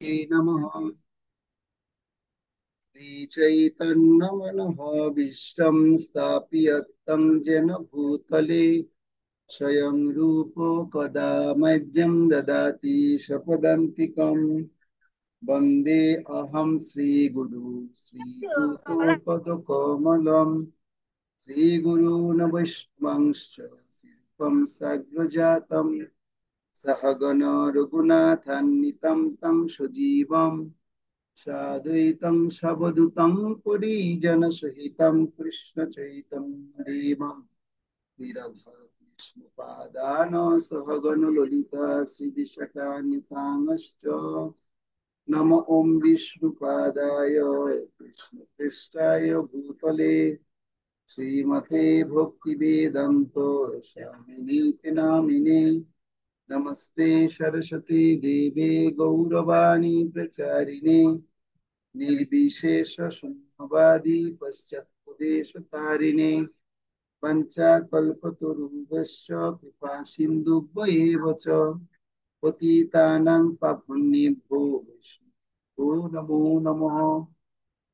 नमः। श्रीचैतन्यमनोभीष्टं स्थापितं येन भूतले स्वयं रूपो कदा मह्यं ददाति स्वपदान्तिकम्। वन्दे अहं श्रीगुरु श्रीयुतपदकमलं श्रीगुरून् वैष्णवंश्च शिल्पं साग्रजातं सहगण रघुनाथान्वितं तं सजीवम् साद्वैतं सवधूतं परिजनसहितं कृष्णचैतन्यदेवं श्रीराधाकृष्णपादान् सहगणललिता श्रीविशाखान्वितांश्च नमो ॐ विष्णुपादाय कृष्णपृष्ठाय भूतले श्रीमते भक्तिवेदान्त स्वामिनीति नामिने नमस्ते सरस्वती देवे गौरवाणी प्रचारिणे निर्विशेष शून्यवादी पश्चात्पदेश तारिणे पञ्चाकल्पतरुभ्यश्च कृपा सिन्धुभ्येव च पतितानां पावनेभ्यो वैष्णवेभ्यो नमो नमः।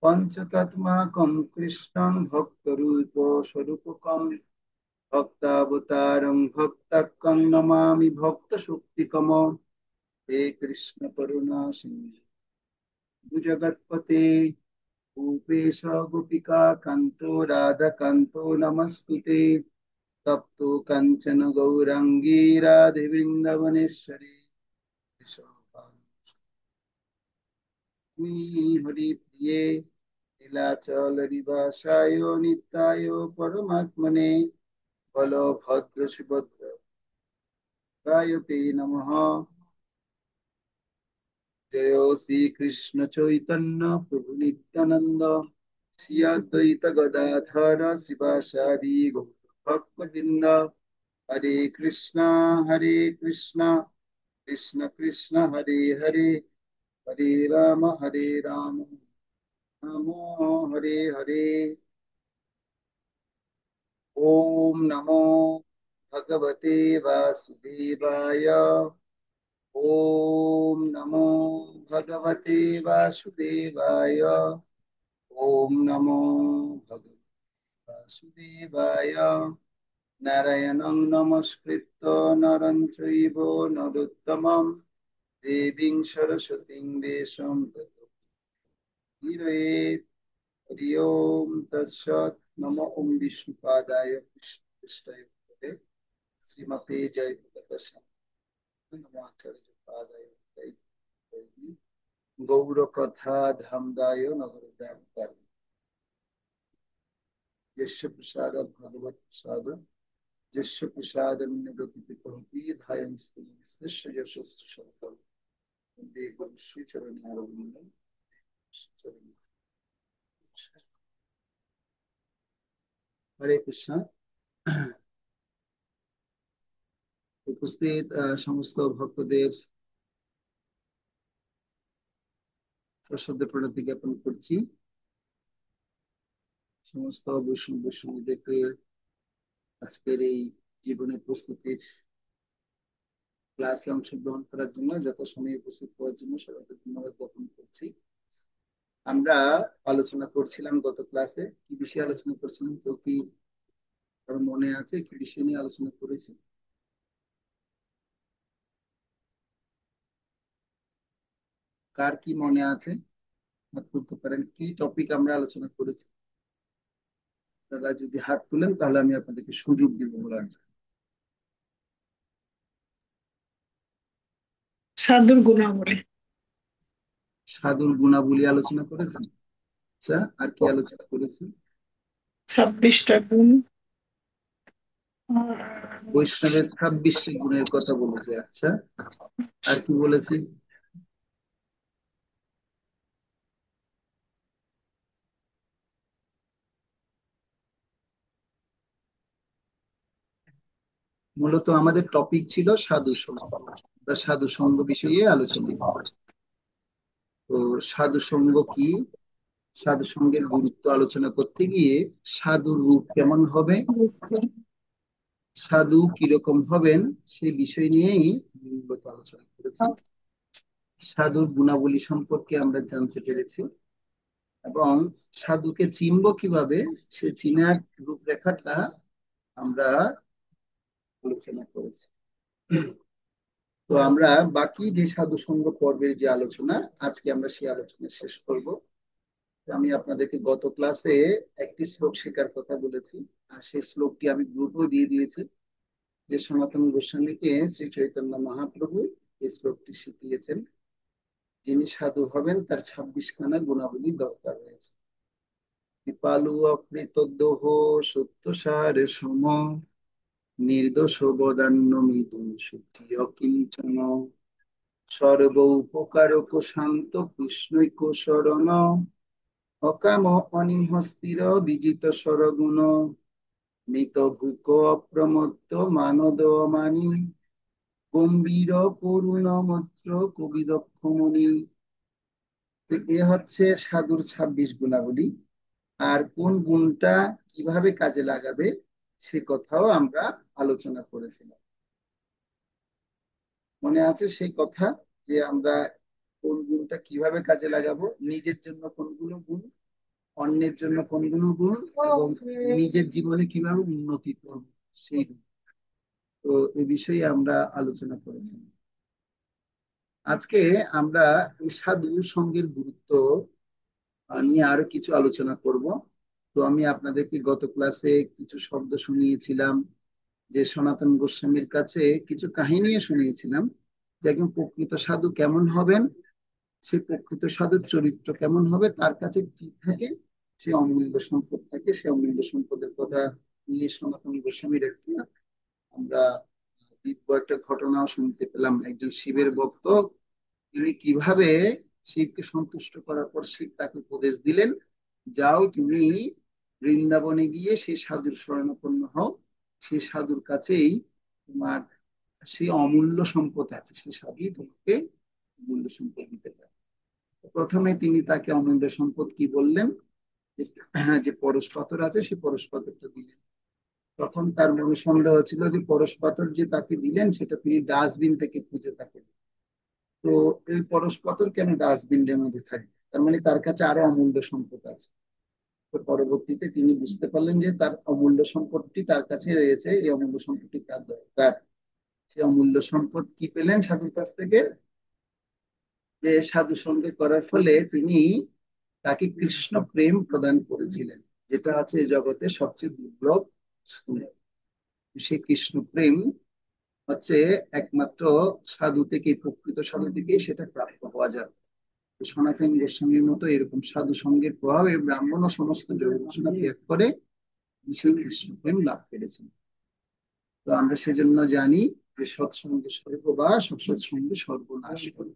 पञ्चतत्त्वात्मकं कृष्णं भक्तरूपस्वरूपकं भक्तावतारं भक्ताख्यं नमामि भक्तशक्तिकम्। हे कृष्ण करुणा सिन्धु जगत्पते गोपेश गोपिका कान्तो राधाकान्तो नमस्तुते तप्तो काञ्चन गौराङ्गी राधे वृन्दावनेश्वरी हरिप्रिये नीलाचल निवासाय नित्याय परमात्मने बलभद्र सुभद्र ते नमः। जय श्री कृष्ण चैतन्य प्रभु नित्यानंद श्री अद्वैत गदाधर शिवासादि भक्तवृंद। हरे कृष्णा कृष्ण कृष्ण हरे हरे हरे राम राम हरे हरे। ओम नमो भगवते वासुदेवाय। ओम नमो भगवते वासुदेवाय। ओम नमो भगवते वासुदेवाय। नारायणं नमस्कृत्य नरं चैव नरोत्तमं देवीं सरस्वतीं व्यासं ततो हीरयेत्। हरि ओम तत्सत्। नमो ओम विष्णुपादाय कृष्णपृष्ठाय भूतले श्रीमते जयप्रकाशाय नमो आचार्यपादाय गौरकथा धामदाय नगरदाय यस्य प्रसादात् भगवत् प्रसाद यस्य प्रसादन्यगतिते करोति धायं स्तस्य यशस्य शतम् वन्दे गुरुं श्रीचरणनारायणं। हरे कृष्ण। উপস্থিত সমস্ত ভক্তদের সশ্রদ্ধ প্রণতি জ্ঞাপন করছি। সমস্ত বৈষ্ণবীদেরকে আজকের এই জীবনের প্রস্তুতির ক্লাসে অংশগ্রহণ করার জন্য যথাসময়ে উপস্থিত হওয়ার জন্য সবাইকে ধন্যবাদ জ্ঞাপন করছি। আমরা আলোচনা করছিলাম গত ক্লাসে কি বিষয়ে আলোচনা করছিলাম, কেউ কি কারো মনে আছে কি বিষয় নিয়ে আলোচনা করেছি? কার কি মনে আছে হাত তুলতে পারেন। কি টপিক আমরা আলোচনা করেছি? আপনারা যদি হাত তুলেন তাহলে আমি আপনাদেরকে সুযোগ দিব বলার জন্য। সাধুর গুণাবলী। সাধুর গুণাবলী আলোচনা করেছি। আচ্ছা, আর কি আলোচনা করেছি? 26টা গুণ। বৈষ্ণবের 26টি গুণের কথা বলেছে। আচ্ছা, আর কি বলেছি? মূলত আমাদের টপিক ছিল সাধু সঙ্গ। আমরা সাধু সঙ্গ বিষয়ে আলোচনা করব। তো সাধু সঙ্গ কি, সাধু সঙ্গের গুরুত্ব আলোচনা করতে গিয়ে সাধুর রূপ কেমন হবে, সাধু কিরকম হবেন সেই বিষয় নিয়েই আমি মূলত আলোচনা করেছি। সাধুর গুণাবলী সম্পর্কে আমরা জানতে পেরেছি, এবং সাধুকে চিনবো কিভাবে সে চিনার রূপরেখাটা আমরা আলোচনা করেছি। তো আমরা বাকি যে সাধু সঙ্গ পর্বের যে আলোচনা, আজকে আমরা সেই আলোচনা শেষ করব। তো আমি আপনাদেরকে গত ক্লাসে একটি শ্লোক শেখার কথা বলেছি, আর সেই শ্লোকটি আমি গ্রুপও দিয়ে দিয়েছি, যে সনাতন গোস্বামীকে শ্রী চৈতন্য মহাপ্রভু এই শ্লোকটি শিখিয়েছেন। যিনি সাধু হবেন তার 26 খানা গুণাবলী দরকার রয়েছে। কৃপালু অকৃতদ্রোহ সত্যসার সম, নির্দোষ বদান্য মৃদু শুদ্ধি অকিঞ্চন, সর্ব উপকারক শান্ত কৃষ্ণৈক শরণ, অকাম অনিহস্তির বিজিত সরগুণ, মৃত ভূক অপ্রমত্ত মানদ মানি, গম্ভীর করুণ মত্র কবি দক্ষ মুনি। তো এ হচ্ছে সাধুর 26 গুণাবলী। আর কোন গুণটা কিভাবে কাজে লাগাবে সে কথাও আমরা আলোচনা করেছিলাম। মনে আছে সেই কথা, যে আমরা কোন গুণটা কিভাবে কাজে লাগাবো, নিজের জন্য কোনগুলো গুণ, অন্যের জন্য কোনগুলো গুণ, এবং নিজের জীবনে কিভাবে উন্নতি করব সেই গুণ। তো এই বিষয়ে আমরা আলোচনা করেছি। আজকে আমরা এই সাধু সঙ্গের গুরুত্ব নিয়ে আরো কিছু আলোচনা করব। তো আমি আপনাদেরকে গত ক্লাসে কিছু শব্দ শুনিয়েছিলাম, যে সনাতন গোস্বামীর কাছে কিছু কাহিনীও শুনিয়েছিলাম, যে একজন প্রকৃত সাধু কেমন হবেন, সে প্রকৃত সাধুর চরিত্র কেমন হবে, তার কাছে কি থাকে, সে অমূল্য সম্পদ থাকে। সে অমূল্য সম্পদের কথা নিয়ে সনাতন গোস্বামীর একটা আমরা দিব্য একটা ঘটনাও শুনতে পেলাম। একজন শিবের ভক্ত, তিনি কিভাবে শিবকে সন্তুষ্ট করার পর শিব তাকে উপদেশ দিলেন, যাও তুমি বৃন্দাবনে গিয়ে সেই সাধুর শরণাপন্ন হও, সেই সাধুর কাছেই তোমার সেই অমূল্য সম্পদ আছে, সেই সাধুই তোমাকে অমূল্য সম্পদ দিতে পারে। প্রথমে তিনি তাকে অমূল্য সম্পদ কি বললেন, যে যে পরশ পাথর আছে সেই পরশ পাথরটা দিলেন। তখন তার মনে সন্দেহ ছিল যে পরশ পাথর যে তাকে দিলেন সেটা তিনি ডাস্টবিন থেকে খুঁজে থাকেন। তো এই পরশ পাথর কেন ডাস্টবিনের মধ্যে থাকবে, তার মানে তার কাছে আরো অমূল্য সম্পদ আছে। তো পরবর্তীতে তিনি বুঝতে পারলেন যে তার অমূল্য সম্পদটি তার কাছে রয়েছে, এই অমূল্য সম্পদটি তার দরকার। সেই অমূল্য সম্পদ কি পেলেন সাধুর কাছ থেকে, যে সাধু সঙ্গে করার ফলে তিনি তাকে কৃষ্ণ প্রেম প্রদান করেছিলেন, যেটা আছে এই জগতে সবচেয়ে দুর্লভ স্তূপ। সেই কৃষ্ণ প্রেম হচ্ছে একমাত্র সাধু থেকে, প্রকৃত সাধু থেকে সেটা প্রাপ্ত হওয়া যায়। তো সনাতন গোস্বামীর মতো এরকম সাধু সঙ্গের প্রভাবে ব্রাহ্মণ ও সমস্ত জগৎ ত্যাগ করে সেই কৃষ্ণ প্রেম লাভ করেছেন। তো আমরা সেজন্য জানি যে সৎসঙ্গে স্বর্গবাস, অসৎসঙ্গে সর্বনাশ করে।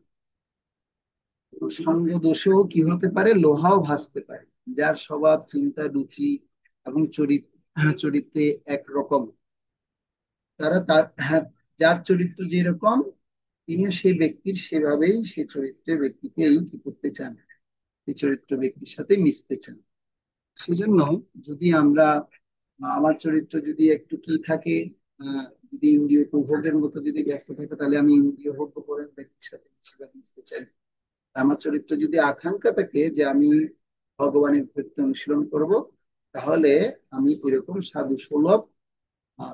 সঙ্গ দোষেও কি হতে পারে, লোহাও ভাসতে পারে। যার স্বভাব, চিন্তা, রুচি এবং চরিত্রে একরকম, তারা তার, হ্যাঁ, যার চরিত্র যেরকম তিনি সেই ব্যক্তির সেভাবেই সেই চরিত্রের ব্যক্তিকেই কি করতে চান, সেই চরিত্র ব্যক্তির সাথে মিশতে চান। সেজন্য যদি আমরা, আমার চরিত্র যদি একটু কি থাকে, যদি ইন্দ্রিয় উপভোগের মতো যদি ব্যস্ত থাকে, তাহলে আমি ইন্দ্রিয় ভোগ করেন ব্যক্তির সাথে মিশতে চাই। আমার চরিত্র যদি আকাঙ্ক্ষা থাকে যে আমি ভগবানের প্রতি অনুশীলন করব, তাহলে আমি এরকম সাধু সুলভ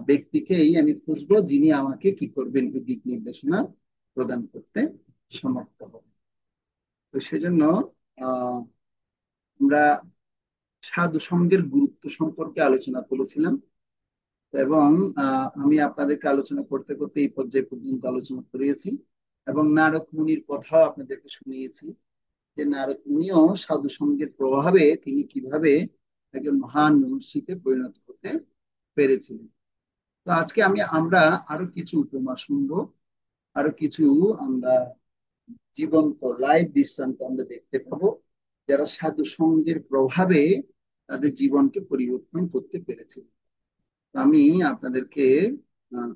ব্যক্তিকেই আমি খুঁজবো, যিনি আমাকে কি করবেন, এই দিক নির্দেশনা প্রদান করতে সমর্থ হবেন। তো সেজন্য আহ আমরা সাধু সঙ্গের গুরুত্ব সম্পর্কে আলোচনা করেছিলাম, এবং আমি আপনাদেরকে আলোচনা করতে করতে এই পর্যায়ে পর্যন্ত আলোচনা করিয়েছি, এবং নারদ মুনির কথাও আপনাদেরকে শুনিয়েছি, যে নারদ মুনিও সাধু সঙ্গের প্রভাবে তিনি কিভাবে একজন মহান মনীষীতে পরিণত হতে পেরেছিলেন। তো আজকে আমরা আরো কিছু উপমা শুনবো, আরো কিছু আমরা জীবন্ত লাইভ দৃষ্টান্ত আমরা দেখতে পাবো, যারা সাধু সঙ্গের প্রভাবে তাদের জীবনকে পরিবর্তন করতে পেরেছে। তো আমি আপনাদেরকে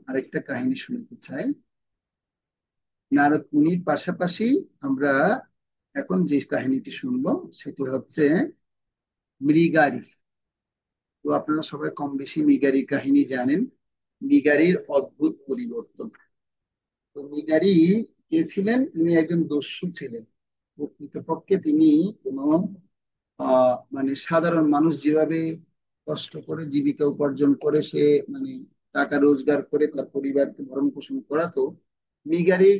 আরেকটা কাহিনী শুনতে চাই। নারদ মুনির পাশাপাশি আমরা এখন যে কাহিনীটি শুনবো সেটি হচ্ছে মৃগারি। তো আপনারা সবাই কম বেশি মৃগারির কাহিনী জানেন। মৃগারির অদ্ভুত পরিবর্তন। তো মৃগারি কে ছিলেন? তিনি একজন দস্যু ছিলেন। প্রকৃতপক্ষে তিনি কোনো মানে সাধারণ মানুষ যেভাবে কষ্ট করে জীবিকা উপার্জন করে সে মানে টাকা রোজগার করে তার পরিবারকে ভরণ পোষণ করাতো, মিগারি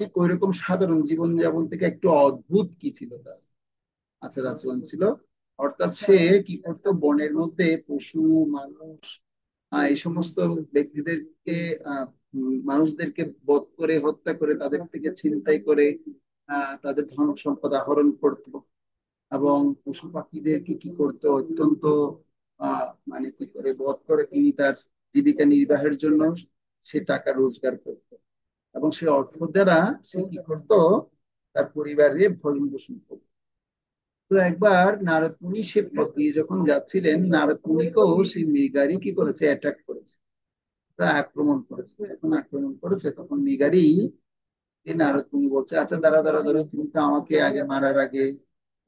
ঠিক ওইরকম সাধারণ জীবনযাপন থেকে একটু অদ্ভুত কি ছিল তার আচার আচরণ ছিল। অর্থাৎ সে কি করতো, বনের মধ্যে পশু, মানুষ, এই সমস্ত ব্যক্তিদেরকে, মানুষদেরকে বধ করে হত্যা করে তাদের থেকে ছিনতাই করে তাদের ধন সম্পদ আহরণ করতো। এবং পশু পাখিদেরকে কি করতো, অত্যন্ত মানে কি করে বধ করে তিনি তার জীবিকা নির্বাহের জন্য সে টাকা রোজগার করতো। এবং সে অর্থ দ্বারা সে কি করতো, তার পরিবারের ভরণ পোষণ করতো। তো একবার নারদ মুনি সে পথ দিয়ে যখন যাচ্ছিলেন, নারদ মুনিকেও সেই মৃগারি কি করেছে, অ্যাটাক করেছে, তা আক্রমণ করেছে। যখন আক্রমণ করেছে তখন মৃগারি নারদ মুনি বলছে, আচ্ছা দাঁড়া দাঁড়া দাঁড়া, তুমি তো আমাকে আগে মারার আগে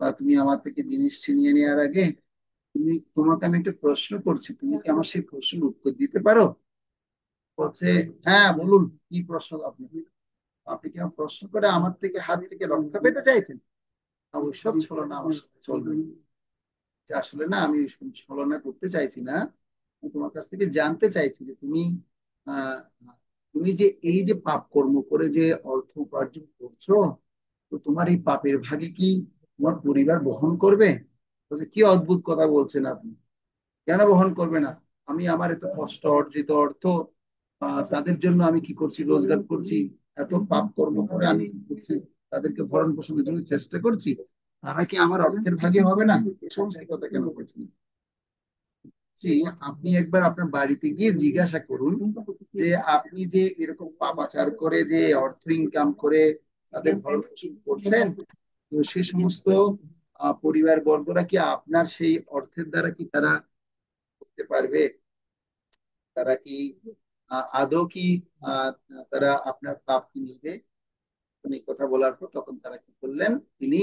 বা তুমি আমার থেকে জিনিস ছিনিয়ে নেওয়ার আগে তোমাকে আমি একটা প্রশ্ন করছি, তুমি কি আমার সেই প্রশ্নের উত্তর দিতে পারো? বলছে, হ্যাঁ বলুন, কি প্রশ্ন আপনি? আপনি কি আমার প্রশ্ন করে আমার থেকে হাত থেকে রক্ষা পেতে চাইছেন? ওইসব ছলনা আমার সাথে চলবে না। যে আসলে না, আমি ওইসব ছলনা করতে চাইছি না। আমি তোমার কাছ থেকে জানতে চাইছি যে তুমি আহ তুমি যে এই যে পাপ কর্ম করে যে অর্থ উপার্জন করছো, তো তোমার এই পাপের ভাগে কি তোমার পরিবার বহন করবে? বলছে, কি অদ্ভুত কথা বলছেন আপনি, কেন বহন করবে না? আমি আমার এত কষ্ট অর্জিত অর্থ তাদের জন্য আমি কি করছি, রোজগার করছি, এত পাপ কর্ম করে আমি কি করছি, তাদেরকে ভরণ পোষণের জন্য চেষ্টা করছি, তারা কি আমার অর্থের ভাগে হবে না? এই সমস্ত কথা কেন বলছেন? জি, আপনি একবার আপনার বাড়িতে গিয়ে জিজ্ঞাসা করুন যে আপনি যে এরকম পাপাচার করে যে অর্থ ইনকাম করে তাদের ভরণ পোষণ করছেন, তো সে সমস্ত পরিবার বর্গরা কি আপনার সেই অর্থের দ্বারা কি তারা করতে পারবে? তারা কি আদৌ কি আহ, তারা আপনার পাপ কি নিবে? উনি কথা বলার পর তখন তারা কি করলেন, তিনি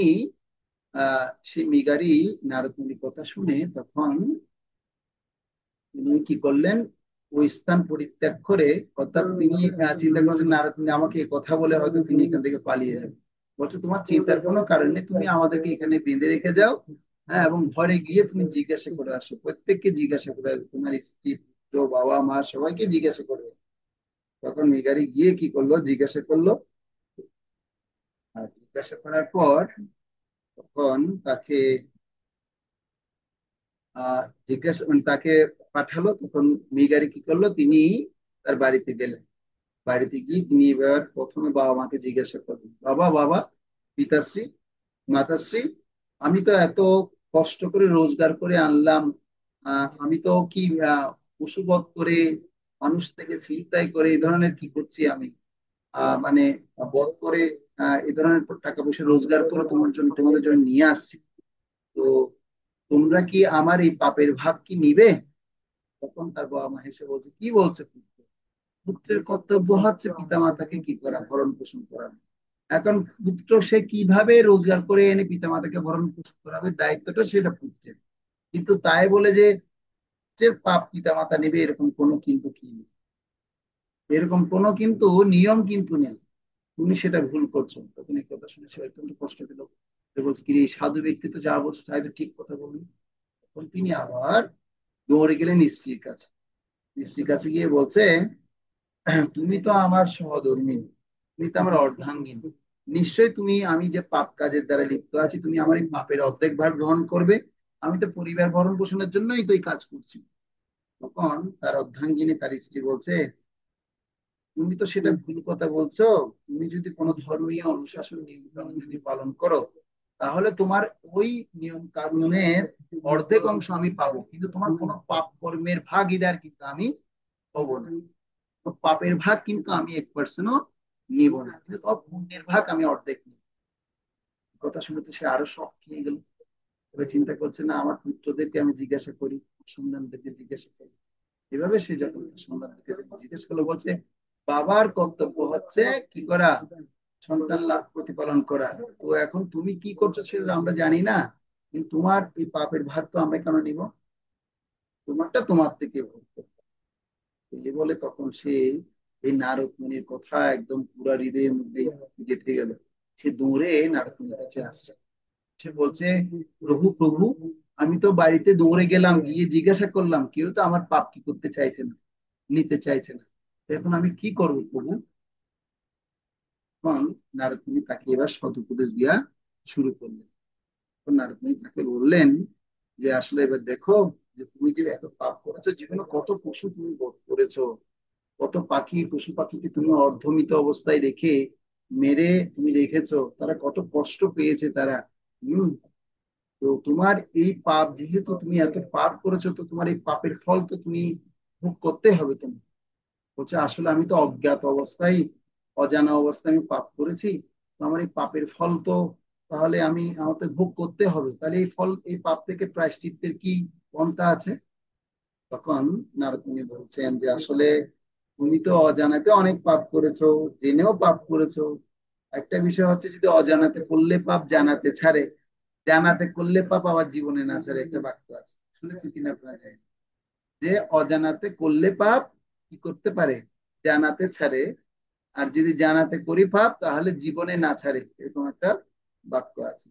সেই মিগারি নারদ মুনির কথা শুনে তখন তিনি কি করলেন, ওই স্থান পরিত্যাগ করে, অর্থাৎ তিনি চিন্তা করছেন নারদ মুনি আমাকে এই কথা বলে হয়তো তিনি এখান থেকে পালিয়ে যাবেন। বলছে, তোমার চিন্তার কোনো কারণ নেই, তুমি আমাদেরকে এখানে বেঁধে রেখে যাও। হ্যাঁ, এবং ঘরে গিয়ে তুমি জিজ্ঞাসা করে আসো, প্রত্যেককে জিজ্ঞাসা করে আসো, তোমার স্ত্রী, পুত্র, বাবা মা সবাইকে জিজ্ঞাসা করবে। তখন মিগারি গিয়ে কি করলো, জিজ্ঞাসা করলো। আর জিজ্ঞাসা করার পর তখন তাকে জিজ্ঞাসা মানে তাকে পাঠালো। তখন মিগারি কি করলো, তিনি তার বাড়িতে গেলেন। বাড়িতে গিয়ে তিনি এবার প্রথমে বাবা মাকে জিজ্ঞাসা করলেন, বাবা বাবা, পিতাশ্রী, মাতাশ্রী, আমি তো এত কষ্ট করে রোজগার করে আনলাম, আমি তো কি পশুবধ করে, মানুষ থেকে ছিনতাই করে এই ধরনের কি করছি আমি, মানে বধ করে এই ধরনের টাকা পয়সা রোজগার করে তোমার জন্য, তোমাদের জন্য নিয়ে আসছি। তো তোমরা কি আমার এই পাপের ভাগ কি নিবে? তখন তার বাবা মা হেসে বলছে, কি বলছে পুত্র? পুত্রের কর্তব্য হচ্ছে পিতা মাতাকে কি করা, ভরণ পোষণ করা। এখন পুত্র সে কিভাবে রোজগার করে এনে পিতা মাতাকে ভরণ পোষণ করাবে, দায়িত্বটা সেটা পুত্রের। কিন্তু তাই বলে যে পুত্রের পাপ পিতা মাতা নেবে, এরকম কোনো কিন্তু কি নেই, এরকম কোনো কিন্তু নিয়ম কিন্তু নেই। তুমি সেটা ভুল করছো। তখন এই কথা শুনে সে অত্যন্ত কষ্ট পেল। সে বলছে, কি রে, এই সাধু ব্যক্তি তো যা বলছে তাই তো ঠিক কথা বলুন। তখন তিনি আবার দৌড়ে গেলেন স্ত্রীর কাছে। স্ত্রীর কাছে গিয়ে বলছে, তুমি তো আমার সহধর্মিণী, তুমি তো আমার অর্ধাঙ্গিনী, নিশ্চয়ই তুমি, আমি যে পাপ কাজের দ্বারা লিপ্ত আছি, তুমি আমার এই পাপের অর্ধেক ভার গ্রহণ করবে। আমি তো পরিবার ভরণ পোষণের জন্যই তো এই কাজ করছি। তখন তার অর্ধাঙ্গিনী, তার স্ত্রী বলছে, তুমি তো সেটা ভুল কথা বলছো। তুমি যদি কোনো ধর্মীয় অনুশাসন নিয়ম কানুন যদি পালন করো, তাহলে তোমার ওই নিয়ম কানুনের অর্ধেক অংশ আমি পাবো, কিন্তু তোমার কোনো পাপ কর্মের ভাগিদার কিন্তু আমি হবো না। তো পাপের ভাগ কিন্তু আমি 1% নিব না, কিন্তু তোমার পুণ্যের ভাগ আমি অর্ধেক নিব। কথা শুনে তো সে আরো শখ খেয়ে গেল। তবে চিন্তা করছে, না, আমার পুত্রদেরকে আমি জিজ্ঞাসা করি, সন্তানদেরকে জিজ্ঞাসা করি। এভাবে সে যখন সন্তানদেরকে জিজ্ঞেস করলো, বলছে, বাবার কর্তব্য হচ্ছে কি করা, সন্তান লাভ প্রতিপালন করা। তো এখন তুমি কি করছো সেটা আমরা জানি না, কিন্তু তোমার এই পাপের ভাগ তো আমরা কেন নিব? তোমারটা তোমার থেকে ভোগ করতে হবে। এই বলে তখন সে এই নারদ মুনির কথা একদম পুরা হৃদয়ের মধ্যে গেঁথে গেল। সে দৌড়ে নারদ মুনির কাছে আসছে। সে বলছে, প্রভু প্রভু, আমি তো বাড়িতে দৌড়ে গেলাম, গিয়ে জিজ্ঞাসা করলাম, কেউ তো আমার পাপ কি করতে চাইছে না, নিতে চাইছে না। তো এখন আমি কি করবো প্রভু? তখন নারদ মুনি তাকে এবার সদুপদেশ দেওয়া শুরু করলেন। তখন নারদ মুনি তাকে বললেন যে আসলে এবার দেখো, যে তুমি যে এত পাপ করেছো, জীবনে কত পশু তুমি বধ করেছো, কত পাখি পশু পাখিকে তুমি অর্ধমৃত অবস্থায় রেখে মেরে তুমি রেখেছো, তারা কত কষ্ট পেয়েছে তারা। হম। তো তোমার এই পাপ, যেহেতু তুমি এত পাপ করেছো, তো তোমার এই পাপের ফল তো তুমি ভোগ করতে হবে। তুমি বলছে, আসলে আমি তো অজ্ঞাত অবস্থায়, অজানা অবস্থায় আমি পাপ করেছি। তো আমার এই পাপের ফল তো তাহলে আমাকে ভোগ করতে হবে। তাহলে এই ফল, এই পাপ থেকে প্রায়শ্চিত্তের কি পন্থা আছে? তখন নারদ মুনি বলছেন যে আসলে তুমি তো অজানাতে অনেক পাপ করেছো, জেনেও পাপ করেছো। একটা বিষয় হচ্ছে, যদি অজানাতে করলে পাপ জানাতে ছাড়ে, জানাতে করলে পাপ আবার জীবনে না ছাড়ে, একটা বাক্য আছে, শুনেছি কিনা আপনারা জানেন? যে অজানাতে করলে পাপ কি করতে পারে, জানাতে ছাড়ে, আর যদি জানাতে করি পাপ তাহলে জীবনে না ছাড়ে, এরকম একটা বাক্য আছে।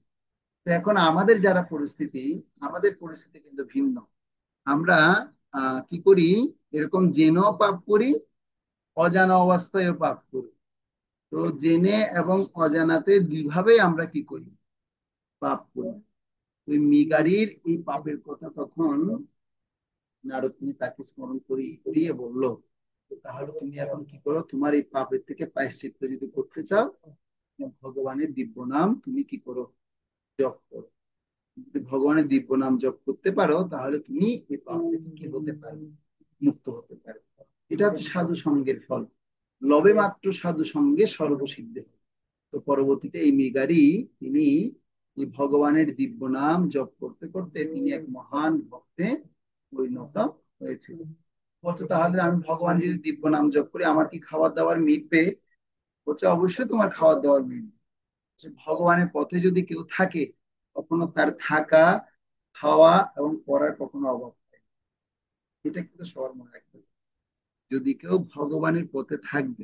তো এখন আমাদের যারা পরিস্থিতি, আমাদের পরিস্থিতি কিন্তু ভিন্ন। আমরা কি করি, এরকম জেনেও পাপ করি, অজানা অবস্থায়ও পাপ করি। তো জেনে এবং অজানাতে দুইভাবেই আমরা কি করি, পাপ করি। ওই মৃগারীর এই পাপের কথা তখন নারদ মুনি তাকে স্মরণ করিয়ে বলল, তাহলে তুমি এখন কি করো, তোমার এই পাপের থেকে প্রায়শ্চিত্ত যদি করতে চাও, ভগবানের দিব্য নাম তুমি কি করো, জপ করো। যদি ভগবানের দিব্য নাম জপ করতে পারো, তাহলে তুমি এই পাপ থেকে কি হতে পারবে, মুক্ত হতে পারবে। এটা হচ্ছে সাধু সঙ্গের ফল। লবে মাত্র সাধু সঙ্গে সর্বসিদ্ধে। তো পরবর্তীতে এই মৃগারী, তিনি এই ভগবানের দিব্য নাম জপ করতে করতে তিনি এক মহান ভক্তে পরিণত হয়েছিলেন। বলছে, তাহলে আমি ভগবান যদি দিব্য নাম জপ করি, আমার কি খাবার দাবার মিটবে? বলছে, অবশ্যই তোমার খাবার দাবার মিটবে। ভগবানের পথে যদি কেউ থাকে, কখনো তার থাকা, খাওয়া এবং পড়ার কখনো অভাব হয় না। এটা কিন্তু সবার মনে রাখতে হবে। যদি কেউ ভগবানের পথে থাকবে,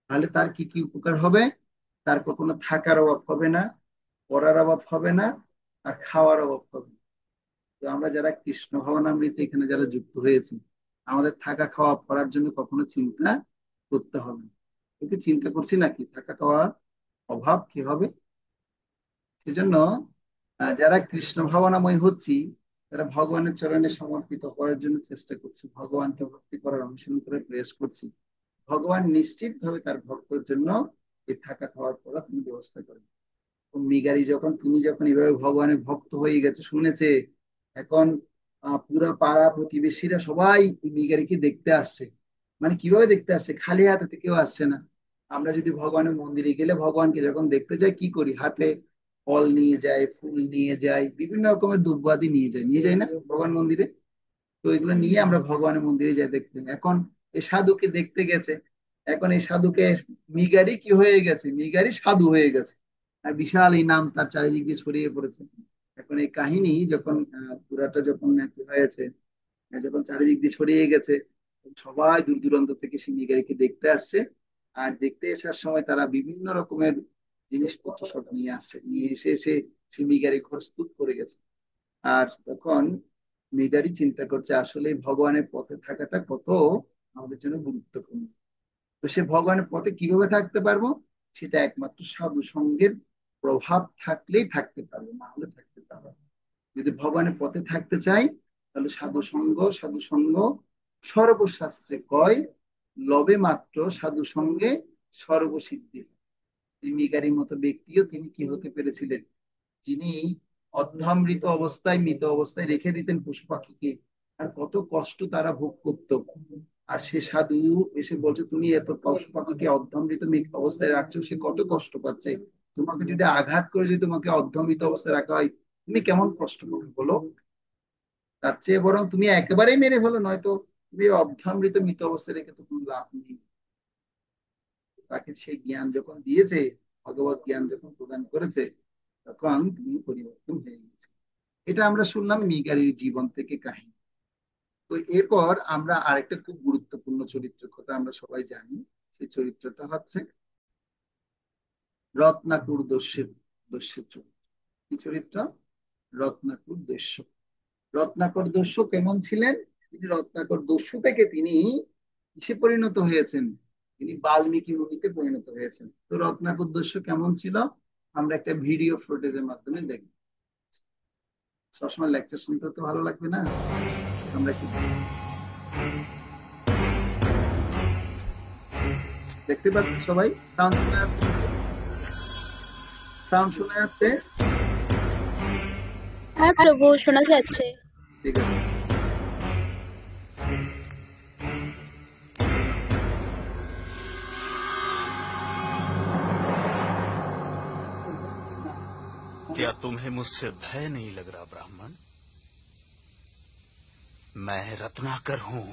তাহলে তার কি কি উপকার হবে? তার কখনো থাকার অভাব হবে না, পড়ার অভাব হবে না, আর খাওয়ার অভাব হবে না। তো আমরা যারা কৃষ্ণ ভাবনামৃতে এখানে যারা যুক্ত হয়েছি, আমাদের থাকা খাওয়া পড়ার জন্য কখনো চিন্তা করতে হবে না। কিন্তু চিন্তা করছি নাকি থাকা খাওয়া অভাব কি হবে? সেজন্য যারা কৃষ্ণ ভাবনাময় হচ্ছি, তারা ভগবানের চরণে সমর্পিত করার জন্য চেষ্টা করছি, ভগবানকে ভক্তি করার অনুশীলন করে প্রয়াস করছি। ভগবান নিশ্চিত ভাবে তার ভক্তের জন্য এই থাকা খাওয়ার পড়া তিনি ব্যবস্থা করেন। মৃগারী যখন, তিনি যখন এইভাবে ভগবানের ভক্ত হয়ে গেছে, শুনেছে, এখন পুরা পাড়া প্রতিবেশীরা সবাই এই মৃগারীকে দেখতে আসছে। মানে কিভাবে দেখতে আসছে, খালি হাতে তো কেউ আসছে না। আমরা যদি ভগবানের মন্দিরে গেলে, ভগবানকে যখন দেখতে যাই কি করি, হাতে ফল নিয়ে যায়, ফুল নিয়ে যায়, বিভিন্ন রকমের দুর্বাদি নিয়ে যায়, নিয়ে যায় না ভগবান মন্দিরে? তো এগুলো নিয়ে আমরা ভগবানের মন্দিরে যাই দেখতে। এখন এই সাধুকে দেখতে গেছে, এখন এই সাধুকে, মৃগারী কি হয়ে গেছে, মৃগারী সাধু হয়ে গেছে, আর বিশাল এই নাম তার চারিদিক দিয়ে ছড়িয়ে পড়েছে। এখন এই কাহিনী যখন পুরাটা যখন নাকি হয়েছে, যখন চারিদিক দিয়ে ছড়িয়ে গেছে, সবাই দূর দূরান্ত থেকে সেই মৃগারীকে দেখতে আসছে। আর দেখতে আসার সময় তারা বিভিন্ন রকমের জিনিসপত্র সব নিয়ে আসছে, নিয়ে এসে এসে সেই মৃগারী ঘর স্তূপ করে গেছে। আর তখন মৃগারী চিন্তা করছে, আসলে ভগবানের পথে থাকাটা কত আমাদের জন্য গুরুত্বপূর্ণ। তো সে ভগবানের পথে কিভাবে থাকতে পারবো, সেটা একমাত্র সাধু সঙ্গের প্রভাব থাকলেই থাকতে পারবো, না হলে থাকতে পারবো না। যদি ভগবানের পথে থাকতে চাই, তাহলে সাধু সঙ্গ, সাধু সঙ্গ সর্বশাস্ত্রে কয়, লবে মাত্র সাধু সঙ্গে সর্বসিদ্ধি। মৃগারীর মতো ব্যক্তিও তিনি কি হতে পেরেছিলেন, যিনি অর্ধামৃত অবস্থায়, মৃত অবস্থায় রেখে দিতেন পশু পাখিকে। আর কত কষ্ট তারা ভোগ করত। আর সে সাধু এসে বলছে, তুমি এত পশু পাখিকে অর্ধামৃত মৃত অবস্থায় রাখছো, সে কত কষ্ট পাচ্ছে। তোমাকে যদি আঘাত করে যদি তোমাকে অর্ধামৃত অবস্থায় রাখা হয়, তুমি কেমন কষ্ট পাবে বলো? তার চেয়ে বরং তুমি একেবারেই মেরে ফেলো, নয়তো তুমি অর্ধামৃত মৃত অবস্থায় রেখে তো কোনো লাভ নেই। তাকে সেই জ্ঞান যখন দিয়েছে, ভগবত জ্ঞান যখন প্রদান করেছে, তখন তিনি পরিবর্তন হয়ে গেছে। এটা আমরা শুনলাম মৃগারীর জীবন থেকে কাহিনী। তো এরপর আমরা আরেকটা খুব গুরুত্বপূর্ণ চরিত্রের কথা আমরা সবাই জানি। সেই চরিত্রটা হচ্ছে রত্নাকর দস্যের চরিত্র। কি চরিত্র? রত্নাকর দস্যু। রত্নাকর দস্যু কেমন ছিলেন? তিনি রত্নাকর দস্যু থেকে তিনি কিসে পরিণত হয়েছেন? তিনি বাল্মীকি মুনিতে পরিণত হয়েছেন। তো রত্নাকর দস্যু কেমন ছিল আমরা একটা ভিডিও ফুটেজের মাধ্যমে দেখব। সবসময় লেকচার শুনতে তো ভালো লাগবে না, আমরা কি দেখতে পাচ্ছি সবাই? সাউন্ড শোনা যাচ্ছে? সাউন্ড শোনা যাচ্ছে? হ্যাঁ প্রভু, শোনা যাচ্ছে। ঠিক আছে। क्या तुम्हें मुझसे भय नहीं लग रहा ब्राह्मण? मैं रत्नाकर हूँ।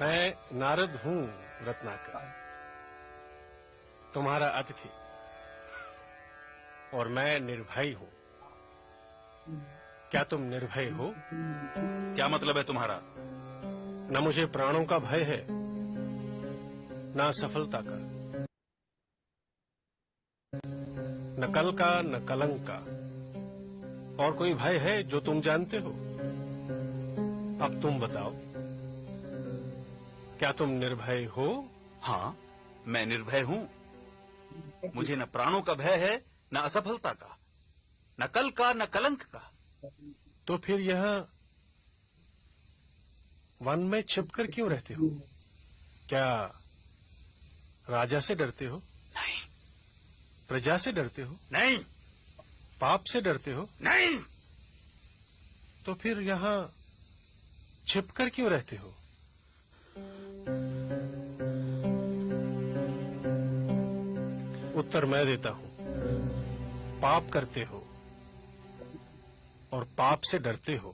मैं नारद हूँ रत्नाकर, तुम्हारा अतिथि, और मैं निर्भय हूँ। क्या तुम निर्भय हो? क्या मतलब है तुम्हारा? न मुझे प्राणों का भय है, न सफलता का, न कल का, न कलंक का। और कोई भय है जो तुम जानते हो? अब तुम बताओ, क्या तुम निर्भय हो? हाँ, मैं निर्भय हूँ। मुझे न प्राणों का भय है, न असफलता का, न कल का, न कलंक का। तो फिर यह वन में छिपकर क्यों रहते हो? क्या राजा से डरते हो? नहीं। प्रजा से डरते हो? नहीं। पाप से डरते हो? नहीं। तो फिर यहाँ छिपकर क्यों रहते हो? उत्तर मैं देता हूं। पाप करते हो और पाप से डरते हो।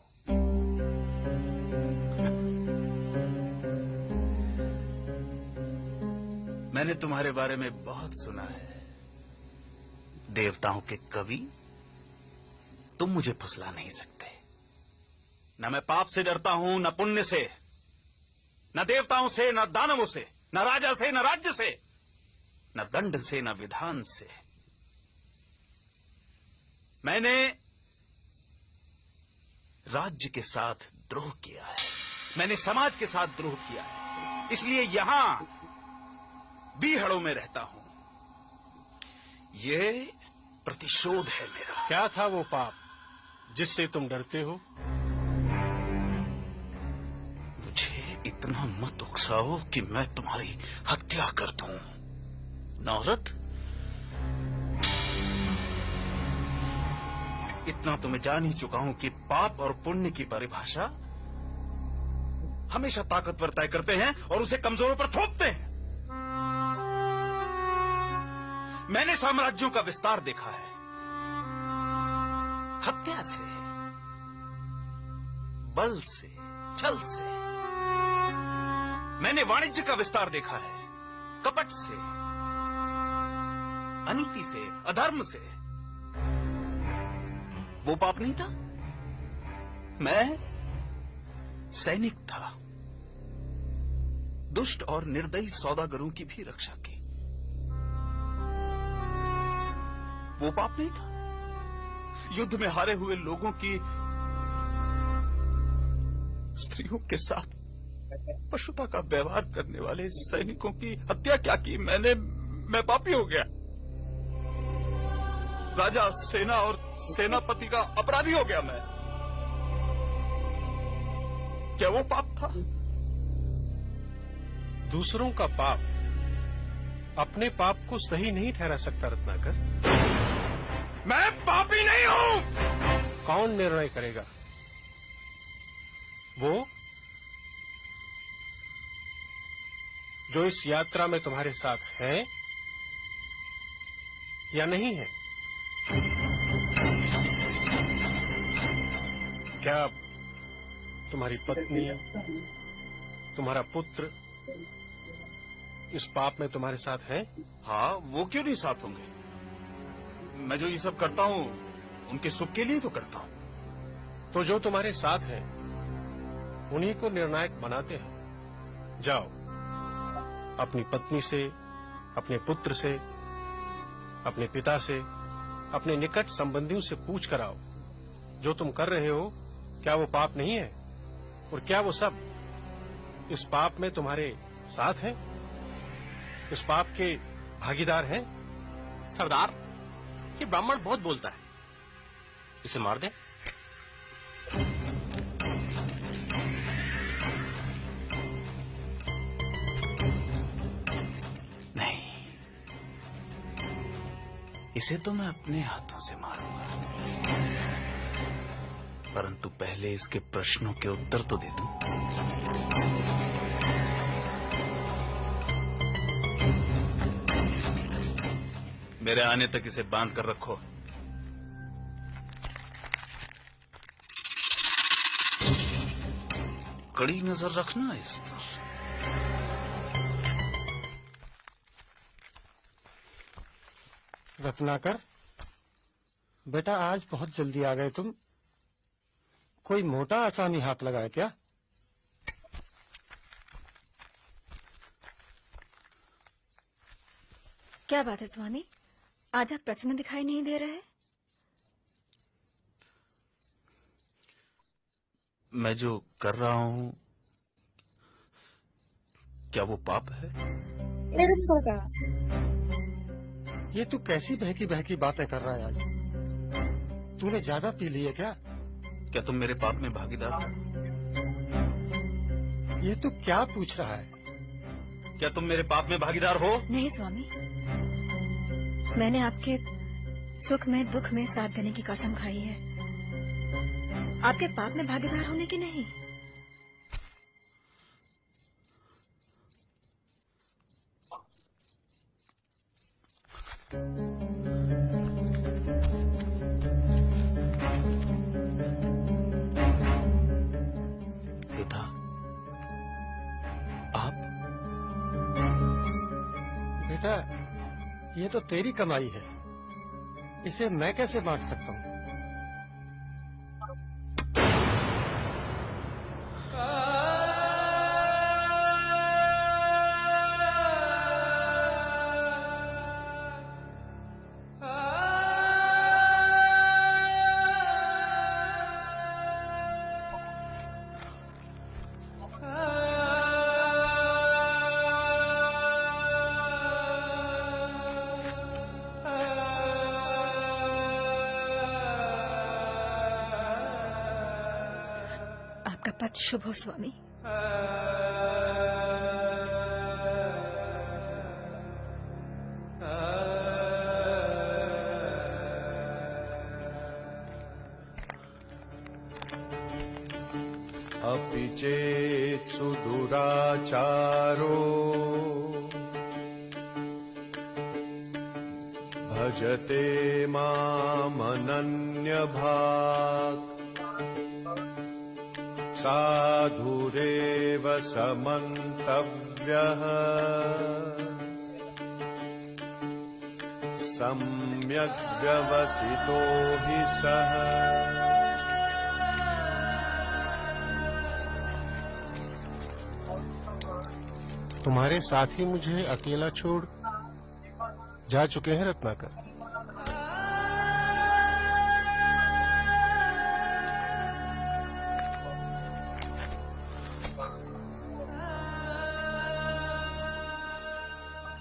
मैंने तुम्हारे बारे में बहुत सुना है। देवताओं के कवि, तुम मुझे फुसला नहीं सकते। न मैं पाप से डरता हूं, न पुण्य से, न देवताओं से, न दानवों से, न राजा से, न राज्य से, न दंड से, न विधान से। मैंने राज्य के साथ द्रोह किया है, मैंने समाज के साथ द्रोह किया है, इसलिए यहां बीहड़ों में रहता हूं। ये प्रतिशोध है मेरा। क्या था वो पाप जिससे तुम डरते हो? मुझे इतना मत उकसाओ कि मैं तुम्हारी हत्या कर दूं। नारद, इतना तो मैं जान ही चुका हूं कि पाप और पुण्य की परिभाषा हमेशा ताकतवर तय करते हैं और उसे कमजोरों पर थोपते हैं। मैंने साम्राज्यों का विस्तार देखा है, हत्या से, बल से, छल से। मैंने वाणिज्य का विस्तार देखा है, कपट से, अनीति से, अधर्म से। वो पाप नहीं था। मैं सैनिक था, दुष्ट और निर्दयी सौदागरों की भी रक्षा की। वो पाप नहीं था। युद्ध में हारे हुए लोगों की स्त्रियों के साथ पशुता का व्यवहार करने वाले सैनिकों की हत्या क्या की? मैं पापी हो गया। राजा, सेना और सेनापति का अपराधी हो गया मैं। क्या वो पाप था? दूसरों का पाप अपने पाप को सही नहीं ठहरा सकता रत्नाकर। मैं पापी नहीं हूं। कौन निर्णय करेगा? वो जो इस यात्रा में तुम्हारे साथ है या नहीं है? क्या तुम्हारी पत्नी, तुम्हारा पुत्र इस पाप में तुम्हारे साथ है? हाँ, वो क्यों नहीं साथ होंगे? मैं जो ये सब करता हूं उनके सुख के लिए तो करता हूं। तो जो तुम्हारे साथ हैं उन्हीं को निर्णायक बनाते हैं। जाओ, अपनी पत्नी से, अपने पुत्र से, अपने पिता से, अपने निकट संबंधियों से पूछ कर आओ, जो तुम कर रहे हो क्या वो पाप नहीं है? और क्या वो सब इस पाप में तुम्हारे साथ हैं, इस पाप के भागीदार हैं? सरदार, ये ब्राह्मण बहुत बोलता है, इसे मार दे। नहीं, इसे तो मैं अपने हाथों से मारूंगा, परंतु पहले इसके प्रश्नों के उत्तर तो दे दूं। मेरे आने तक इसे बांध कर रखो। कड़ी नजर रखना इस पर। रत्नाकर, बेटा आज बहुत जल्दी आ गए तुम। कोई मोटा आसानी हाथ लगाए क्या? क्या बात है स्वामी, आज आप प्रसन्न दिखाई नहीं दे रहे? मैं जो कर रहा हूं क्या वो पाप है? ये तू कैसी बहकी बहकी बातें कर रहा है आज? तूने ज्यादा पी ली है क्या? क्या तुम मेरे पाप में भागीदार हो? ये तू क्या पूछ रहा है? क्या तुम मेरे पाप में भागीदार हो? नहीं स्वामी, मैंने आपके सुख में दुख में साथ देने की कसम खाई है, आपके पाप में भागीदार होने की नहीं। पिता, आप? बेटा, ये तो तेरी कमाई है, इसे मैं कैसे बांट सकता हूँ? पथ शुभ हो स्वामी। अपि चेत् सुदुराचारो भजते मामनन्यभाक् साधुरेव समन्तव्यः सम्यग् व्यवसितो हि सः। तुम्हारे साथी मुझे अकेला छोड़ जा चुके हैं रत्नाकर।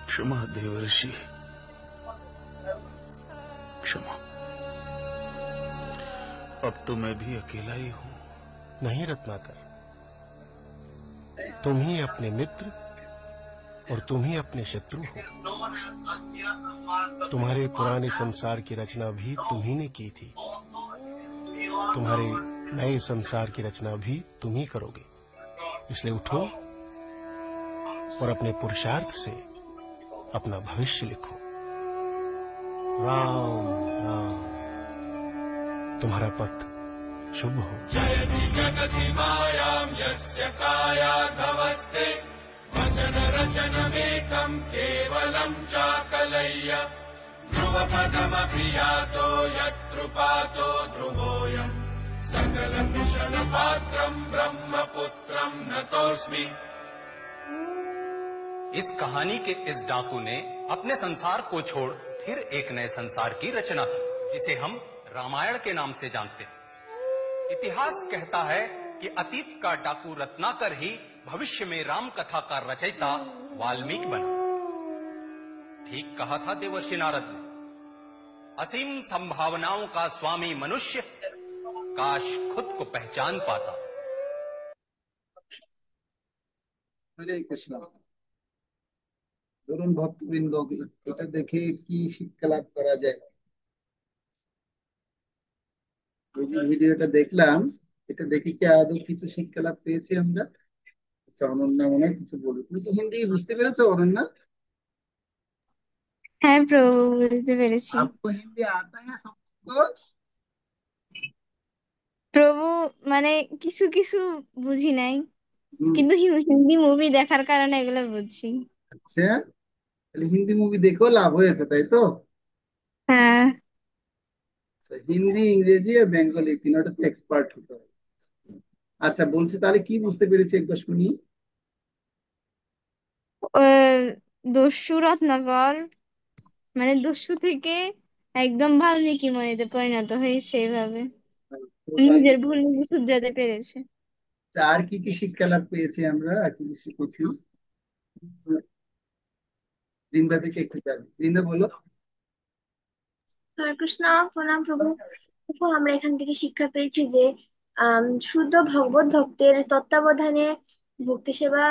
क्षमा देवर्षि, क्षमा। अब तो मैं भी अकेला ही हूँ। नहीं रत्नाकर, तुम ही अपने मित्र और तुम ही अपने शत्रु हो। तुम्हारे पुराने संसार की रचना भी तुम ही ने की थी, तुम्हारे नए संसार की रचना भी तुम ही करोगे। इसलिए उठो और अपने पुरुषार्थ से अपना भविष्य लिखो। राम राम, तुम्हारा पथ शुभ हो। जयति जगति मायां यस्य कायाधवस्ते वचन रचनमेकं केवलं चाकलय्य ध्रुवपदमपि यातो यत्कृपातो ध्रुवोऽयं सकलकुशलपात्रम् ब्रह्मपुत्रम् नतोऽस्मि। इस कहानी के इस डाकू ने अपने संसार को छोड़ फिर एक नए संसार की रचना की, जिसे हम रामायण के नाम से जानते हैं। इतिहास कहता है कि अतीत का डाकू रत्नाकर ही भविष्य में राम कथा का रचयिता वाल्मीकि बना। ठीक कहा था देवर्षि नारद ने, असीम संभावनाओं का स्वामी मनुष्य काश खुद को पहचान पाता। হরে কৃষ্ণ। ধরুন ভক্তবৃন্দ, এটা দেখে কি শিক্ষা লাভ করা যায়? এই যে ভিডিওটা দেখলাম, এটা দেখে কি আদৌ কিছু শিক্ষা লাভ পেয়েছি আমরা? আচ্ছা, অনন্যা মনে হয় কিছু বলবে। তুমি কি হিন্দি বুঝতে পেরেছো অনন্যা? হ্যাঁ প্রভু, বুঝতে পেরেছি। आपको हिंदी आता है सबको? প্রভু, মানে কিছু কিছু বুঝি নাই, हम्म। কিন্তু হিন্দি মুভি দেখার কারণে এগুলো বুঝছি। আচ্ছা, তাহলে হিন্দি মুভি দেখেও লাভ হয়েছে, তাই তো? হ্যাঁ। আচ্ছা, হিন্দি, ইংরেজি আর বেঙ্গলি তিনটাতে এক্সপার্ট হতে হবে। আচ্ছা, বলছি তাহলে কি বুঝতে পেরেছি একবার শুনি। দস্যু রত্নাকর, মানে দস্যু থেকে একদম বাল্মীকি মনিতে পরিণত হয়েছে এভাবে, নিজের ভুল নিজে শুধরাতে পেরেছে। আর কি কি শিক্ষা লাভ পেয়েছি আমরা, আর কি কি শিখেছি? বৃন্দা থেকে একটু জানি। বৃন্দা বলো। হরে কৃষ্ণ, প্রণাম প্রভু। প্রভু, আমরা এখান থেকে শিক্ষা পেয়েছি যে শুদ্ধ ভগবত ভক্তের তত্ত্বাবধানে ভক্তি সেবা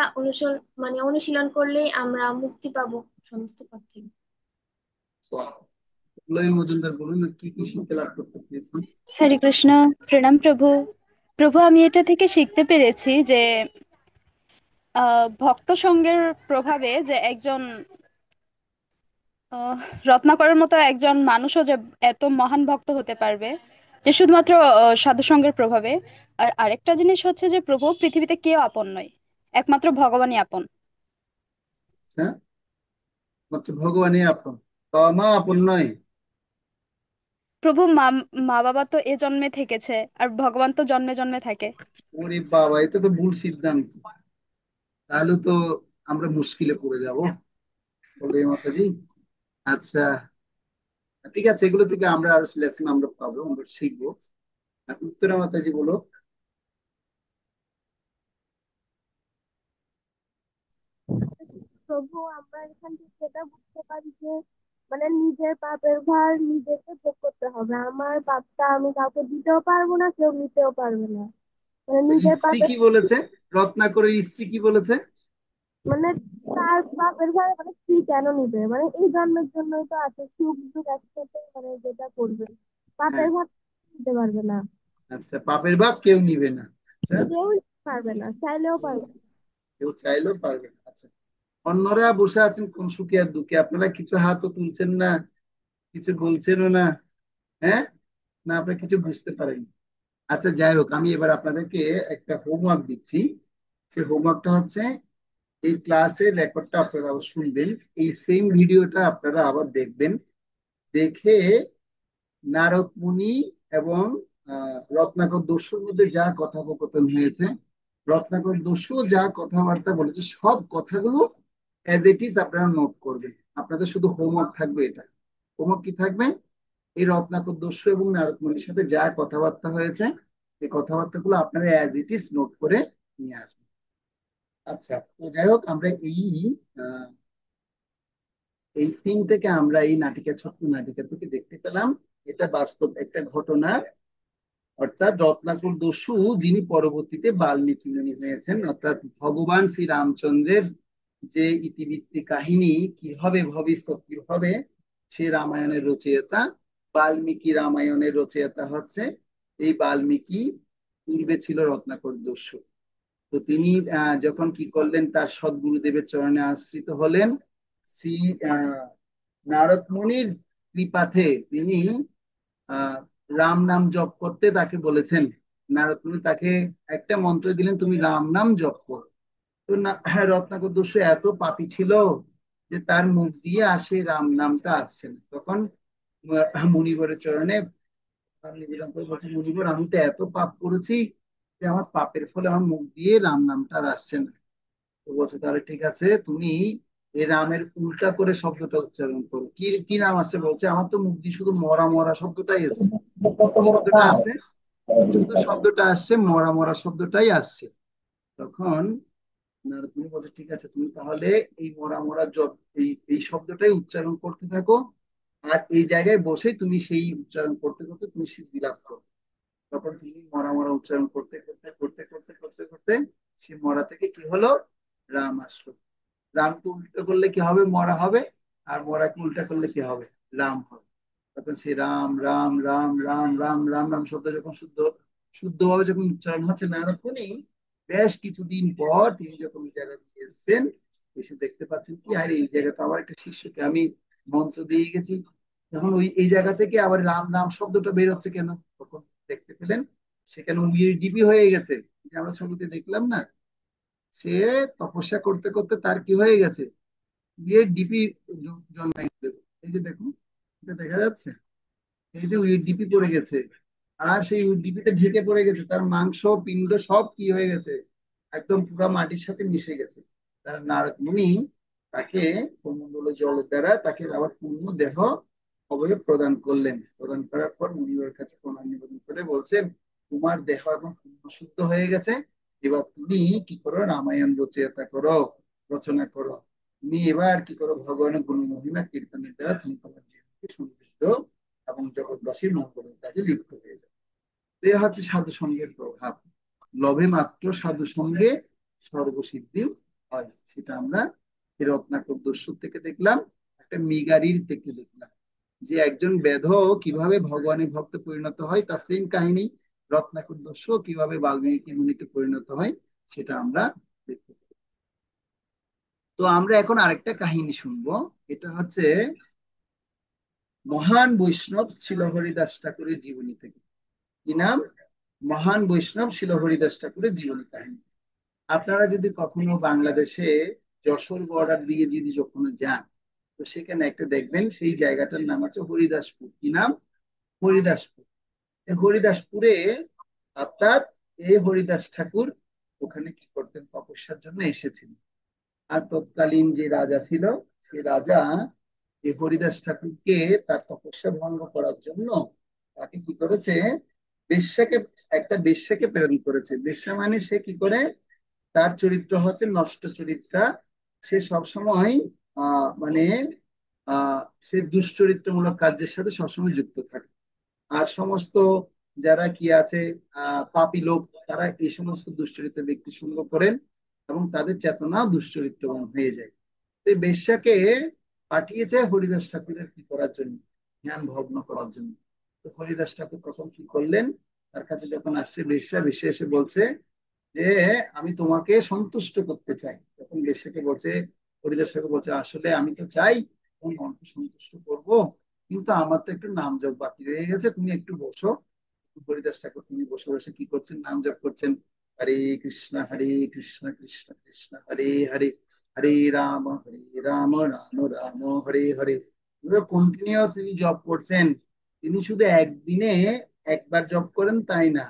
অনুশীলন করলে আমরা মুক্তি পাবো সমস্ত পাপ থেকে। লয় মজুমদার বলুন, আর কি কি শিক্ষা লাভ করতে পেরেছি? হরে কৃষ্ণ, প্রণাম প্রভু। প্রভু, আমি এটা থেকে শিখতে পেরেছি যে ভক্ত সঙ্গের প্রভাবে যে একজন আহ, রত্নাকরের মতো একজন মানুষও যে এত মহান ভক্ত হতে পারবে, যে শুধুমাত্র সাধু সঙ্গের প্রভাবে। আর আরেকটা জিনিস হচ্ছে যে প্রভু, পৃথিবীতে কেউ আপন নয়, একমাত্র ভগবানই আপন। আচ্ছা, মাত্র ভগবানই আপন, বাবা মা আপন নয়? প্রভু, মা মা বাবা তো এ জন্মে থেকেছে, আর ভগবান তো জন্মে জন্মে থাকে। ওরে বাবা, এটা তো ভুল সিদ্ধান্ত। তাহলে তো আমরা মুশকিলে পড়ে যাব, বলবে মাতাজি। আচ্ছা, ঠিক আছে, এগুলো থেকে আমরা আর লেসন আমরা পাবো, আমরা শিখবো। আর উত্তরা মাতাজি বলো। প্রভু, আমরা এখান থেকে এটা বুঝতে পারি যে নিজের পাপের ভার নিজেকে ভোগ করতে হবে। আমার পাপটা আমি কাউকে দিতেও পারবো না, কেউ নিতেও পারবে না। আচ্ছা, নিজের স্ত্রী পাপের কি বলেছে? রত্নাকরের স্ত্রী কি বলেছে? মানে তার বাপের ঘরে স্ত্রী কেন নিবে? এই জন্মের জন্যই তো আছে, সুখ দুঃখ একসাথে যেটা করবে। হ্যাঁ, বাপের ঘর নিতে পারবে না, আচ্ছা, পাপের ভাগ কেউ নিবে না। আচ্ছা, কেউ নিতে পারবে না, চাইলেও পারবে না। কেউ চাইলেও পারবে না। আচ্ছা, অন্যরা বসে আছেন কোন সুখে আর দুঃখে, আপনারা কিছু হাতও তুলছেন না, কিছু বলছেনও না। হ্যাঁ, না আপনারা কিছু বুঝতে পারেন। আচ্ছা, যাই হোক, আমি এবার আপনাদেরকে একটা হোমওয়ার্ক দিচ্ছি। সেই হোমওয়ার্কটা হচ্ছে, এই ক্লাসের রেকর্ডটা আপনারা আবার শুনবেন, এই সেম ভিডিওটা আপনারা আবার দেখবেন। দেখে নারদ মুনি এবং রত্নাকর দস্যুর মধ্যে যা কথোপকথন হয়েছে, রত্নাকর দস্যু যা কথাবার্তা বলেছে, সব কথাগুলো অ্যাজ ইট ইজ আপনারা নোট করবেন। আপনাদের শুধু হোমওয়ার্ক থাকবে এটা। হোমওয়ার্ক কি থাকবে? এই রত্নাকর দস্যু এবং নারদ মুনির সাথে যা কথাবার্তা হয়েছে, এই কথাবার্তাগুলো আপনারা অ্যাজ ইট ইজ নোট করে নিয়ে আসবেন। আচ্ছা, তো যাই হোক, আমরা আহ, এই সিন থেকে, আমরা এই নাটিকা, ছোট্ট নাটিকা থেকে দেখতে পেলাম এটা বাস্তব একটা ঘটনা। অর্থাৎ রত্নাকর দস্যু, যিনি পরবর্তীতে বাল্মীকি মুনি হয়েছেন, অর্থাৎ ভগবান শ্রী রামচন্দ্রের যে ইতিবৃত্তি কাহিনী কি হবে, ভবিষ্যৎ কি হবে, সে রামায়ণের রচয়িতা। বাল্মীকি রামায়ণের রচয়িতা হচ্ছে এই বাল্মীকি, পূর্বে ছিল রত্নাকর দস্যু। তো তিনি যখন কি করলেন, তার সদ্গুরুদেবের চরণে আশ্রিত হলেন। শ্রী নারদ মুনির কৃপাতে তিনি আহ রাম নাম জপ করতে তাকে বলেছেন। নারদ মুনি তাকে একটা মন্ত্র দিলেন, তুমি রাম নাম জপ করো। তো রত্নাকর দস্যু এত পাপী ছিল যে তার মুখ দিয়ে আর সেই রাম নামটা আসছে না। তখন মুনিবরের চরণে আর নিবেদন করে বলছে, মুজিবুর আমি তো এত পাপ করেছি যে আমার পাপের ফলে আমার মুখ দিয়ে রাম নামটা আর আসছে না। তো বলছে তাহলে ঠিক আছে, তুমি এই রামের উল্টা করে শব্দটা উচ্চারণ করো। কি কি নাম আসছে? বলছে আমার তো মুখ দিয়ে শুধু মরা মরা শব্দটাই এসছে। কি শব্দটা আসছে? শুধু শব্দটা আসছে, মরা মরা শব্দটাই আসছে। তখন নারদ বলছে ঠিক আছে, তুমি তাহলে এই মরা মরা এই এই শব্দটাই উচ্চারণ করতে থাকো, আর এই জায়গায় বসে তুমি সেই উচ্চারণ করতে করতে তুমি সিদ্ধি লাভ করো। তখন তিনি মরা মরা উচ্চারণ করতে করতে করতে করতে করতে করতে সে মরা থেকে কি হলো? রাম আসলো। রামকে উল্টো করলে কি হবে? মরা হবে। আর মরাকে উল্টা করলে কি হবে? রাম হবে। তখন সে রাম রাম রাম রাম রাম রাম রাম শব্দ যখন শুদ্ধভাবে যখন উচ্চারণ হচ্ছে না, তখনই বেশ কিছুদিন পর তিনি যখন ওই জায়গা দিয়ে এসছেন, এসে দেখতে পাচ্ছেন কি আরে এই জায়গা তো আবার একটা শিষ্যকে আমি মন্ত্র দিয়ে গেছি, তখন ওই এই জায়গা থেকে আবার রাম নাম শব্দটা বের হচ্ছে কেন? তখন দেখতে পেলেন সেখানে ডিপি হয়ে গেছে, যে আমরা ছবিতে দেখলাম না, সে তপস্যা করতে করতে তার কি হয়ে গেছে, বিয়ের ডিপি জন্মে গেছে। এই যে দেখুন, এটা দেখা যাচ্ছে, এই যে ডিপি পড়ে গেছে, আর সেই ডিপিতে ঢেকে পড়ে গেছে, তার মাংস পিণ্ড সব কি হয়ে গেছে, একদম পুরা মাটির সাথে মিশে গেছে। তার নারদ মুনি তাকে কমণ্ডল জলের দ্বারা তাকে আবার পূর্ণ দেহ অবয়ব প্রদান করলেন। প্রদান করার পর মুনিবের কাছে প্রণাম নিবেদন করে বলছেন, তোমার দেহ এখন পূর্ণ শুদ্ধ হয়ে গেছে, এবার তুমি কি করো? রামায়ণ রচনা করো। তুমি এবার কি করো? ভগবানের গুণ মহিমা কীর্তনের দ্বারা তুমি তোমার জীবনকে সমৃদ্ধ এবং জগৎবাসীর মঙ্গলের কাজে লিপ্ত হয়ে যাবে। এ হচ্ছে সাধু সঙ্গের প্রভাব। লভে মাত্র সাধু সঙ্গে সর্বসিদ্ধি হয়, সেটা আমরা এই রত্নাকর দস্যু থেকে দেখলাম, একটা মিগারির থেকে দেখলাম, যে একজন বেধ কিভাবে ভগবানের ভক্ত পরিণত হয়, তার সেম কাহিনী রত্নাকর দস্যু কিভাবে বাল্মীকি মুনিতে পরিণত হয়, সেটা আমরা দেখতে পাই। তো আমরা এখন আরেকটা কাহিনী শুনবো। এটা হচ্ছে মহান বৈষ্ণব শিল হরিদাস ঠাকুরের জীবনী থেকে। কি নাম? মহান বৈষ্ণব শিল হরিদাস ঠাকুরের জীবনী কাহিনী। আপনারা যদি কখনো বাংলাদেশে যশোর বর্ডার দিয়ে যদি কখনো যান, তো সেখানে একটা দেখবেন, সেই জায়গাটার নাম হচ্ছে হরিদাসপুর। কি নাম? হরিদাসপুর। এই হরিদাসপুরে অর্থাৎ এই হরিদাস ঠাকুর ওখানে কি করতেন? তপস্যার জন্য এসেছিলেন। আর তৎকালীন যে রাজা ছিল, সে রাজা এই হরিদাস ঠাকুরকে তার তপস্যা ভঙ্গ করার জন্য তাকে কি করেছে? বেশ্যাকে, একটা বেশ্যাকে প্রেরণ করেছে। বেশ্যা মানে সে কি করে? তার চরিত্র হচ্ছে নষ্ট চরিত্রা। সে সবসময় মানে আহ সে দুশ্চরিত্রমূলক কাজের সাথে সবসময় যুক্ত থাকে। আর সমস্ত যারা কি আছে পাপী লোক, তারা এই সমস্ত দুশ্চরিত্র ব্যক্তি সঙ্গ করেন এবং তাদের চেতনা দুশ্চরিত্রবান হয়ে যায়। তো এই বেশ্যাকে পাঠিয়েছে হরিদাস ঠাকুরের কি করার জন্য? জ্ঞান ভগ্ন করার জন্য। তো হরিদাস ঠাকুর তখন কি করলেন? তার কাছে যখন আসছে বেশ্যা, বেশ্যা এসে বলছে যে আমি তোমাকে সন্তুষ্ট করতে চাই। তখন বেশ্যাকে বলছে, হরিদাস ঠাকুর বলছে আসলে আমি তো চাই তোমার মনকে সন্তুষ্ট করব, কিন্তু আমার তো একটু নাম জপ বাকি রয়ে গেছে, তুমি একটু বসো। হরিদাস ঠাকুর তিনি বসে বসে কি করছেন? নাম জপ করছেন। হরে কৃষ্ণ কৃষ্ণ কৃষ্ণ হরে হরে, হরে রাম রাম রাম হরে হরে। কন্টিনিউ তিনি জপ করছেন। তিনি শুধু একদিনে একবার জপ করেন তাই না,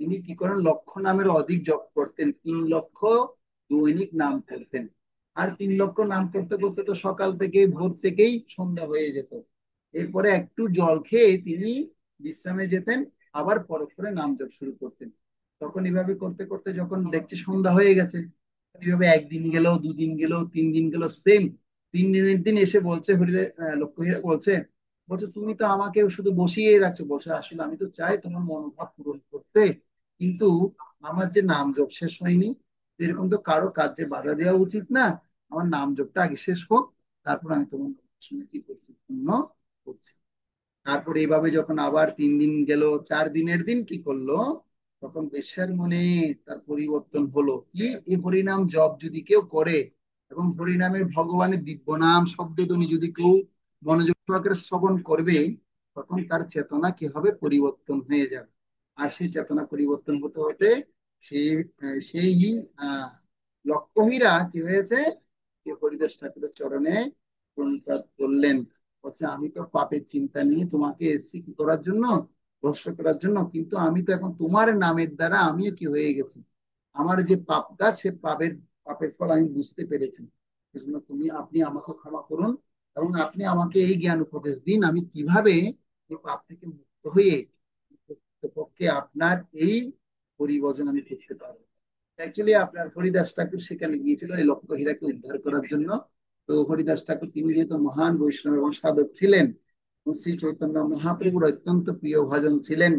তিনি কি করেন? লক্ষ নামের অধিক জপ করতেন। 3 লক্ষ দৈনিক নাম করতেন। আর 3 লক্ষ নাম করতে করতে তো সকাল থেকে ভোর থেকেই সন্ধ্যা হয়ে যেত। এরপরে একটু জল খেয়ে তিনি বিশ্রামে যেতেন, আবার পরে নাম জপ শুরু করতেন। তখন এভাবে করতে করতে যখন দেখছে সন্ধ্যা হয়ে গেছে, এইভাবে একদিন গেল, 2 দিন গেল, 3 দিন গেল, সেম 3 দিনের দিন এসে বলছে লক্ষ্মীরা বলছে, বলছে তুমি তো আমাকে শুধু বসিয়ে রাখছো। বলছে আসলে আমি তো চাই তোমার মনোভাব পূরণ করতে, কিন্তু আমার যে নাম জপ শেষ হয়নি, এরকম তো কারো কাজে বাধা দেওয়া উচিত না। আমার নাম জপটা আগে শেষ হোক, তারপর আমি তোমার সঙ্গে কি করছি? পূর্ণ করছি। তারপর এইভাবে যখন আবার 3 দিন গেল, 4 দিনের দিন কি করলো? তখন বেশ্যার মনে তার পরিবর্তন হলো। কি? এই হরিনাম জপ যদি কেউ করে এবং হরিনামের ভগবানের দিব্য নাম শব্দধ্বনি যদি কেউ মনোযোগ সহকারে শ্রবণ করবে, তখন তার চেতনা কি হবে? পরিবর্তন হয়ে যাবে। আর সেই চেতনা পরিবর্তন হতে হতে সেই সেই আহ লক্ষ্যহীরা কি হয়েছে? যে হরিদাস ঠাকুরের চরণে প্রণিপাত করলেন। বলছে আমি তো পাপের চিন্তা নিয়ে তোমাকে এসেছি কি করার জন্য? ভ্রষ্ট করার জন্য, কিন্তু আমি তো এখন তোমার নামের দ্বারা আমিও কি হয়ে গেছি, আমার যে পাপ কাজ সে পাপের পাপের ফল আমি বুঝতে পেরেছি। সেজন্য আপনি আমাকে ক্ষমা করুন এবং আপনি আমাকে এই জ্ঞান উপদেশ দিন আমি কিভাবে এই পাপ থেকে মুক্ত হয়ে পক্ষে আপনার এই পরিবর্তন আমি করতে পারবো। অ্যাকচুয়ালি আপনার হরিদাস ঠাকুর সেখানে গিয়েছিল এই লক্ষ্য হীরাকে উদ্ধার করার জন্য। তো হরিদাস ঠাকুর তিনি যেহেতু মহান বৈষ্ণব এবং সাধক ছিলেন, শ্রী চৈতন্য মহাপ্রভুর অত্যন্ত প্রিয় ভজন ছিলেন,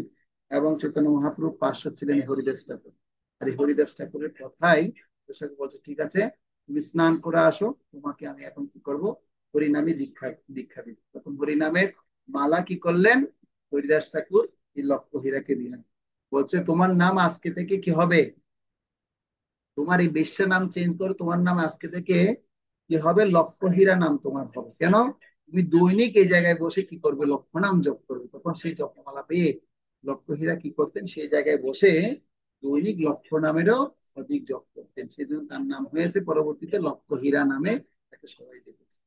এবং চৈতন্য মহাপ্রভুর পার্শ্ব ছিলেন হরিদাস ঠাকুর। আর এই হরিদাস ঠাকুরের কথাই বলছে, ঠিক আছে তুমি স্নান করে আসো, তোমাকে আমি এখন কি করব, হরিনামে দীক্ষা দীক্ষা দিব। তখন হরিনামের মালা কি করলেন হরিদাস ঠাকুর এই লক্ষ্য হীরাকে দিলেন। বলছে তোমার নাম আজকে থেকে কি হবে, তোমার এই বেশ্যা নাম চেঞ্জ করে তোমার নাম আজকে থেকে কি হবে, লক্ষ্য হীরা নাম তোমার হবে। কেন, তুমি দৈনিক এই জায়গায় বসে কি করবে, লক্ষ্য নাম জপ করবে। তখন সেই জপমালা পেয়ে লক্ষ্য হীরা কি করতেন, সেই জায়গায় বসে দৈনিক লক্ষ্য নামেরও অধিক জপ করতেন। সেই জন্য তার নাম হয়েছে পরবর্তীতে লক্ষ্য হীরা নামে তাকে সবাই দেখেছে।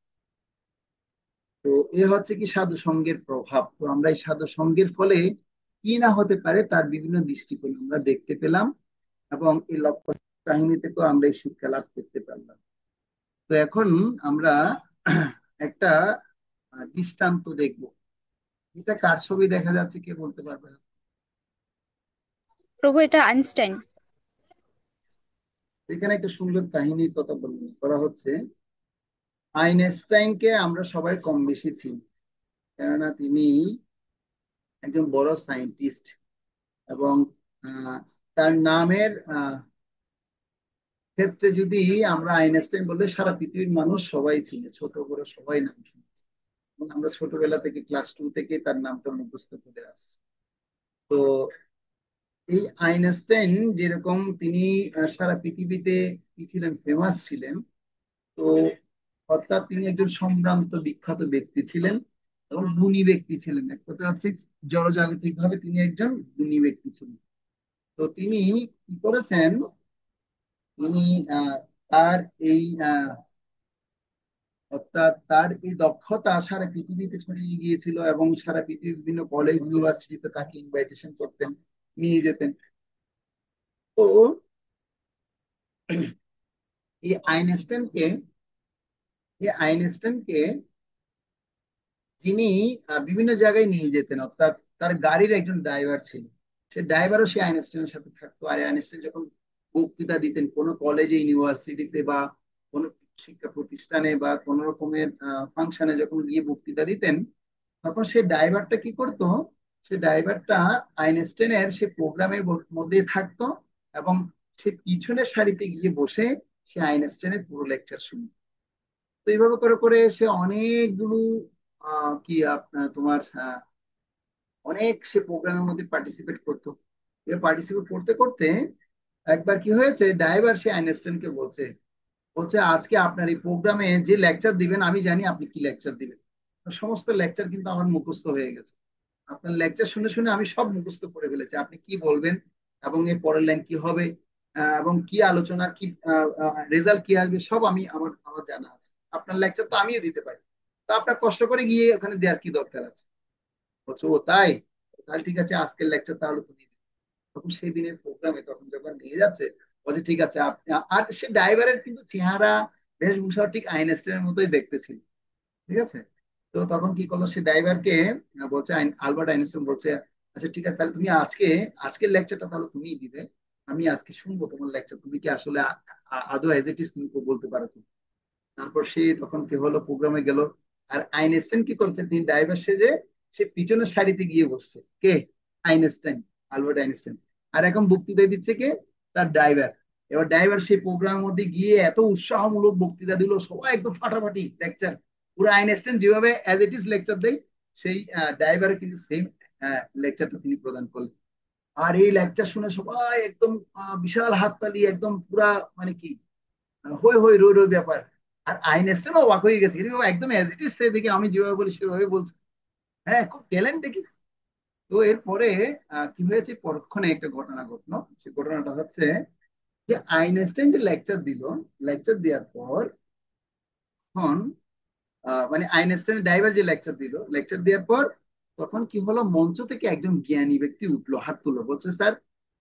তো এ হচ্ছে কি সাধু সঙ্গের প্রভাব। তো আমরা এই সাধু সঙ্গের ফলে কি না হতে পারে তার বিভিন্ন দৃষ্টিকোণ আমরা দেখতে পেলাম, এবং এই লক্ষ্য কাহিনী থেকেও আমরা এই শিক্ষা লাভ করতে পারলাম। তো এখন আমরা একটা দৃষ্টান্ত দেখব। এটা কার ছবি দেখা যাচ্ছে কে বলতে পারবে? প্রভু, এটা আইনস্টাইন। এখানে একটা সুন্দর কাহিনীর কথা বর্ণনা করা হচ্ছে। আইনস্টাইনকে আমরা সবাই কম বেশি চিনি, কেননা তিনি একজন বড় সায়েন্টিস্ট, এবং আহ, তার নামের ক্ষেত্রে যদি আমরা আইনস্টাইন বললে সারা পৃথিবীর মানুষ সবাই চিনে, ছোট বড় সবাই নাম শুনেছে, এবং আমরা ছোটবেলা থেকে ক্লাস 2 থেকে তার নামটা মুখস্থ করে আসছি। তো এই আইনস্টাইন যেরকম তিনি সারা পৃথিবীতে কি ছিলেন, ফেমাস ছিলেন। তো অর্থাৎ তিনি একজন সম্ভ্রান্ত বিখ্যাত ব্যক্তি ছিলেন এবং গুণী ব্যক্তি ছিলেন। এক কথা হচ্ছে জড়জাগতিক ভাবে তিনি একজন গুণী ব্যক্তি ছিলেন। তো তিনি কি করেছেন, তিনি তার এই অর্থাৎ তার এই দক্ষতা সারা পৃথিবীতে ছড়িয়ে গিয়েছিল, এবং সারা পৃথিবীর বিভিন্ন কলেজ ইউনিভার্সিটিতে তাকে ইনভাইটেশন করতেন, নিয়ে যেতেন। তো এই আইনস্টাইনকে এই আইনস্টাইনকে যিনি বিভিন্ন জায়গায় নিয়ে যেতেন, অর্থাৎ তার গাড়ির একজন ড্রাইভার ছিল, সে ড্রাইভারও সে আইনস্টাইনের সাথে থাকতো। আর আইনস্টাইন যখন বক্তৃতা দিতেন কোনো কলেজে, ইউনিভার্সিটিতে বা কোনো শিক্ষা প্রতিষ্ঠানে বা কোনো রকমের ফাংশনে যখন গিয়ে বক্তৃতা দিতেন, তখন সে ড্রাইভারটা কি করতো, সে ড্রাইভারটা আইনস্টাইনের সে প্রোগ্রামের মধ্যে থাকতো, এবং সে পিছনের সারিতে গিয়ে বসে সে আইনস্টাইনের পুরো লেকচার শুনতো। তো এইভাবে করে করে সে অনেকগুলো কি আপনার তোমার অনেক সে প্রোগ্রামের মধ্যে পার্টিসিপেট করতো। পার্টিসিপেট করতে করতে একবার কি হয়েছে, ড্রাইভার সে আইনস্টাইনকে বলছে, আজকে আপনার এই প্রোগ্রামে যে লেকচার দিবেন আমি জানি আপনি কি লেকচার দিবেন, সমস্ত লেকচার কিন্তু আমার মুখস্থ হয়ে গেছে, আপনার লেকচার শুনে শুনে আমি সব মুখস্থ করে ফেলেছি, আপনি কি বলবেন এবং এর পরের লাইন কি হবে, এবং কি আলোচনার কি রেজাল্ট কি আসবে সব আমি আমার আমার জানা আছে, আপনার লেকচার তো আমিও দিতে পারি, তো আপনার কষ্ট করে গিয়ে ওখানে দেওয়ার কি দরকার আছে। বলছো ও তাই, তাহলে ঠিক আছে আজকের লেকচার তাহলে তুমি দিবে। তখন সেই দিনের প্রোগ্রামে তখন যখন নিয়ে যাচ্ছে, বলছে ঠিক আছে আপনি, আর সে ড্রাইভারের কিন্তু চেহারা বেশভূষা ঠিক আইনস্টাইনের মতোই দেখতে ছিল, ঠিক আছে। তো তখন কি করলো, সে ড্রাইভারকে বলছে, আলবার্ট আইনস্টাইন বলছে, আচ্ছা ঠিক আছে তাহলে তুমি আজকের লেকচারটা তাহলে তুমিই দিবে, আমি আজকে শুনবো তোমার লেকচার, তুমি কি আসলে আদৌ অ্যাজ ইট ইজ তুমি বলতে পারো তো। তারপর সে তখন কি হলো, প্রোগ্রামে গেল, আর আইনস্টাইন কি করছে, তিনি ড্রাইভার সেজে সে পিছনের সারিতে গিয়ে বসছে, কে, আইনস্টাইন, আলবার্ট আইনস্টাইন। আর এখন বক্তৃতা দিচ্ছে কে, তার ড্রাইভার। এবার ড্রাইভার সেই প্রোগ্রামের মধ্যে গিয়ে এত উৎসাহমূলক বক্তৃতা দিল, সবাই একদম ফাটাফাটি লেকচার, পুরো আইনস্টাইন যেভাবে অ্যাজ ইট ইজ লেকচার দেয়, সেই ড্রাইভারে কিন্তু সেম লেকচারটা তিনি প্রদান করলেন। আর এই লেকচার শুনে সবাই একদম বিশাল হাততালি, একদম পুরা মানে কি হই হই রই রই ব্যাপার। আর আইনস্টাইন অবাক হয়ে গেছে, একদম অ্যাজ ইট ইজ সে দেখি আমি যেভাবে বলি সেভাবে বলছি, হ্যাঁ খুব ট্যালেন্ট দেখি। তো এরপরে কি হয়েছে, পরক্ষণে একটা ঘটনা ঘটলো। সে ঘটনাটা হচ্ছে যে আইনস্টাইন যে লেকচার দিল, লেকচার দেওয়ার পর তখন মানে আইনস্টাইনের ড্রাইভার যে লেকচার দিল, লেকচার দেওয়ার পর তখন কি হলো, মঞ্চ থেকে একজন জ্ঞানী ব্যক্তি উঠলো, হাত তুললো, বলছে স্যার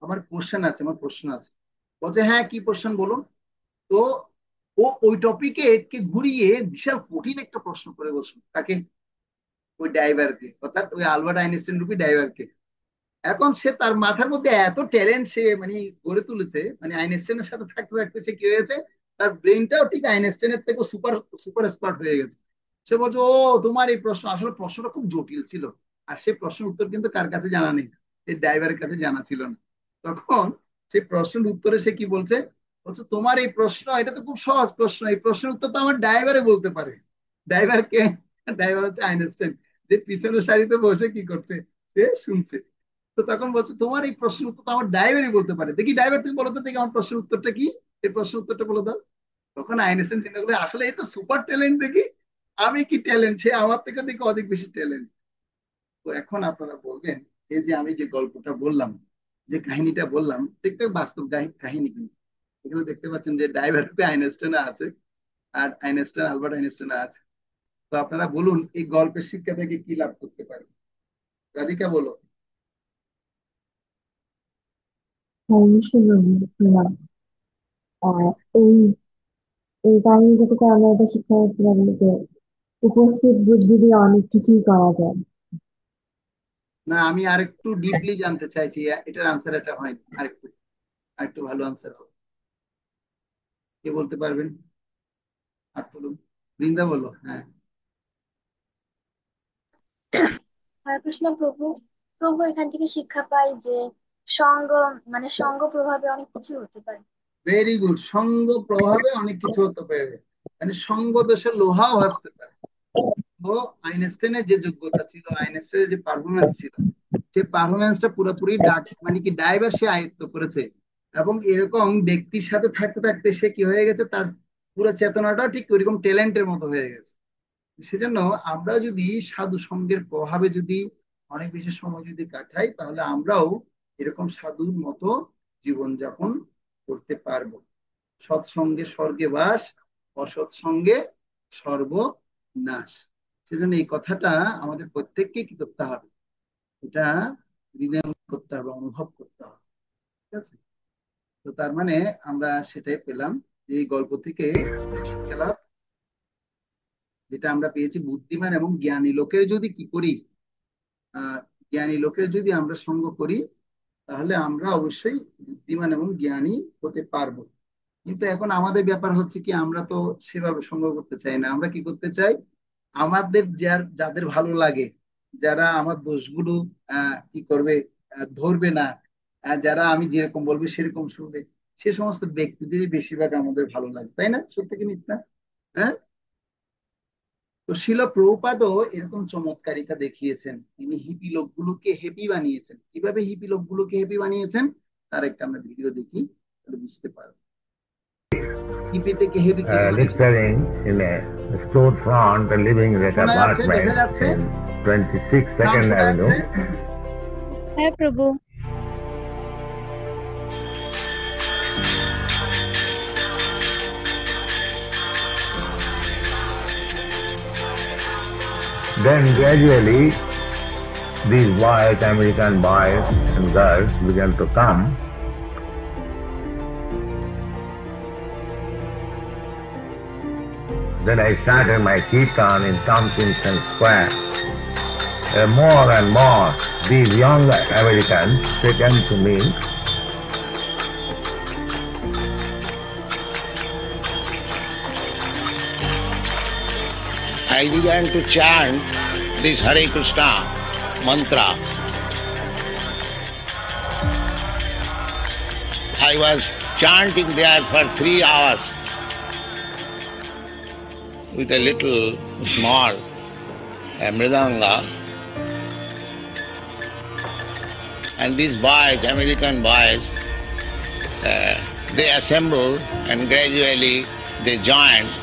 আমার কোশ্চেন আছে, আমার প্রশ্ন আছে। বলছে হ্যাঁ কি কোশ্চেন বলুন। তো ও ওই টপিকে কে ঘুরিয়ে বিশাল কঠিন একটা প্রশ্ন করে বসলো, তাকে, ওই ড্রাইভারকে, অর্থাৎ ওই আলবার্ট আইনস্টাইন রূপী ড্রাইভারকে। এখন সে তার মাথার মধ্যে এত ট্যালেন্ট সে মানে গড়ে তুলেছে, মানে আইনস্টাইনের সাথে থাকতে থাকতে সে কি হয়েছে, তার ব্রেনটাও ঠিক আইনস্টাইনের থেকে সুপার সুপার স্মার্ট হয়ে গেছে। সে বলছে ও তোমার এই প্রশ্ন, আসলে প্রশ্নটা খুব জটিল ছিল, আর সেই প্রশ্নের উত্তর কিন্তু কার কাছে জানা নেই, এই ড্রাইভারের কাছে জানা ছিল না। তখন সেই প্রশ্নের উত্তরে সে কি বলছে, বলছে তোমার এই প্রশ্ন, এটা তো খুব সহজ প্রশ্ন, এই প্রশ্নের উত্তর তো আমার ড্রাইভারে বলতে পারে। ড্রাইভারকে, ড্রাইভার হচ্ছে আইনস্টাইন, যে পিছনের সারিতে বসে কি করছে, সে শুনছে। তো তখন বলছে তোমার এই প্রশ্নের উত্তর তো আমার ড্রাইভারই বলতে পারে, দেখি ড্রাইভার তুমি বলো তো দেখি আমার প্রশ্নের উত্তরটা কি, এই প্রশ্নের উত্তরটা বলে দাও। তখন আইনস্টাইন চিন্তা করলে আসলে এই তো সুপার ট্যালেন্ট, দেখি আমি কি ট্যালেন্ট, সে আমার থেকে দেখি অনেক বেশি ট্যালেন্ট। তো এখন আপনারা বলবেন, এই যে আমি যে গল্পটা বললাম, যে কাহিনীটা বললাম, দেখতে বাস্তব কাহিনী, কিন্তু এখানে দেখতে পাচ্ছেন যে ড্রাইভার আইনস্টাইন আছে, আর আইনস্টাইন, আলবার্ট আইনস্টাইন আছে। তো আপনারা বলুন এই গল্পের শিক্ষা থেকে কি লাভ করতে পারি? রাধিকা বলো। শুনলাম। এই এই কাহিনীটা থেকে আমরা এটা শিক্ষা নিতে পারি যে উপস্থিত বুদ্ধি দিয়ে অনেক কিছুই করা যায়। না, আমি আরেকটু ডিপলি জানতে চাইছি, এটার আনসার এটা হয়নি, আরেকটু আরেকটু ভালো আনসার হবে, কে বলতে পারবেন? হাত তুলুন। বৃন্দা বলো। হ্যাঁ, হরে কৃষ্ণ প্রভু। প্রভু এখান থেকে শিক্ষা পাই যে সঙ্গ, মানে সঙ্গ প্রভাবে অনেক কিছু হতে পারে। ভেরি গুড, সঙ্গ প্রভাবে অনেক কিছু হতে পারে, মানে সঙ্গ দোষে লোহাও ভাসতে পারে। তো আইনস্টাইনের যে যোগ্যতা ছিল, আইনস্টাইনের যে পারফরমেন্স ছিল, সে পারফরমেন্সটা পুরোপুরি মানে কি ড্রাইভার সে আয়ত্ত করেছে। এবং এরকম ব্যক্তির সাথে থাকতে থাকতে সে কি হয়ে গেছে, তার পুরো চেতনাটাও ঠিক ওইরকম ট্যালেন্টের মতো হয়ে গেছে। সেজন্য আমরা যদি সাধু সঙ্গের প্রভাবে যদি অনেক বেশি সময় যদি কাটাই, তাহলে আমরাও এরকম সাধুর মতো জীবনযাপন করতে পারবো। সৎসঙ্গে স্বর্গে বাস, অসৎসঙ্গে সর্বনাশ। সেজন্য এই কথাটা আমাদের প্রত্যেককে কি করতে হবে, এটা হৃদয় করতে হবে, অনুভব করতে হবে। ঠিক আছে? তো তার মানে আমরা সেটাই পেলাম যে এই গল্প থেকে শিক্ষা লাভ যেটা আমরা পেয়েছি, বুদ্ধিমান এবং জ্ঞানী লোকের যদি কি করি, জ্ঞানী লোকের যদি আমরা সঙ্গ করি, তাহলে আমরা অবশ্যই বুদ্ধিমান এবং জ্ঞানী হতে পারবো। কিন্তু এখন আমাদের ব্যাপার হচ্ছে কি, আমরা তো সেভাবে সঙ্গ করতে চাই না, আমরা কি করতে চাই, আমাদের যাদের ভালো লাগে, যারা আমার দোষগুলো কি করবে, ধরবে না, যারা আমি যেরকম বলবো সেরকম শুনবে, সে সমস্ত ব্যক্তিদেরই বেশিরভাগ আমাদের ভালো লাগে, তাই না? সত্যি কি মিথ্যা? হ্যাঁ। তো শিল প্রভুপাদও এরকম চমৎকারিতা দেখিয়েছেন, তিনি হিপি লোকগুলোকে হেপি বানিয়েছেন। কিভাবে হিপি লোকগুলোকে হেপি বানিয়েছেন তার একটা আমরা ভিডিও দেখি, তাহলে বুঝতে পারবো হিপি থেকে হেপি কি বানিয়েছেন। Lecturing in a storefront, living in an শোনা যাচ্ছে, দেখা apartment যাচ্ছে, in 26 নাম Second শোনা যাচ্ছে? Avenue. হ্যাঁ প্রভু। Then gradually these boys, American boys and girls began to come. Then I started my kirtan in Tompkinson Square. More and more these young Americans they came to me. I began to chant this Hare Krishna mantra. I was chanting there for 3 hours with a little small mridanga. And these boys, American boys, they assembled and gradually they joined.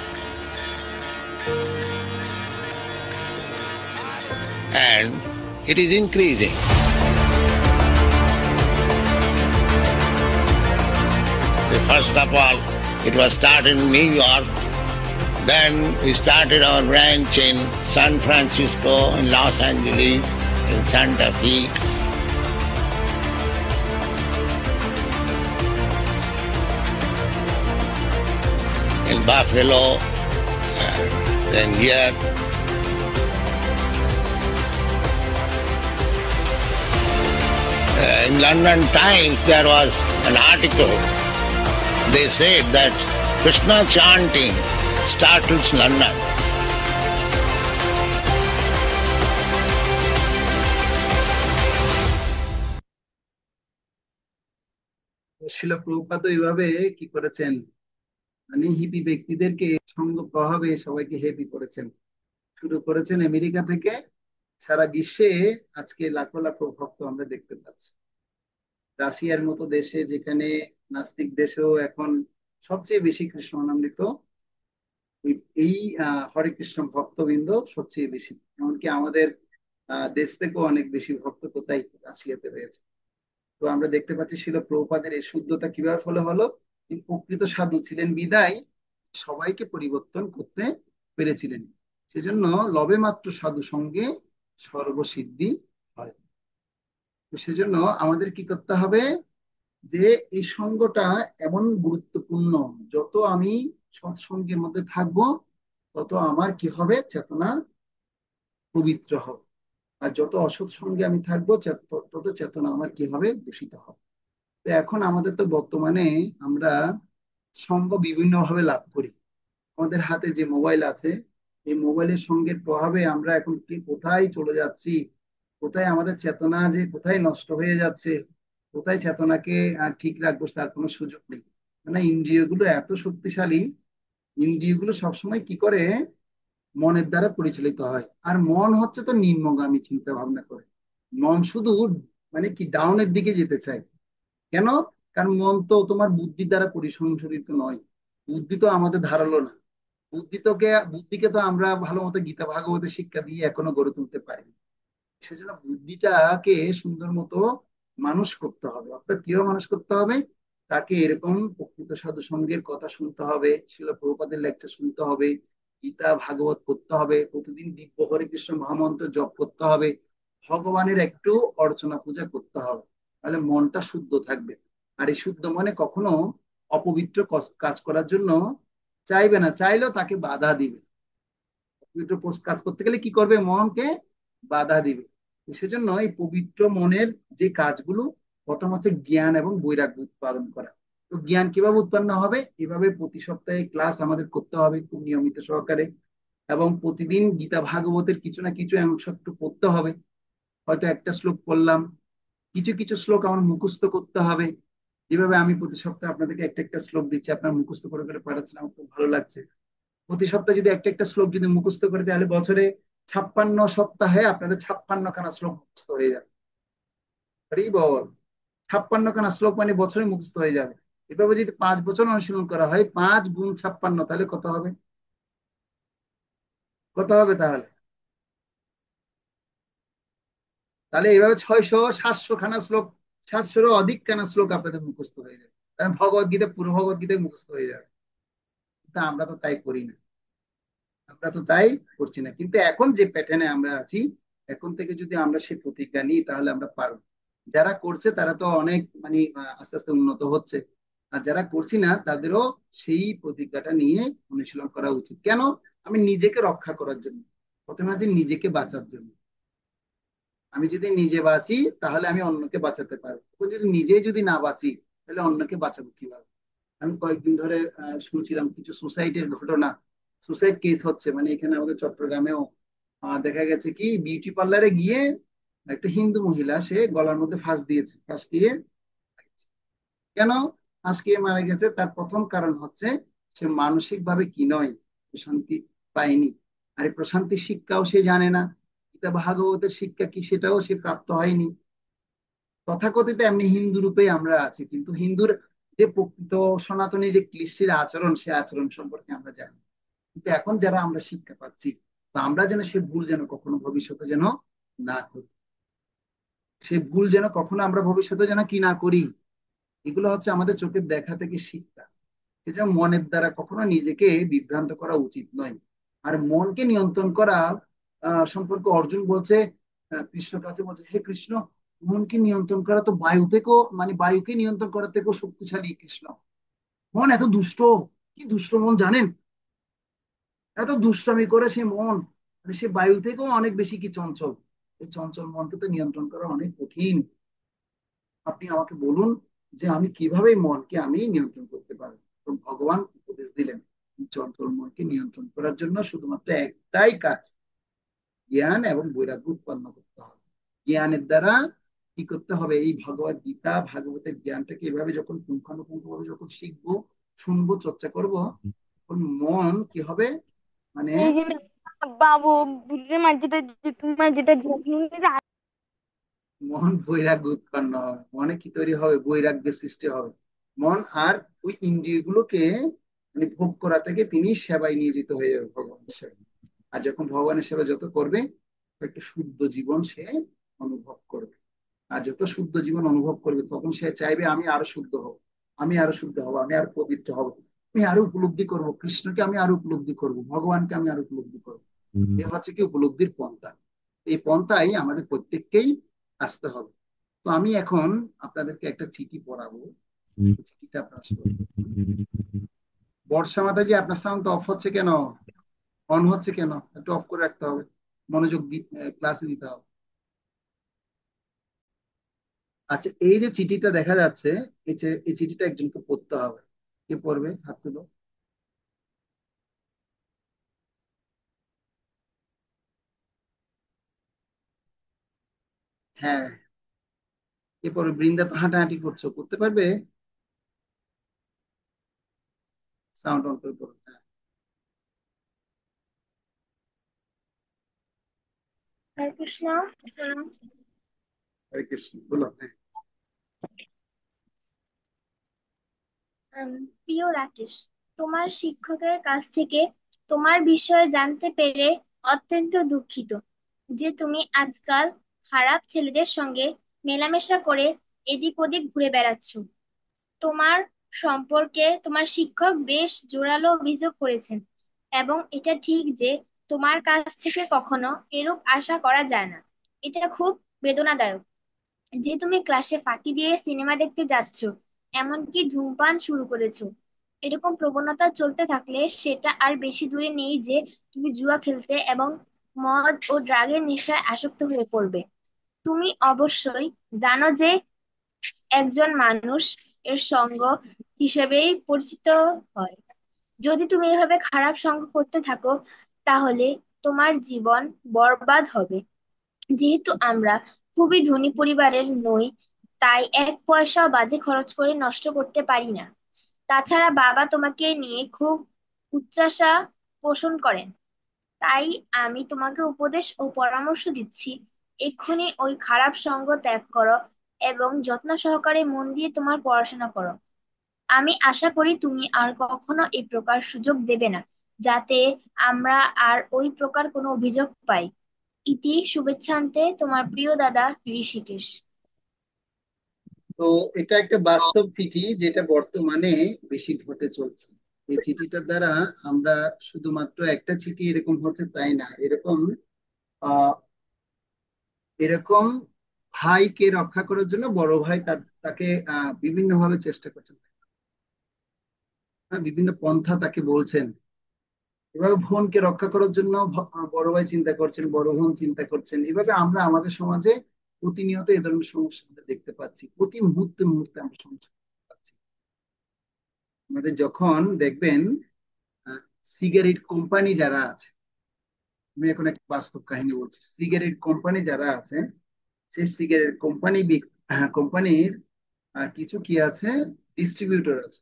And it is increasing. First of all, it was started in New York. Then we started our branch in San Francisco, in Los Angeles, in Santa Fe. In Buffalo, then here. In London Times there was an article. They said that Krishna chanting startles London. শিল প্রভুপাদ এইভাবে কি করেছেন, মানে hippie ব্যক্তিদেরকে সঙ্গ প্রভাবে সবাইকে happy করেছেন। শুরু করেছেন আমেরিকা থেকে, সারা বিশ্বে আজকে লাখো লাখো ভক্ত আমরা দেখতে পাচ্ছি। রাশিয়ার মতো দেশে, যেখানে নাস্তিক দেশেও এখন সবচেয়ে বেশি কৃষ্ণামৃত, এই হরে কৃষ্ণ ভক্তবৃন্দ সবচেয়ে বেশি। এমনকি আমাদের দেশ থেকেও অনেক বেশি ভক্ত কোথায়, রাশিয়াতে রয়েছে। তো আমরা দেখতে পাচ্ছি শিল প্রভুপাদের এই শুদ্ধতা কিভাবে ফলে হলো, তিনি প্রকৃত সাধু ছিলেন বিদায় সবাইকে পরিবর্তন করতে পেরেছিলেন। সেজন্য লবে মাত্র সাধু সঙ্গে সর্বসিদ্ধি হয়। তো সেজন্য আমাদের কি করতে হবে, যে এই সঙ্গটা এমন গুরুত্বপূর্ণ, যত আমি সৎসঙ্গের মধ্যে থাকবো তত আমার কি হবে, চেতনা পবিত্র হবে। আর যত অসৎ সঙ্গে আমি থাকবো তত চেতনা আমার কি হবে, দূষিত হবে। তো এখন আমাদের তো বর্তমানে আমরা সঙ্গ বিভিন্ন ভাবে লাভ করি। আমাদের হাতে যে মোবাইল আছে, এই মোবাইলের সঙ্গের প্রভাবে আমরা এখন কি কোথায় চলে যাচ্ছি, কোথায় আমাদের চেতনা যে কোথায় নষ্ট হয়ে যাচ্ছে, কোথায় চেতনাকে ঠিক রাখবো তার কোনো সুযোগ নেই। মানে ইন্দ্রিয়গুলো এত শক্তিশালী, ইন্দ্রিয়গুলো সবসময় কি করে, মনের দ্বারা পরিচালিত হয়। আর মন হচ্ছে তো নিম্নগামী চিন্তা ভাবনা করে। মন শুধু মানে কি ডাউনের দিকে যেতে চায়। কেন? কারণ মন তো তোমার বুদ্ধির দ্বারা পরিসংসারিত নয়। বুদ্ধি তো আমাদের ধারালো না। বুদ্ধিকে তো আমরা ভালো মতো গীতা ভাগবতের শিক্ষা দিয়ে এখনো গড়ে তুলতে পারি। সেজন্য বুদ্ধিটাকে সুন্দর মতো মানুষ করতে হবে। অর্থাৎ কিভাবে মানুষ করতে হবে, তাকে এরকম প্রকৃত সাধু সঙ্গের কথা শুনতে হবে, শিল প্রভুপাদের লেকচার শুনতে হবে, গীতা ভাগবত করতে হবে, প্রতিদিন দিব্য হরে কৃষ্ণ মহামন্ত্র জপ করতে হবে, ভগবানের একটু অর্চনা পূজা করতে হবে। তাহলে মনটা শুদ্ধ থাকবে। আর এই শুদ্ধ মনে কখনো অপবিত্র কাজ করার জন্য চাইবে না, চাইলেও তাকে বাধা দিবে। পবিত্র কাজ করতে গেলে কি করবে, মনকে বাধা দিবে। সেজন্য এই পবিত্র মনের যে কাজগুলো, প্রথম হচ্ছে জ্ঞান এবং বৈরাগ্য উৎপাদন করা। তো জ্ঞান কিভাবে উৎপন্ন হবে, এভাবে প্রতি সপ্তাহে ক্লাস আমাদের করতে হবে খুব নিয়মিত সহকারে, এবং প্রতিদিন গীতা ভাগবতের কিছু না কিছু অংশ একটু পড়তে হবে। হয়তো একটা শ্লোক পড়লাম, কিছু কিছু শ্লোক আমার মুখস্থ করতে হবে। যেভাবে আমি প্রতি সপ্তাহে আপনাদেরকে একটা একটা শ্লোক দিচ্ছি, আপনার মুখস্থ করে করে পাঠাচ্ছেন, আমার খুব ভালো লাগছে। প্রতি সপ্তাহে যদি একটা একটা শ্লোক যদি মুখস্থ করে, তাহলে বছরে 56 সপ্তাহে আপনাদের 56 খানা শ্লোক মুখস্থ হয়ে যাবে। বল, 56 খানা শ্লোক মানে বছরে মুখস্থ হয়ে যাবে। এভাবে যদি 5 বছর অনুশীলন করা হয়, 5 গুণ 56, তাহলে কত হবে, কত হবে তাহলে? তাহলে এইভাবে 600-700 খানা শ্লোক, 700-এরও অধিক খানা শ্লোক আপনাদের মুখস্থ হয়ে যাবে। কারণ ভগবত গীতা, পুরো ভগবত গীতায় মুখস্থ হয়ে যাবে। কিন্তু আমরা তো তাই করি না, আমরা তো তাই করছি না। কিন্তু এখন যে প্যাটার্নে আমরা আছি, এখন থেকে যদি আমরা সেই প্রতিজ্ঞা নিই, তাহলে আমরা পারবো। যারা করছে তারা তো অনেক মানে আস্তে আস্তে উন্নত হচ্ছে। আর যারা করছি না, তাদেরও সেই প্রতিজ্ঞাটা নিয়ে অনুশীলন করা উচিত। কেন? আমি নিজেকে রক্ষা করার জন্য, প্রথমে আছে নিজেকে বাঁচার জন্য। আমি যদি নিজে বাঁচি, তাহলে আমি অন্যকে বাঁচাতে পারবো। যদি নিজে যদি না বাঁচি, তাহলে অন্যকে বাঁচাবো কিভাবে? আমি কয়েকদিন ধরে শুনছিলাম কিছু সুসাইডের ঘটনা, সুসাইড কেস হচ্ছে। মানে এখানে আমাদের চট্টগ্রামেও দেখা গেছে কি, বিউটি পার্লারে গিয়ে একটা হিন্দু মহিলা, সে গলার মধ্যে ফাঁস দিয়েছে। ফাঁস দিয়ে কেন ফাঁস দিয়ে মারা গেছে? তার প্রথম কারণ হচ্ছে সে মানসিক ভাবে কি নয়, প্রশান্তি পায়নি। আর এই প্রশান্তির শিক্ষাও সে জানে না, গীতা ভাগবতের শিক্ষা কি সেটাও সে প্রাপ্ত হয়নি। তথাকথিত এমনি হিন্দু রূপে আমরা আছি, কিন্তু হিন্দুর যে প্রকৃত সনাতনী যে কৃষ্টির আচরণ, সে আচরণ সম্পর্কে আমরা জানি। কিন্তু এখন যারা আমরা শিক্ষা পাচ্ছি, তো আমরা যেন সে ভুল যেন কখনো ভবিষ্যতে যেন না করি, সে ভুল যেন কখনো আমরা ভবিষ্যতে যেন কি না করি। এগুলো হচ্ছে আমাদের চোখের দেখা থেকে শিক্ষা। সেজন্য মনের দ্বারা কখনো নিজেকে বিভ্রান্ত করা উচিত নয়। আর মনকে নিয়ন্ত্রণ করা সম্পর্কে অর্জুন বলছে, কৃষ্ণ কাছে বলছে, হে কৃষ্ণ, মনকে নিয়ন্ত্রণ করা তো বায়ু থেকেও, মানে বায়ুকে নিয়ন্ত্রণ করার থেকেও শক্তিশালী কৃষ্ণ। মন এত দুষ্ট, কি দুষ্ট মন জানেন? এত দুষ্টামি করে সে মন, মানে সে বায়ু থেকেও অনেক বেশি কি চঞ্চল। এই চঞ্চল মনকে তো নিয়ন্ত্রণ করা অনেক কঠিন। আপনি আমাকে বলুন যে আমি কিভাবে এই মনকে আমি নিয়ন্ত্রণ করতে পারবো। তো ভগবান উপদেশ দিলেন, চঞ্চল মনকে নিয়ন্ত্রণ করার জন্য শুধুমাত্র একটাই কাজ, জ্ঞান এবং বৈরাগ্য উৎপন্ন করতে হবে। জ্ঞানের দ্বারা কি করতে হবে, এই ভগবত গীতা ভাগবতের জ্ঞানটাকে এভাবে যখন পুঙ্খানুপুঙ্খ ভাবে যখন শিখবো, শুনবো, চর্চা করব, তখন মন কি হবে, মানে বাবু মাঝিটা মাঝিটা মন বৈরাগ্য উৎপন্ন হবে। মনে কি তৈরি হবে, বৈরাগ্যের সৃষ্টি হবে। মন আর ওই ইন্দ্রিয়গুলোকে মানে ভোগ করা থেকে তিনি সেবায় নিয়োজিত হয়ে যাবে ভগবানের সেবা। আর যখন ভগবানের সেবা যত করবে, একটা শুদ্ধ জীবন সে অনুভব করবে। আর যত শুদ্ধ জীবন অনুভব করবে, তখন সে চাইবে আমি আরো শুদ্ধ হব, আমি আরো শুদ্ধ হব, আমি আরো পবিত্র হব, আমি আরো উপলব্ধি করব কৃষ্ণকে, আমি আরো উপলব্ধি করব ভগবানকে, আমি আরো উপলব্ধি করবো। এ হচ্ছে কি উপলব্ধির পন্থা। এই পন্থাই আমাদের প্রত্যেককেই আসতে হবে। তো আমি এখন আপনাদেরকে একটা চিঠি পড়াবো, চিঠিটা আপনারা শুনুন। বর্ষা মাতাজি, আপনার সাউন্ড অফ হচ্ছে কেন, অন হচ্ছে কেন? একটু অফ করে রাখতে হবে, মনোযোগ ক্লাসে দিতে হবে। আচ্ছা, এই যে চিঠিটা দেখা যাচ্ছে, এই চিঠিটা একজনকে পড়তে হবে। কে পড়বে, হাত তুলো। হ্যাঁ, কে পড়বে? বৃন্দা তো হাঁটাহাঁটি করছো, করতে পারবে? সাউন্ড অন করে পড়ো। হ্যাঁ, হরে কৃষ্ণ। প্রণাম। হরে কৃষ্ণ, বলো। হ্যাঁ, প্রিয় রাকেশ, তোমার শিক্ষকের কাছ থেকে তোমার বিষয়ে জানতে পেরে অত্যন্ত দুঃখিত যে তুমি আজকাল খারাপ ছেলেদের সঙ্গে মেলামেশা করে এদিক ওদিক ঘুরে বেড়াচ্ছ। তোমার সম্পর্কে তোমার শিক্ষক বেশ জোরালো অভিযোগ করেছেন এবং এটা ঠিক যে তোমার কাছ থেকে কখনো এরূপ আশা করা যায় না। এটা খুব বেদনাদায়ক যে তুমি ক্লাসে ফাঁকি দিয়ে সিনেমা দেখতে যাচ্ছ, এমনকি ধূমপান শুরু করেছো। এরকম প্রবণতা চলতে থাকলে সেটা আর বেশি দূরে নেই যে তুমি জুয়া খেলতে এবং মদ ও ড্রাগের নেশায় আসক্ত হয়ে পড়বে। তুমি অবশ্যই জানো যে একজন মানুষ এর সঙ্গ হিসেবেই পরিচিত হয়। যদি তুমি এভাবে খারাপ সঙ্গ করতে থাকো, তাহলে তোমার জীবন বরবাদ হবে। যেহেতু আমরা খুবই ধনী পরিবারের নই, তাই এক পয়সাও বাজে খরচ করে নষ্ট করতে পারি না। তাছাড়া বাবা তোমাকে নিয়ে খুব উচ্চাশা পোষণ করেন। তাই আমি তোমাকে উপদেশ ও পরামর্শ দিচ্ছি, এক্ষুনি ওই খারাপ সঙ্গ ত্যাগ করো এবং যত্ন সহকারে মন দিয়ে তোমার পড়াশোনা করো। আমি আশা করি তুমি আর কখনো এই প্রকার সুযোগ দেবে না, যাতে আমরা আর ওই প্রকার কোনো অভিযোগ পাই। ইতি শুভেচ্ছান্তে, তোমার প্রিয় দাদা ঋষিকেশ। তো এটা একটা বাস্তব চিঠি যেটা বর্তমানে বেশি ঘটে চলছে। এই চিঠিটার দ্বারা আমরা শুধুমাত্র একটা চিঠি এরকম হচ্ছে তাই না, এরকম আহ এরকম ভাইকে রক্ষা করার জন্য বড় ভাই তাকে বিভিন্ন ভাবে চেষ্টা করছেন। হ্যাঁ, বিভিন্ন পন্থা তাকে বলছেন। এভাবে বোনকে রক্ষা করার জন্য বড় ভাই চিন্তা করছেন, বড় বোন চিন্তা করছেন। এভাবে আমরা আমাদের সমাজে প্রতিনিয়ত এ ধরনের সমস্যা আমরা দেখতে পাচ্ছি, প্রতি মুহূর্তে মুহূর্তে আমরা সমস্যা দেখতে পাচ্ছি। আমাদের যখন দেখবেন সিগারেট কোম্পানি যারা আছে, আমি এখন একটা বাস্তব কাহিনী বলছি। সিগারেট কোম্পানি যারা আছে, সেই সিগারেট কোম্পানির কিছু কি আছে, ডিস্ট্রিবিউটর আছে।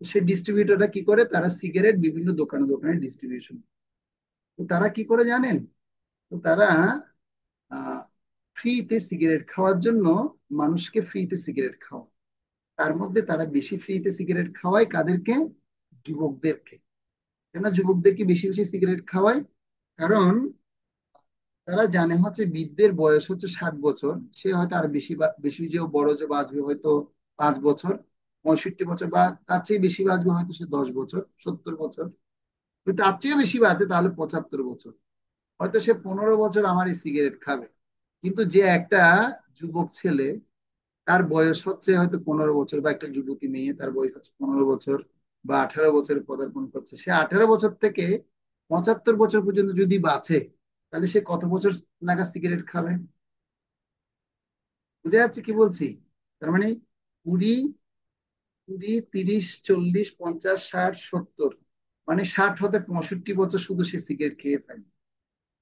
সেই ডিস্ট্রিবিউটররা কি করে, তারা সিগারেট বিভিন্ন দোকানে দোকানে ডিস্ট্রিবিউশন। তো তারা কি করে জানেন, তো তারা ফ্রিতে সিগারেট খাওয়ার জন্য মানুষকে ফ্রিতে সিগারেট খাওয়ায়। তার মধ্যে তারা বেশি ফ্রিতে সিগারেট খাওয়ায় কাদেরকে, যুবকদেরকে। কেন যুবকদেরকে বেশি বেশি সিগারেট খাওয়ায়? কারণ তারা জানে হচ্ছে বৃদ্ধের বয়স হচ্ছে 60 বছর, সে হয়তো আর বেশি বেশি যে বড় যে বাঁচবে হয়তো 5 বছর, 65 বছর, বা তার চেয়ে বেশি বাঁচবে হয়তো সে 10 বছর, 70 বছর। কিন্তু তার চেয়ে বেশি বাঁচে তাহলে 75 বছর, হয়তো সে 15 বছর আমার এই সিগারেট খাবে। কিন্তু যে একটা যুবক ছেলে, তার বয়স হচ্ছে হয়তো 15 বছর, বা একটা যুবতী মেয়ে তার বয়স হচ্ছে 15 বছর বা 18 বছরে পদার্পণ করছে, সে 18 বছর থেকে 75 বছর পর্যন্ত যদি বাঁচে, তাহলে সে কত বছর নাগাদ সিগারেট খাবে? বুঝা যাচ্ছে কি বলছি? তার মানে 20, 20, 30, 40, 50, 60, 70, মানে 60 হতে 65 বছর শুধু সে সিগারেট খেয়ে থাকবে।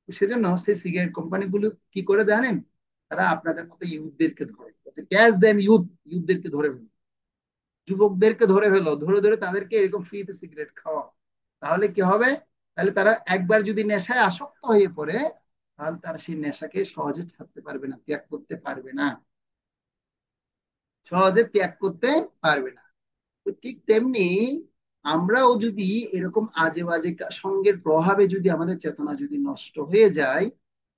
সেজন্য সেই সিগারেট কোম্পানিগুলো কি করে জানেন? তারা আপনাদের মতো ইউথদেরকে ধরে, ক্যাচ দেম ইউথ, ইউথদেরকে ধরে ফেলে, যুবকদেরকে ধরে ফেলো, ধরে ধরে তাদেরকে এরকম ফ্রিতে সিগারেট খাওয়া। তাহলে কি হবে? তাহলে তারা একবার যদি নেশায় আসক্ত হয়ে পড়ে, তাহলে তারা সেই নেশাকে সহজে ছাড়তে পারবে না, ত্যাগ করতে পারবে না, সহজে ত্যাগ করতে পারবে না। তো ঠিক তেমনি আমরাও যদি এরকম আজে বাজে সঙ্গের প্রভাবে যদি আমাদের চেতনা যদি নষ্ট হয়ে যায়,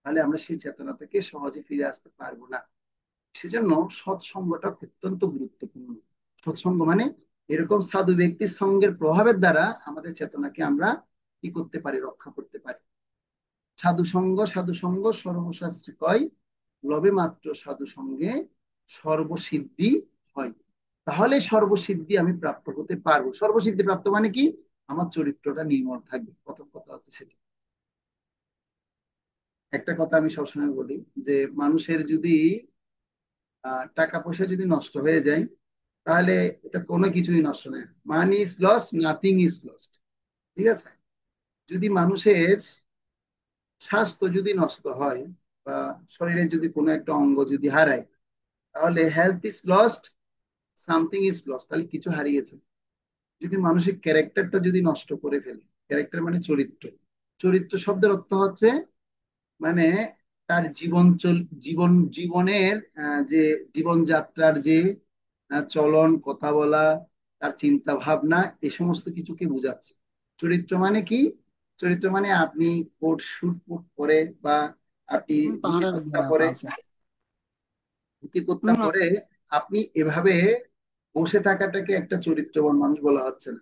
তাহলে আমরা সেই চেতনা থেকে সহজে ফিরে আসতে পারবো না। সেজন্য সৎসঙ্গটা অত্যন্ত গুরুত্বপূর্ণ। সৎসঙ্গ মানে এরকম সাধু ব্যক্তির সঙ্গের প্রভাবের দ্বারা আমাদের চেতনাকে আমরা কি করতে পারি? রক্ষা করতে পারি। সাধু সঙ্গ, সাধু সঙ্গ সর্বশাস্ত্রে কয়, লবে মাত্র সাধু সঙ্গে সর্বসিদ্ধি হয়। তাহলে সর্বসিদ্ধি আমি প্রাপ্ত হতে পারবো। সর্বসিদ্ধি প্রাপ্ত মানে কি? আমার চরিত্রটা নির্মল থাকবে, প্রথম কথা হচ্ছে সেটা। একটা কথা আমি সবসময় বলি, যে মানুষের যদি টাকা পয়সা যদি নষ্ট হয়ে যায়, তাহলে এটা কোনো কিছুই নষ্ট নয়। Money is lost, nothing is lost. ঠিক আছে? যদি মানুষের স্বাস্থ্য যদি নষ্ট হয়, বা শরীরের যদি কোনো একটা অঙ্গ যদি হারায়, তাহলে health is lost, something is lost, তাহলে কিছু হারিয়েছে। যদি মানুষের ক্যারেক্টারটা যদি নষ্ট করে ফেলে, ক্যারেক্টার মানে চরিত্র, চরিত্র শব্দের অর্থ হচ্ছে মানে তার জীবনের যে জীবনযাত্রার যে চলন, কথা বলা, তার চিন্তা ভাবনা, এই সমস্ত কিছুকে বোঝাচ্ছে। চরিত্র মানে কি? চরিত্র মানে আপনি কোট শুট পরে, বা আপনি ধুতি কুর্তা পরে, ধুতি কুর্তা পরে আপনি এভাবে বসে থাকাটাকে একটা চরিত্রবান মানুষ বলা হচ্ছে না।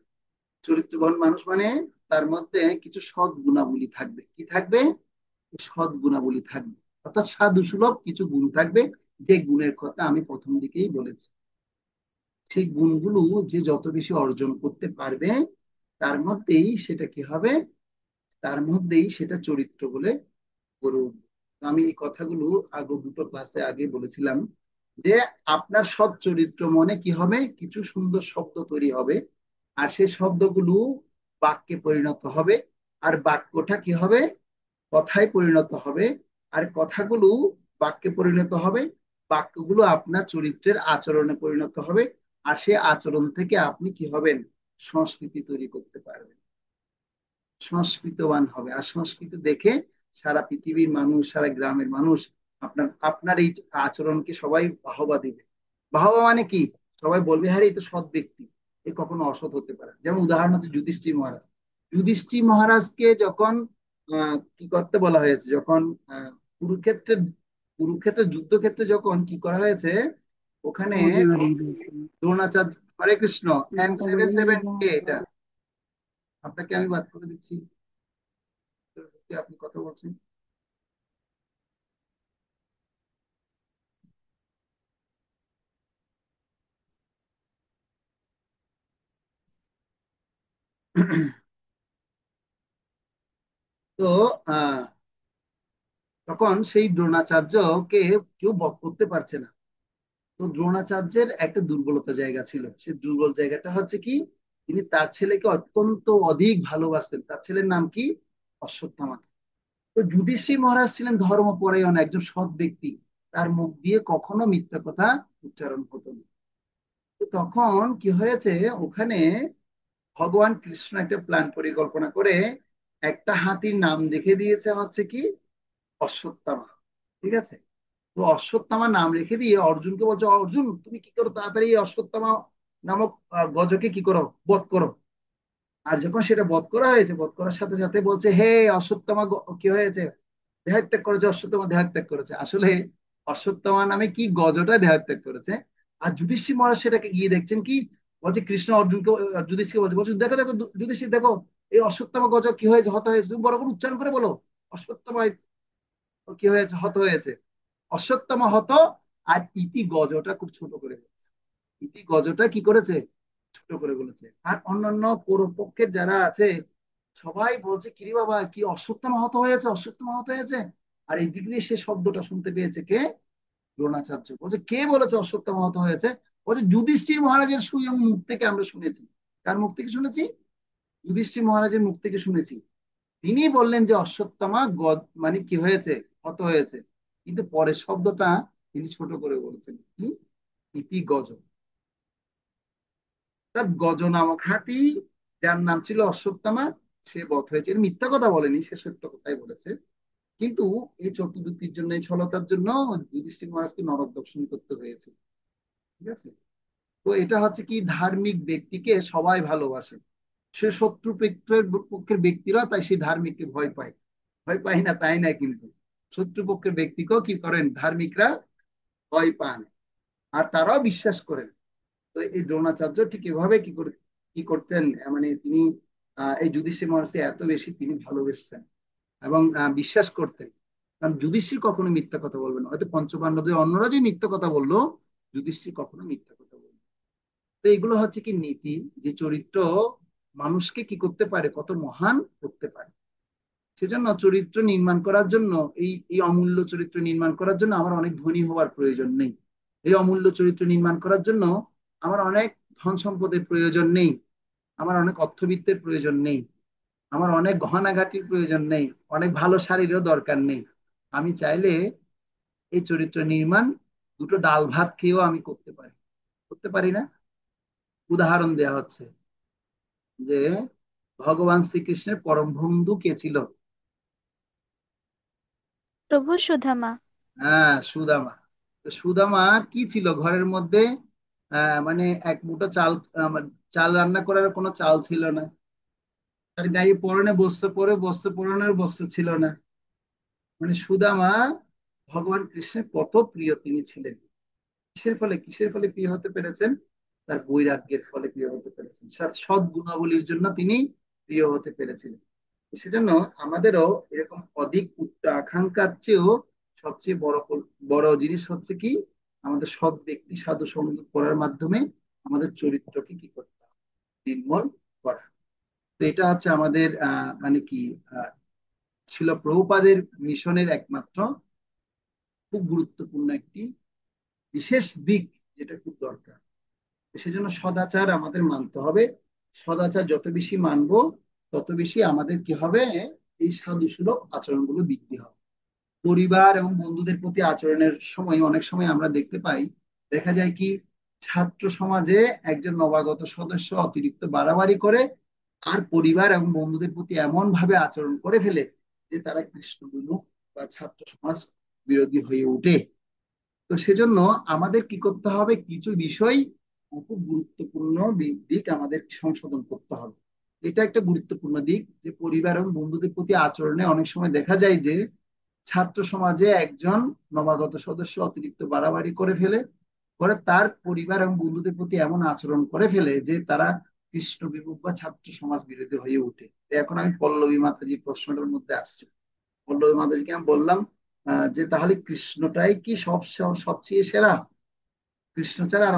চরিত্রবান মানুষ মানে তার মধ্যে কিছু সৎ গুণাবলী থাকবে। কি থাকবে? সৎ গুণাবলী থাকবে, অর্থাৎ সাধু সুলভ কিছু গুণ থাকবে, যে গুণের কথা আমি প্রথম দিকেই বলেছি। সেই গুণগুলো যে যত বেশি অর্জন করতে পারবে, তার মধ্যেই সেটা কি হবে? তার মধ্যেই সেটা চরিত্র বলে গড়ে উঠবে। তো আমি এই কথাগুলো আগে দুটো ক্লাসে আগে বলেছিলাম, যে আপনার সৎ চরিত্র মনে কি হবে? কিছু সুন্দর শব্দ তৈরি হবে, আর সেই শব্দগুলো বাক্যে পরিণত হবে, আর বাক্যটা কি হবে? কথায় পরিণত হবে, আর কথাগুলো বাক্যে পরিণত হবে, বাক্যগুলো আপনার চরিত্রের আচরণে পরিণত হবে, আর সেই আচরণ থেকে আপনি কি হবেন? সংস্কৃতি তৈরি করতে পারবেন, সংস্কৃতবান হবে। আর সংস্কৃতি দেখে সারা পৃথিবীর মানুষ, সারা গ্রামের মানুষ আপনার আপনার এই আচরণকে সবাই বাহবা দিবে। বাহবা মানে কি? সবাই বলবে, হ্যাঁ এই তো সৎ ব্যক্তি, এ কখনো অসৎ হতে পারে। যেমন উদাহরণ হচ্ছে যুধিষ্ঠির মহারাজ। যুধিষ্ঠির মহারাজকে যখন কি করতে বলা হয়েছে, যখন আহ, কুরুক্ষেত্রের কুরুক্ষেত্রের যুদ্ধক্ষেত্রে যখন কি করা হয়েছে, ওখানে দ্রোণাচার্য, হরে কৃষ্ণ, M77K, এটা আপনাকে আমি বাদ করে দিচ্ছি, আপনি কথা বলছেন। তো আহ তখন সেই দ্রোণাচার্যকে কেউ বধ করতে পারছে না। তো দ্রোণাচার্যের একটা দুর্বলতা জায়গা ছিল, সেই দুর্বল জায়গাটা হচ্ছে কি? তিনি তার ছেলেকে অত্যন্ত অধিক ভালোবাসতেন। তার ছেলের নাম কি? অশ্বত্থামা। তো যুধিষ্ঠির মহারাজ ছিলেন ধর্মপরায়ণ একজন সৎ ব্যক্তি, তার মুখ দিয়ে কখনো মিথ্যা কথা উচ্চারণ হতো না। তো তখন কি হয়েছে, ওখানে ভগবান কৃষ্ণ একটা প্ল্যান পরিকল্পনা করে একটা হাতির নাম রেখে দিয়েছে হচ্ছে কি? অশ্বত্থামা। ঠিক আছে? তো অশ্বত্থামা নাম রেখে দিয়ে অর্জুনকে বলছে, অর্জুন তুমি কি করো, তাড়াতাড়ি এই অশ্বত্থামা নামক গজকে কি করো, বধ করো। আর যখন সেটা বধ করা হয়েছে, বধ করার সাথে সাথে বলছে, হে অশ্বত্থামা কি হয়েছে? দেহত্যাগ করেছে, অশ্বত্থামা দেহত্যাগ করেছে। আসলে অশ্বত্থামা নামে কি গজটা দেহত্যাগ করেছে। আর যুধিষ্ঠির মহারাজ সেটাকে গিয়ে দেখছেন কি, বলছে কৃষ্ণ অর্জুনকে, যুধিষ্ঠিরকে বলছে, বলছে দেখো দেখো যুধিষ্ঠির দেখো, এই অশ্বত্থামা গজ কি হয়েছে, হত হয়েছে, তুমি বড় করে উচ্চারণ করে বলো, অশ্বত্থামা কি হয়েছে, হত হয়েছে। অশ্বত্থামা হতো, আর ইতি গজটা খুব ছোট করে বলেছে। ইতি গজটা কি করেছে, ছোট করে বলেছে। আর অন্যান্য পৌরপক্ষের যারা আছে সবাই বলছে কিরে বাবা কি অশ্বত্থামা হত হয়েছে, অশ্বত্থামা হত হয়েছে। আর এই দিক দিয়ে সে শব্দটা শুনতে পেয়েছে কে, দ্রোণাচার্য। বলছে কে বলেছে অশ্বত্থামা হত হয়েছে? বলছে যুধিষ্ঠির মহারাজের স্বয়ং মুখ থেকে আমরা শুনেছি। কার মুখ থেকে শুনেছি? যুধিষ্ঠির মহারাজের মুখ থেকে শুনেছি। তিনি বললেন যে অশ্বত্থামা মানে কি হয়েছে, হত হয়েছে। কিন্তু পরের শব্দটা তিনি ছোট করে বলেছেন কি, ইতি গজ। গজ নামক হাতি, যার নাম ছিল অশ্বত্থামা, সে বধ হয়েছে। এর মিথ্যা কথা বলেনি, সে সত্য কথাই বলেছে। কিন্তু এই চতুর্থীর জন্য, এই ছলতার জন্য যুধিষ্ঠির মহারাজকে নরক দর্শন করতে হয়েছে। ঠিক আছে। তো এটা হচ্ছে কি, ধার্মিক ব্যক্তিকে সবাই ভালোবাসে। সে শত্রু পক্ষের ব্যক্তিরা তাই সেই ধার্মিককে ভয় পায়। ভয় পায় না তাই না, কিন্তু শত্রুপক্ষের ব্যক্তিকেও কি করেন, ধার্মিকরা ভয় পান, আর তারাও বিশ্বাস করেন। তো এই দ্রোণাচার্য ঠিক এভাবে কি করতেন, মানে তিনি এই যুধিষ্ঠির মহারাজকে এত বেশি তিনি ভালোবেসতেন এবং বিশ্বাস করতেন। কারণ যুধিষ্ঠির কখনো মিথ্যা কথা বলবেন না। হয়তো পঞ্চপাণ্ডবদের অন্যরা যে মিথ্যা কথা বললো, যুধিষ্ঠির কখনো মিথ্যা কথা বলবেন। তো এগুলো হচ্ছে কি নীতি, যে চরিত্র মানুষকে কি করতে পারে, কত মহান করতে পারে। সেজন্য চরিত্র নির্মাণ করার জন্য, এই অমূল্য চরিত্র নির্মাণ করার জন্য আমার অনেক ধনী হওয়ার প্রয়োজন নেই। এই অমূল্য চরিত্র নির্মাণ করার জন্য আমার অনেক ধন সম্পদের প্রয়োজন নেই, আমার অনেক অর্থবিত্তের প্রয়োজন নেই, আমার অনেক গহনাঘাটির প্রয়োজন নেই, অনেক ভালো শাড়িরও দরকার নেই। আমি চাইলে এই চরিত্র নির্মাণ দুটো ডাল ভাত খেয়েও আমি করতে পারি। করতে পারি না? উদাহরণ দেয়া হচ্ছে যে ভগবান শ্রীকৃষ্ণের পরম বন্ধু কে ছিল? প্রভু সুদামা। হ্যাঁ, সুদামা। তো সুদামা কি ছিল ঘরের মধ্যে? মানে এক মুঠো চাল, চাল রান্না করার কোনো চাল ছিল না। তার গায়ে পরনে বস্ত্র পরে, বস্ত্র পরনের বস্ত্র ছিল না। মানে সুদামা ভগবান কৃষ্ণের কত প্রিয় তিনি ছিলেন। কিসের ফলে প্রিয় হতে পেরেছেন? তার বৈরাগ্যের ফলে প্রিয় হতে পেরেছেন, সৎ গুণাবলীর জন্য তিনি প্রিয় হতে পেরেছিলেন। সেজন্য আমাদেরও এরকম অধিক আকাঙ্ক্ষার চেয়েও সবচেয়ে বড় বড় জিনিস হচ্ছে কি, আমাদের সৎ ব্যক্তি সাধু সঙ্গ করার মাধ্যমে আমাদের চরিত্রকে কি করতে হবে, নির্মল করা। তো এটা হচ্ছে আমাদের মানে কি ছিল প্রভুপাদের মিশনের একমাত্র খুব গুরুত্বপূর্ণ একটি বিশেষ দিক, যেটা খুব দরকার। সেজন্য সদাচার আমাদের মানতে হবে। সদাচার যত বেশি মানবো, তত বেশি আমাদের কি হবে, এই সাধু সুলভ আচরণগুলো বৃদ্ধি হবে। পরিবার এবং বন্ধুদের প্রতি আচরণের সময় অনেক সময় আমরা দেখতে পাই, দেখা যায় কি, ছাত্র সমাজে একজন নবাগত সদস্য অতিরিক্ত বাড়াবাড়ি করে, আর পরিবার এবং বন্ধুদের প্রতি এমন ভাবে আচরণ করে ফেলে যে তারা কৃষ্ণ বিমুখ বা ছাত্র সমাজ বিরোধী হয়ে ওঠে। তো সেজন্য আমাদের কি করতে হবে, কিছু বিষয় খুব গুরুত্বপূর্ণ দিক আমাদের সংশোধন করতে হবে। এটা একটা গুরুত্বপূর্ণ দিক, যে পরিবার এবং বন্ধুদের প্রতি আচরণে অনেক সময় দেখা যায় যে ছাত্র সমাজে একজন নবাগত সদস্য অতিরিক্ত বাড়াবাড়ি করে ফেলে, পরে তার পরিবার এবং বন্ধুদের প্রতি এমন আচরণ করে ফেলে যে তারা কৃষ্ণ বিমুখ বা ছাত্র সমাজ বিরোধী হয়ে ওঠে। এখন আমি পল্লবী মাতাজি প্রশ্নটার মধ্যে আসছি। পল্লবী মাতাজিকে আমি বললাম যে তাহলে কৃষ্ণটাই কি সবচেয়ে সেরা? কৃষ্ণ ছাড়া আর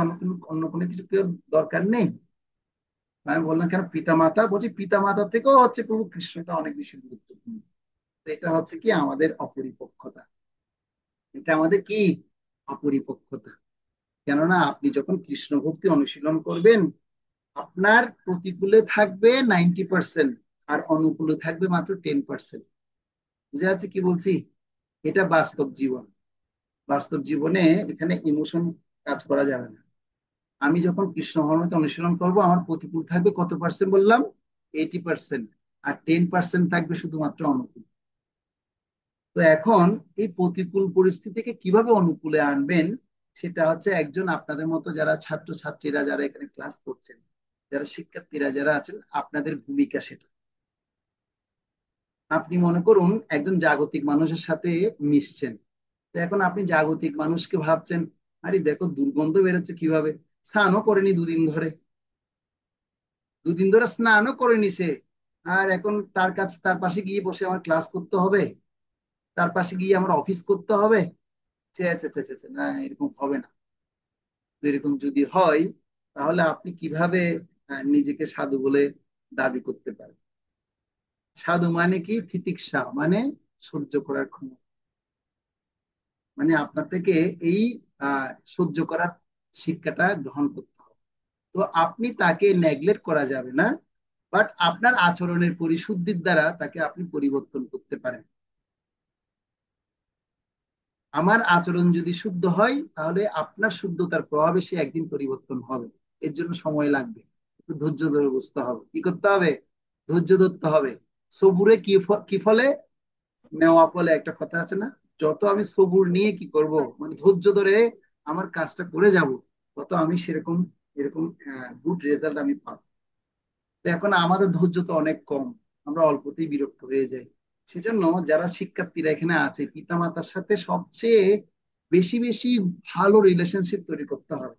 অন্য কোনো কিছু কেউ দরকার নেই? আমি বললাম কেন? পিতা মাতা। বলছি পিতা মাতা থেকেও হচ্ছে প্রভু কৃষ্ণটা অনেক বেশি গুরুত্বপূর্ণ। এটা হচ্ছে কি আমাদের অপরিপক্কতা, এটা আমাদের কি অপরিপক্কতা। কেননা আপনি যখন কৃষ্ণ ভক্তি অনুশীলন করবেন, আপনার প্রতিকূলে থাকবে 90%, আর অনুকূলে থাকবে মাত্র 10%। বুঝা যাচ্ছে কি বলছি? এটা বাস্তব জীবন। বাস্তব জীবনে এখানে ইমোশন কাজ করা যাবে না। আমি যখন কৃষ্ণ ধর্মতে অনুশীলন করব, আমার প্রতিকূল থাকবে কত পার্সেন্ট বললাম? 80%। আর 10% থাকবে শুধুমাত্র অনুকূল। তো এখন এই প্রতিকূল পরিস্থিতিকে কিভাবে অনুকূলে আনবেন, সেটা হচ্ছে একজন আপনাদের মতো যারা ছাত্র ছাত্রীরা, যারা এখানে ক্লাস করছেন, যারা শিক্ষার্থীরা যারা আছেন, আপনাদের ভূমিকা সেটা। আপনি মনে করুন একজন জাগতিক মানুষের সাথে মিশছেন। তো এখন আপনি জাগতিক মানুষকে ভাবছেন, আরে দেখো দুর্গন্ধ বেরোচ্ছে কিভাবে, স্নানও করেনি দুদিন ধরে স্নানও করেনি সে, আর এখন তার পাশে গিয়ে বসে আমার ক্লাস করতে হবে, তার পাশে গিয়ে আমার অফিস করতে হবে। ছে ছে ছে ছে ছে, না এরকম হবে না। তো এরকম যদি হয় তাহলে আপনি কিভাবে নিজেকে সাধু বলে দাবি করতে পারেন? সাধু মানে কি? তিতিক্ষা মানে সহ্য করার ক্ষমতা, মানে আপনার থেকে এই সহ্য করার শিক্ষাটা গ্রহণ করতে হবে। তো আপনি তাকে নেগলেক্ট করা যাবে না, বাট আপনার আচরণের পরিশুদ্ধির দ্বারা তাকে আপনি পরিবর্তন করতে পারেন। আমার আচরণ যদি শুদ্ধ হয় তাহলে আপনার শুদ্ধতার প্রভাবে সে একদিন পরিবর্তন হবে। এর জন্য সময় লাগবে, একটু ধৈর্য ধরে বুঝতে হবে। কি করতে হবে? ধৈর্য ধরতে হবে। সবুরে কি ফলে? নেওয়া ফলে, একটা কথা আছে না? যত আমি সবুর নিয়ে কি করব, মানে ধৈর্য ধরে আমার কাজটা করে যাব, তত আমি সেরকম এরকম গুড রেজাল্ট আমি পাবো। তো এখন আমাদের ধৈর্য তো অনেক কম, আমরা অল্পতেই বিরক্ত হয়ে যাই। সেজন্য যারা শিক্ষার্থীরা এখানে আছে, পিতামাতার সাথে সবচেয়ে বেশি বেশি ভালো রিলেশনশিপ তৈরি করতে হবে।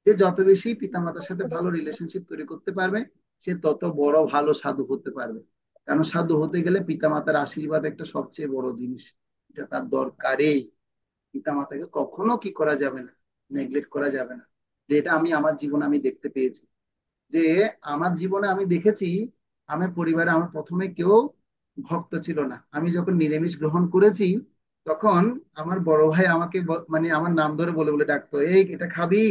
যে যত বেশি পিতামাতার সাথে ভালো রিলেশনশিপ তৈরি করতে পারবে, সে তত বড় ভালো সাধু হতে পারবে। কারণ সাধু হতে গেলে পিতামাতার আশীর্বাদ একটা সবচেয়ে বড় জিনিস, এটা তার দরকারেই। পিতামাতাকে কখনো কি করা যাবে না, নেগলেক্ট করা যাবে না। এটা আমি আমার জীবনে আমি দেখতে পেয়েছি, যে আমার জীবনে আমি দেখেছি আমার পরিবারে আমার প্রথমে কেউ ভক্ত ছিল না। আমি যখন নিরামিষ গ্রহণ করেছি তখন আমার বড় ভাই আমাকে মানে আমার নাম ধরে বলে বলে ডাকতো, এই এটা খাবি?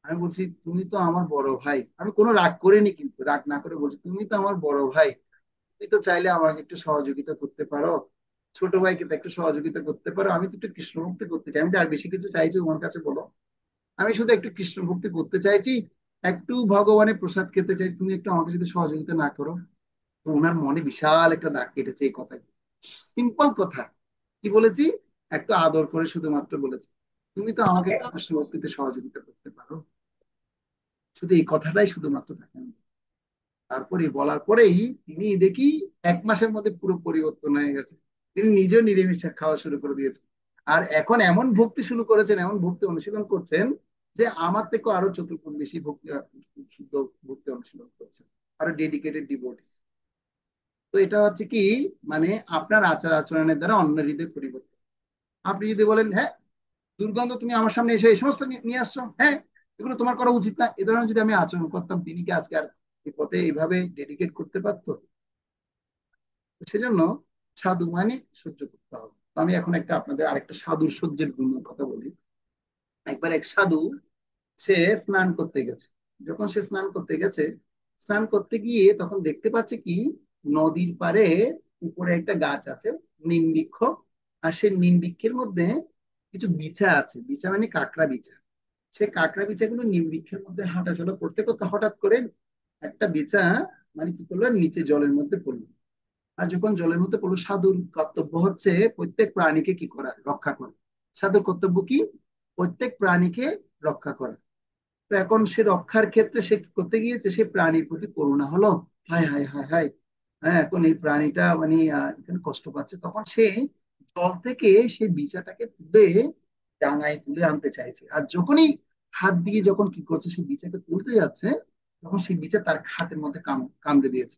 আমি বলছি তুমি তো আমার বড় ভাই। আমি কোনো রাগ করিনি, কিন্তু রাগ না করে বলছি তুমি তো আমার বড় ভাই, তুমি তো চাইলে আমাকে একটু সহযোগিতা করতে পারো, ছোট ভাইকে তো একটু সহযোগিতা করতে পারো। আমি তো একটু কৃষ্ণ ভক্তি করতে চাই, আমি তো আর বেশি কিছু চাইছি তোমার কাছে বলো? আমি শুধু একটু কৃষ্ণ ভক্তি করতে চাইছি, একটু ভগবানের প্রসাদ খেতে চাই, তুমি একটু আমাকে যদি সহযোগিতা না করো। তো ওনার মনে বিশাল একটা দাগ কেটেছে এই কথায়। সিম্পল কথা, কি বলেছি? একটু আদর করে শুধুমাত্র বলেছি তুমি তো আমাকে একটু কৃষ্ণ ভক্তিতে সহযোগিতা করতে পারো। শুধু এই কথাটাই শুধুমাত্র থাকে। তারপরে বলার পরেই তিনি দেখি 1 মাসের মধ্যে পুরো পরিবর্তন হয়ে গেছে। তিনি নিজেও নিরামিষ খাওয়া শুরু করে দিয়েছেন। আর এখন এমন ভক্তি শুরু করেছেন, এমন ভক্তি অনুশীলন করছেন, যে আমার থেকে আরো চতুর্গুণ বেশি ভক্তি শুদ্ধ ভক্তি অনুশীলন করছেন, আরো ডেডিকেটেড ডিভোটিস। তো এটা হচ্ছে কি, মানে আপনার আচার আচরণের দ্বারা অন্য হৃদয় পরিবর্তন। আপনি যদি বলেন হ্যাঁ দুর্গন্ধ, তুমি আমার সামনে এসে এই সমস্ত নিয়ে আসছো, হ্যাঁ এগুলো তোমার করা উচিত না, এ ধরনের যদি আমি আচরণ করতাম, তিনি কি আজকে আর এই পথে এইভাবে ডেডিকেট করতে পারতো? সেজন্য সাধু মানে সহ্য করতে হবে। তো আমি এখন একটা আপনাদের আরেকটা সাধুর সহ্যের গুণের কথা বলি। একবার এক সাধু, সে স্নান করতে গেছে। যখন সে স্নান করতে গেছে, স্নান করতে গিয়ে তখন দেখতে পাচ্ছে কি, নদীর পাড়ে উপরে একটা গাছ আছে, নিম বৃক্ষ। আর সেই নিম বৃক্ষের মধ্যে কিছু বিছা আছে, বিছা মানে কাঁকড়া বিছা। সে কাঁকড়া বিছাগুলো নিম বৃক্ষের মধ্যে হাঁটাচলা করতে করতে হঠাৎ করে একটা বিছা মানে কি করলো, নিচে জলের মধ্যে পড়লো। আর যখন জলের মধ্যে পড়লো, সাধুর কর্তব্য হচ্ছে প্রত্যেক প্রাণীকে কি করা, রক্ষা করা। সাধুর কর্তব্য কি? প্রত্যেক প্রাণীকে রক্ষা করা। তো এখন সে রক্ষার ক্ষেত্রে সে কি করতে গিয়েছে, সে প্রাণীর প্রতি করুণা হলো, হায় হায় হায় হায়, হ্যাঁ এখন এই প্রাণীটা মানে এখানে কষ্ট পাচ্ছে। তখন সে জল থেকে সেই বিচাটাকে তুলে ডাঙায় তুলে আনতে চাইছে। আর যখনই হাত দিয়ে যখন কি করছে, সেই বিচাকে তুলতে যাচ্ছে, তখন সেই বিচা তার হাতের মধ্যে কামড়ে দিয়েছে।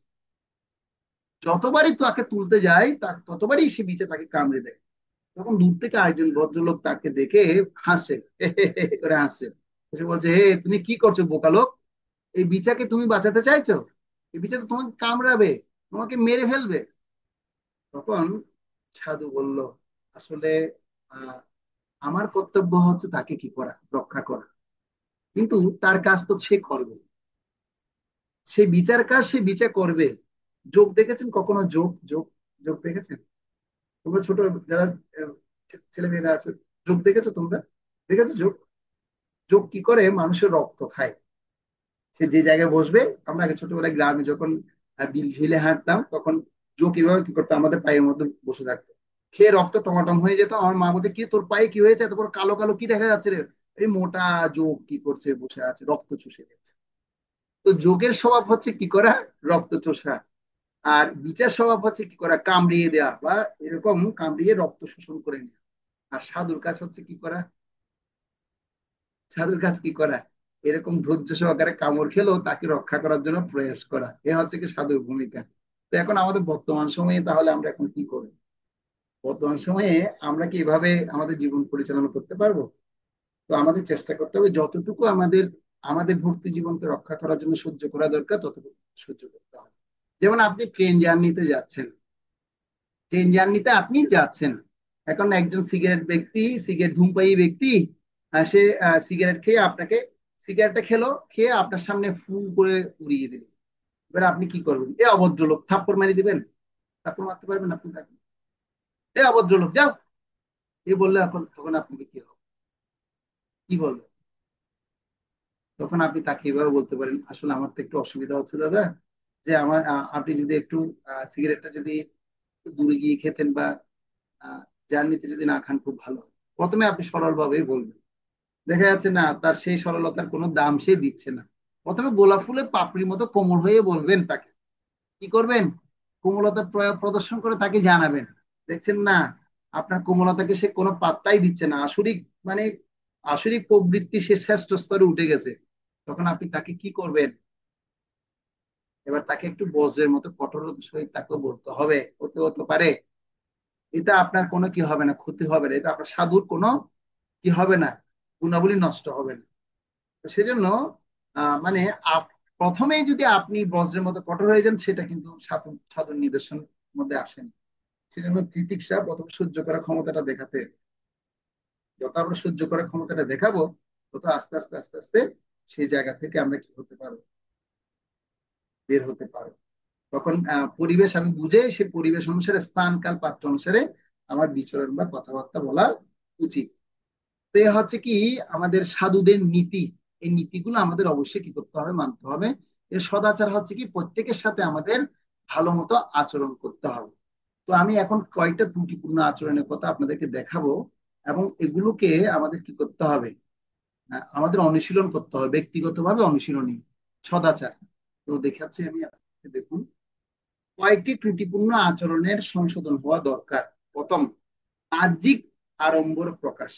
যতবারই তাকে তুলতে যায় ততবারই সে বিচা তাকে কামড়ে দেয়। তখন দূর থেকে আরেকজন ভদ্রলোক তাকে দেখে হাসছে, হে হে হে হে করে হাসছে। সে বলছে, হে তুমি কি করছো বোকা লোক? এই বিচাকে তুমি বাঁচাতে চাইছো? এই বিচা তো তোমাকে কামড়াবে, তোমাকে মেরে ফেলবে। তখন সাধু বলল, আসলে আহ আমার কর্তব্য হচ্ছে তাকে কি করা, রক্ষা করা, কিন্তু তার কাজ তো সে করবে, সেই বিচার কাজ সে বিচার করবে। যোগ দেখেছেন কখনো? যোগ যোগ যোগ দেখেছেন? তোমরা ছোট যারা ছেলে মেয়েরা আছে, যোগ দেখেছো তোমরা? দেখেছো যোগ? যোগ কি করে? মানুষের রক্ত খায়। সে যে জায়গায় বসবে, আমরা আগে ছোটবেলায় গ্রামে যখন বিল ঝিলে হাঁটতাম, তখন যোগ কিভাবে কি করতো, আমাদের পায়ের মধ্যে বসে থাকতো, খেয়ে রক্ত টমাটম হয়ে যেত। আমার মা বলতে, কি তোর পায়ে কি হয়েছে, এত বড় কালো কালো কি দেখা যাচ্ছে রে? এই মোটা যোগ কি করছে, বসে আছে, রক্ত চুষে যাচ্ছে। তো যোগের স্বভাব হচ্ছে কি করা, রক্ত চোষা। আর বিচার স্বভাব হচ্ছে কি করা, কামড়িয়ে দেওয়া, বা এরকম কামড়িয়ে রক্ত শোষণ করে নেওয়া। আর সাধুর কাজ হচ্ছে কি করা, সাধুর কাজ কি করা, এরকম ধৈর্য সহকারে কামড় খেলেও তাকে রক্ষা করার জন্য প্রয়াস করা। এ হচ্ছে কি সাধুর ভূমিকা। তো এখন আমাদের বর্তমান সময়ে তাহলে আমরা এখন কি করব? বর্তমান সময়ে আমরা কি এভাবে আমাদের জীবন পরিচালনা করতে পারবো? তো আমাদের চেষ্টা করতে হবে যতটুকু আমাদের আমাদের ভক্তি জীবনকে রক্ষা করার জন্য সহ্য করা দরকার ততটুকু সহ্য করতে হবে। যেমন আপনি ট্রেন জার্নিতে যাচ্ছেন, ট্রেন জার্নিতে আপনি যাচ্ছেন, এখন একজন সিগারেট ব্যক্তি, সিগারেট ধূমপায়ী ব্যক্তি, সে সিগারেট খেয়ে আপনাকে, সিগারেটটা খেলো, খেয়ে আপনার সামনে ফু করে উড়িয়ে দিল। এবার আপনি কি করবেন? এ অভদ্রলোক, থাপ্পড় মারি দিবেন? থাপ্পড় মারতে পারবেন আপনি তাকে? এ অভদ্রলোক যাও, এ বললে এখন তখন আপনাকে কি হবে, কি বলবেন? তখন আপনি তাকে এভাবে বলতে পারেন, আসলে আমার তো একটু অসুবিধা হচ্ছে দাদা, যে আমার আপনি যদি একটু সিগারেটটা যদি একটু দূরে গিয়ে খেতেন বা জার্নিতে যদি না খান খুব ভালো হয়। প্রথমে আপনি সরল ভাবেই বলবেন, দেখা যাচ্ছে না তার সেই সরলতার কোনো দাম সে দিচ্ছে না। প্রথমে গোলাপ ফুলের পাপড়ির মতো কোমল হয়ে বলবেন তাকে, কি করবেন, কোমলতা প্রদর্শন করে তাকে জানাবেন, দেখছেন না আপনার কোমলতাকে সে কোনো পাত্তাই দিচ্ছে না, আসরিক মানে আসরিক প্রবৃত্তি সে শ্রেষ্ঠ স্তরে উঠে গেছে। তখন আপনি তাকে কি করবেন? এবার তাকে একটু বজ্রের মতো কঠোরতার সহিত তাকে বলতে হবে, হতে হতে পারে এটা আপনার কোনো কি হবে না, ক্ষতি হবে না, এটা আপনার সাধুর কোনো কি হবে না, গুণাবলী নষ্ট হবে না। তো সেজন্য মানে প্রথমেই যদি আপনি বজ্রের মতো কঠোর হয়ে যান, সেটা কিন্তু সাধুর নিদর্শনের মধ্যে আসেন। সেজন্য তিতিক্ষা প্রথম সহ্য করার ক্ষমতাটা দেখাতে, যত আমরা সহ্য করার ক্ষমতাটা দেখাবো, তত আস্তে আস্তে আস্তে আস্তে সেই জায়গা থেকে আমরা কি হতে পারবো, বের হতে পারবো। তখন পরিবেশ আমি বুঝে সে পরিবেশ অনুসারে, স্থান কাল পাত্র অনুসারে আমার বিচরণ বা কথাবার্তা বলা উচিত। তো এ হচ্ছে কি আমাদের সাধুদের নীতি, এই নীতিগুলো আমাদের অবশ্যই কি করতে হবে, মানতে হবে। এর সদাচার হচ্ছে কি প্রত্যেকের সাথে আমাদের ভালো মতো আচরণ করতে হবে। তো আমি এখন কয়েকটা ত্রুটিপূর্ণ আচরণের কথা আপনাদেরকে দেখাবো, এবং এগুলোকে আমাদের কি করতে হবে, আমাদের অনুশীলন করতে হবে, ব্যক্তিগতভাবে অনুশীলনী সদাচার। তো দেখাচ্ছি আমি আপনাকে, দেখুন কয়েকটি ত্রুটিপূর্ণ আচরণের সংশোধন হওয়া দরকার। প্রথম, বাহ্যিক আড়ম্বর প্রকাশ,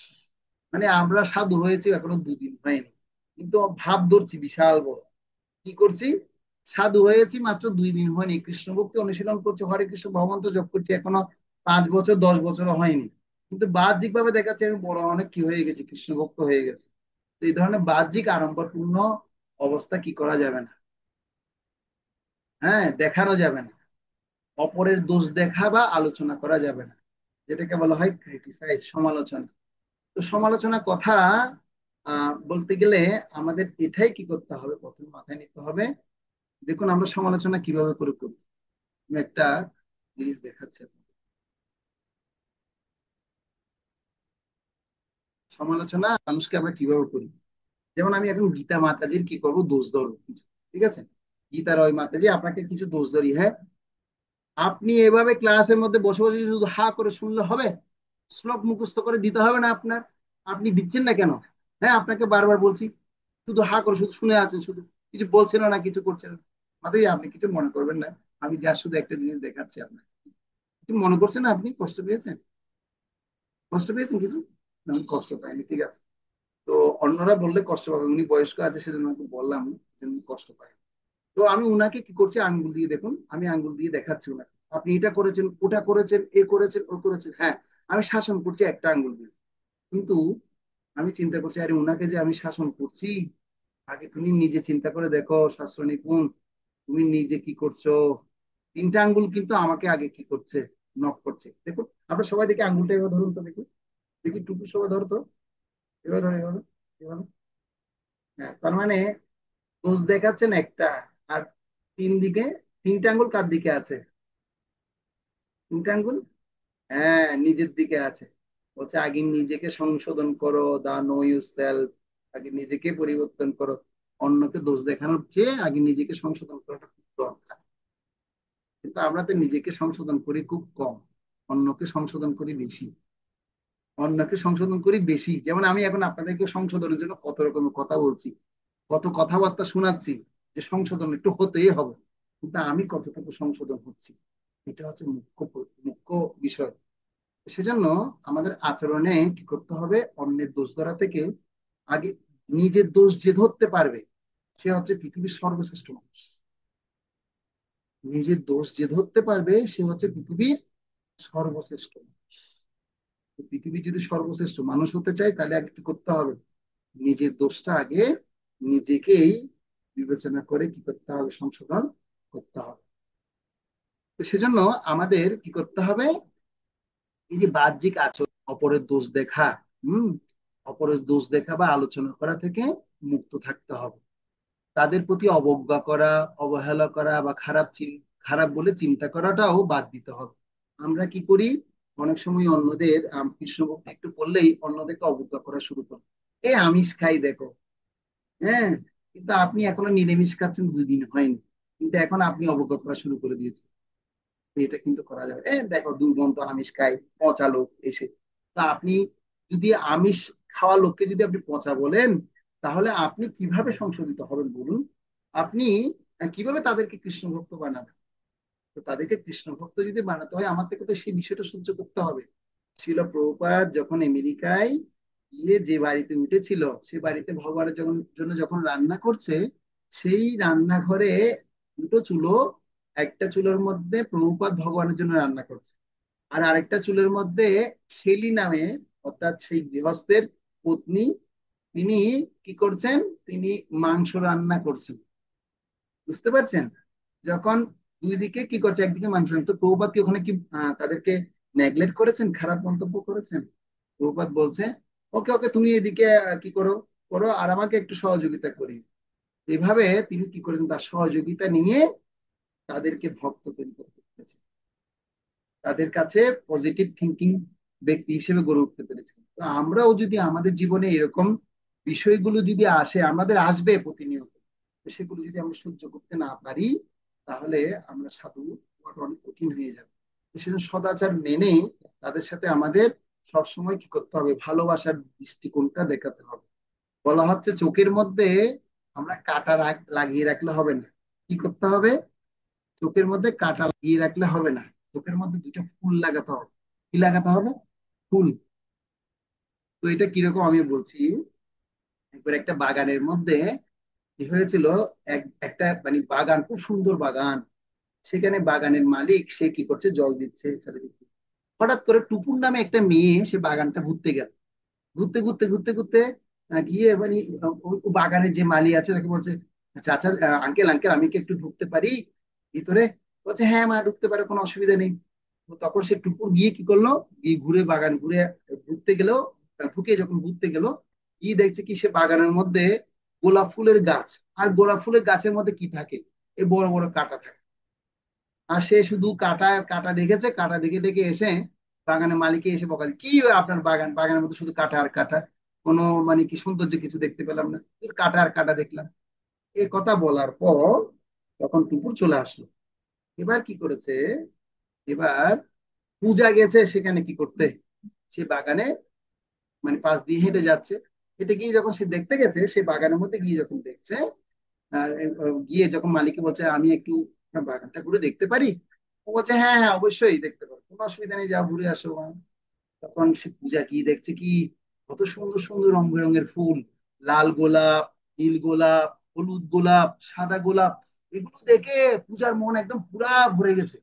মানে আমরা সাধু হয়েছি এখনো 2 দিন হয়নি, কিন্তু ভাব ধরছি বিশাল বড়। কি করছি? সাধু হয়েছি মাত্র 2 দিন হয়নি, কৃষ্ণ ভক্তি অনুশীলন করছি, হরে কৃষ্ণ ভগবন্ত জপ করছি এখনো 5 বছর 10 বছরও হয়নি, কিন্তু বাহ্যিক ভাবে দেখাচ্ছে আমি বড় অনেক কি হয়ে গেছি, কৃষ্ণ ভক্ত হয়ে গেছে। তো এই ধরনের বাহ্যিক আড়ম্বরপূর্ণ অবস্থা কি করা যাবে না, হ্যাঁ দেখানো যাবে না। অপরের দোষ দেখা বা আলোচনা করা যাবে না, যেটাকে বলা হয় ক্রিটিসাইজ, সমালোচনা। তো সমালোচনা কথা বলতে গেলে আমাদের এটাই কি করতে হবে, প্রথমে মাথায় নিতে হবে। দেখুন আমরা সমালোচনা কিভাবে করে করি, আমি একটা জিনিস দেখাচ্ছি আপনাকে। সমালোচনা মানুষকে আমরা কিভাবে করি, যেমন আমি এখন গীতা মাতাজির কি করব, দোষ ধরবো কিছু, ঠিক আছে, গীতা রয় মাতাজি আপনাকে কিছু দোষ ধরি, হ্যাঁ আপনি এভাবে ক্লাসের মধ্যে বসে বসে শুধু হা করে শুনলে হবে? শ্লোক মুখস্থ করে দিতে হবে না আপনার? আপনি দিচ্ছেন না কেন? হ্যাঁ আপনাকে বারবার বলছি, শুধু হা করে শুধু শুনে আছেন, শুধু কিছু বলছেন না, কিছু করছেন না। মাতাজি আপনি কিছু মনে করবেন না, আমি যা শুধু একটা জিনিস দেখাচ্ছি আপনাকে, কিছু মনে করছেন না? আপনি কষ্ট পেয়েছেন? কষ্ট পেয়েছেন কিছু? না, আমি কষ্ট পাইনি, ঠিক আছে। তো অন্যরা বললে কষ্ট পাবে, উনি বয়স্ক আছে সেজন্য আমি বললাম যে উনি কষ্ট পায়। তো আমি উনাকে কি করছি, আঙ্গুল দিয়ে, দেখুন আমি আঙ্গুল দিয়ে দেখাচ্ছি উনাকে, আপনি এটা করেছেন, ওটা করেছেন, এ করেছেন, ও করেছেন, হ্যাঁ আমি শাসন করছি একটা আঙ্গুল দিয়ে। কিন্তু আমি চিন্তা করছি, আরে উনাকে যে আমি শাসন করছি, আগে তুমি নিজে চিন্তা করে দেখো শাস্ত্র নিপুণ, তুমি নিজে কি করছো? 3টা আঙ্গুল কিন্তু আমাকে আগে কি করছে, নক করছে। দেখুন আমরা সবাই দেখি আঙ্গুলটা এভাবে ধরুন তো, দেখি দেখি টুকু সবাই ধরো তো, এভাবে ধরো, এভাবে এভাবে। হ্যাঁ তার মানে দোষ দেখাচ্ছেন একটা, আর 3 দিকে 3টা আঙ্গুল কার দিকে আছে? 3টা আঙ্গুল হ্যাঁ নিজের দিকে আছে। বলছে আগে নিজেকে সংশোধন করো, দা নো ইউ সেলফ, আগে নিজেকে পরিবর্তন করো। অন্যকে দোষ দেখানোর চেয়ে আগে নিজেকে সংশোধন করাটা খুব দরকার। কিন্তু আমরা তো নিজেকে সংশোধন করি খুব কম, অন্যকে সংশোধন করি বেশি। অন্যকে সংশোধন করি বেশি, যেমন আমি এখন আপনাদেরকে সংশোধনের জন্য কত রকমের কথা বলছি, কত কথাবার্তা শোনাচ্ছি যে সংশোধন একটু হতেই হবে, কিন্তু আমি কতটুকু সংশোধন হচ্ছি, এটা হচ্ছে মুখ্য বিষয়। সেজন্য আমাদের আচরণে কি করতে হবে, অন্যের দোষ ধরা থেকে আগে নিজের দোষ যে ধরতে পারবে সে হচ্ছে পৃথিবীর সর্বশ্রেষ্ঠ মানুষ। নিজের দোষ যে ধরতে পারবে সে হচ্ছে পৃথিবীর সর্বশ্রেষ্ঠ মানুষ। তো পৃথিবী যদি সর্বশ্রেষ্ঠ মানুষ হতে চায় তাহলে আগে কি করতে হবে? নিজের দোষটা আগে নিজেকেই বিবেচনা করে কি করতে হবে? সংশোধন করতে হবে। তো সেজন্য আমাদের কি করতে হবে? এই যে বাহ্যিক আচরণ, অপরের দোষ দেখা, হুম, অপরের দোষ দেখা বা আলোচনা করা থেকে মুক্ত থাকতে হবে। তাদের প্রতি অবজ্ঞা করা, অবহেলা করা বা খারাপ বলে চিন্তা করাটাও বাদ দিতে হবে। আমরা কি করি? অনেক সময় অন্যদের কৃষ্ণ ভক্তি একটু বললেই অন্যদেরকে অবজ্ঞা করা শুরু করি। এ আমিষ খাই দেখো, হ্যাঁ, কিন্তু আপনি এখনো নিরামিষ খাচ্ছেন, 2 দিন হয়নি, কিন্তু এখন আপনি অবজ্ঞা করা শুরু করে দিয়েছেন। তো এটা কিন্তু করা যাবে। দেখো দুর্গন্ধ, আমিষ খাই, পচা লোক এসে। তা আপনি যদি আমিষ খাওয়া লোককে যদি আপনি পচা বলেন, তাহলে আপনি কিভাবে সংশোধিত হবেন বলুন? আপনি কিভাবে তাদেরকে কৃষ্ণ ভক্ত বানাবেন? তো তাদেরকে কৃষ্ণ ভক্ত যদি বানাতে হয়, আমার থেকে তো সেই বিষয়টা সহ্য করতে হবে। শিল প্রভুপাদ যখন আমেরিকায় গিয়ে যে বাড়িতে উঠেছিল, সে বাড়িতে ভগবানের জন্য যখন রান্না করছে, সেই রান্নাঘরে দুটো চুলো, একটা চুলোর মধ্যে প্রভুপাদ ভগবানের জন্য রান্না করছে, আর আরেকটা চুলের মধ্যে শেলি নামে, অর্থাৎ সেই গৃহস্থের পত্নী, তিনি কি করছেন? তিনি মাংস রান্না করছেন। বুঝতে পারছেন? যখন দুই দিকে কি করছে, একদিকে মাংস রান্না, তো প্রভুপাদ কি ওখানে কি তাদেরকে নেগলেক্ট করেছেন, খারাপ মন্তব্য করেছেন? প্রভুপাদ বলছে, ওকে ওকে, তুমি এদিকে কি করো করো, আর আমাকে একটু সহযোগিতা করি। এভাবে তিনি কি করেছেন? তার সহযোগিতা নিয়ে তাদেরকে ভক্ত তৈরি করতে পেরেছেন, তাদের কাছে পজিটিভ থিঙ্কিং ব্যক্তি হিসেবে গড়ে উঠতে পেরেছেন। তো আমরাও যদি আমাদের জীবনে এরকম বিষয়গুলো যদি আসে, আমাদের আসবে প্রতিনিয়ত, তো সেগুলো যদি আমরা সহ্য করতে না পারি, তাহলে আমরা সাধু হওয়াটা অনেক কঠিন হয়ে যাবে। তো সেজন্য সদাচার মেনে তাদের সাথে আমাদের সবসময় কি করতে হবে? ভালোবাসার দৃষ্টিকোণটা দেখাতে হবে। বলা হচ্ছে চোখের মধ্যে আমরা কাঁটা লাগিয়ে রাখলে হবে না। কি করতে হবে? চোখের মধ্যে কাঁটা লাগিয়ে রাখলে হবে না, চোখের মধ্যে দুটো ফুল লাগাতে হবে। কি লাগাতে হবে? ফুল। তো এটা কিরকম আমি বলছি। একবার একটা বাগানের মধ্যে কি হয়েছিল, একটা মানে বাগান, খুব সুন্দর বাগান, সেখানে বাগানের মালিক সে কি করছে, জল দিচ্ছে চারিদিকে। হঠাৎ করে টুপুর নামে একটা মেয়ে সে বাগানটা ঘুরতে গেল। ঘুরতে ঘুরতে ঘুরতে ঘুরতে গিয়ে মানে ও বাগানের যে মালি আছে তাকে বলছে, চাচা, আঙ্কেল আঙ্কেল, আমি কি একটু ঢুকতে পারি ভিতরে? বলছে, হ্যাঁ মা, ঢুকতে পারো, কোনো অসুবিধা নেই। তো তখন সে টুকুর গিয়ে কি করলো, গিয়ে ঘুরে বাগান ঘুরে ঢুকতে গেল, ঢুকে যখন ঘুরতে গেল, গিয়ে দেখছে কি, সে বাগানের মধ্যে গোলাপ ফুলের গাছ, আর গোলাপ ফুলের গাছের মধ্যে কি থাকে, এই বড় বড় কাঁটা থাকে। আর সে শুধু কাঁটা কাঁটা দেখেছে, কাঁটা দেখে দেখে এসে বাগানের মালিকে এসে বকা দিচ্ছে, কি আপনার বাগানের মধ্যে শুধু কাঁটা আর কাঁটা, কোনো মানে কি সৌন্দর্য কিছু দেখতে পেলাম না, শুধু কাঁটা আর কাঁটা দেখলাম। এই কথা বলার পর তখন টুকুর চলে আসলো। এবার কি করেছে, এবার পূজা গেছে সেখানে কি করতে, সে বাগানে মানে পাশ দিয়ে হেঁটে যাচ্ছে। হেঁটে গিয়ে যখন সে দেখতে গেছে, সে বাগানের মধ্যে গিয়ে যখন দেখছে, আর গিয়ে যখন মালিককে বলছে, আমি একটু আপনার বাগানটা ঘুরে দেখতে পারি? ও বলছে, হ্যাঁ হ্যাঁ, অবশ্যই দেখতে পারো, কোনো অসুবিধা নেই, যাও ঘুরে আসো। তখন সে পূজা কি দেখছে কি, কত সুন্দর সুন্দর রং বেরঙের ফুল, লাল গোলাপ, নীল গোলাপ, হলুদ গোলাপ, সাদা গোলাপ, এগুলো দেখে পূজার মন একদম পুরা ভরে গেছে।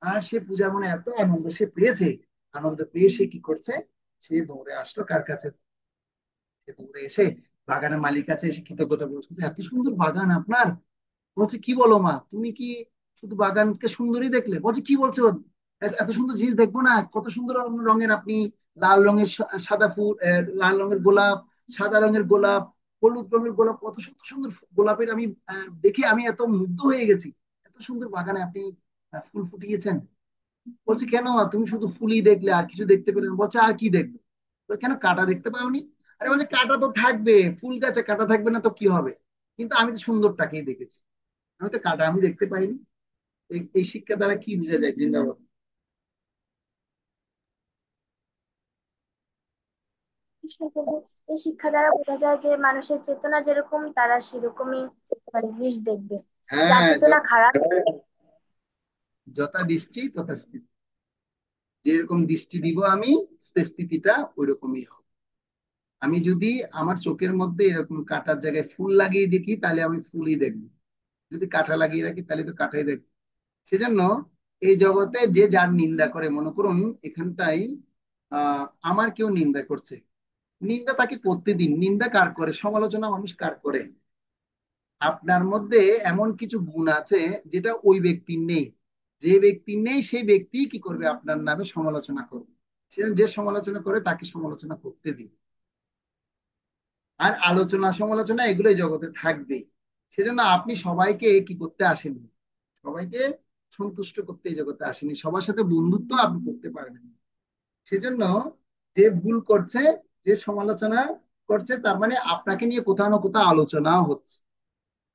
আর সে পূজার মনে এত আনন্দ সে পেয়েছে, আনন্দ পেয়ে সে কি করছে, সে দৌড়ে আসলো কার কাছে? সে দৌড়ে এসে বাগানের মালিক কাছে এসে কৃতজ্ঞতা বলছে, এত সুন্দর বাগান আপনার। বলছে, কি বলো মা, তুমি কি শুধু বাগানকে সুন্দরই দেখলে? বলছে, কি বলছো, এত সুন্দর জিনিস দেখবো না? কত সুন্দর রঙের আপনি, লাল রঙের সাদা ফুল, লাল রঙের গোলাপ, সাদা রঙের গোলাপ, হলুদ রঙের গোলাপ, কত সুন্দর সুন্দর গোলাপের আমি দেখে আমি এত মুগ্ধ হয়ে গেছি। এত সুন্দর বাগানে আপনি ফুল ফুটিয়েছেন। বলছে, কেন মা, তুমি শুধু ফুলই দেখলে, আর কিছু দেখতে পেলে না? বলছে, আর কি দেখবো? বলে, কেন কাঁটা দেখতে পাওনি? আরে বলছে, কাঁটা তো থাকবে, ফুল গাছে কাঁটা থাকবে না তো কি হবে? কিন্তু আমি তো সুন্দরটাকেই দেখেছি, আমি তো কাঁটা আমি দেখতে পাইনি। এই শিক্ষা দ্বারা কি বোঝা যায় বৃন্দাবন? এই শিক্ষা দ্বারা বোঝা যায় যে মানুষের চেতনা যেরকম তারা সেরকমই মানে জিনিস দেখবে। যার হ্যাঁ, চেতনা খারাপ, যথা দৃষ্টি তথা স্থিতি। যেরকম দৃষ্টি দিব আমি, সে স্থিতিটা ওই রকমই হবে। আমি যদি আমার চোখের মধ্যে এরকম কাঁটার জায়গায় ফুল লাগিয়ে দেখি, তাহলে আমি ফুলই দেখবো। যদি কাঁটা লাগিয়ে রাখি, তাহলে তো কাঁটাই দেখবো। সেজন্য এই জগতে যে যার নিন্দা করে, মনে করুন এখানটাই আমার কেউ নিন্দা করছে, নিন্দা তাকে করতে দিন। নিন্দা কার করে, সমালোচনা মানুষ কার করে? আপনার মধ্যে এমন কিছু গুণ আছে যেটা ওই ব্যক্তির নেই। যে ব্যক্তির নেই সেই ব্যক্তি কি করবে, আপনার নামে সমালোচনা করবে। যে সমালোচনা করে তাকে সমালোচনা করতে দিন। আর আলোচনা সমালোচনা এগুলোই জগতে থাকবে। সেজন্য আপনি সবাইকে কি করতে আসেননি, সবাইকে সন্তুষ্ট করতে এই জগতে আসেনি, সবার সাথে বন্ধুত্ব আপনি করতে পারবেন না। সেজন্য যে ভুল করছে, যে সমালোচনা করছে, তার মানে আপনাকে নিয়ে কোথাও না কোথাও আলোচনা হচ্ছে।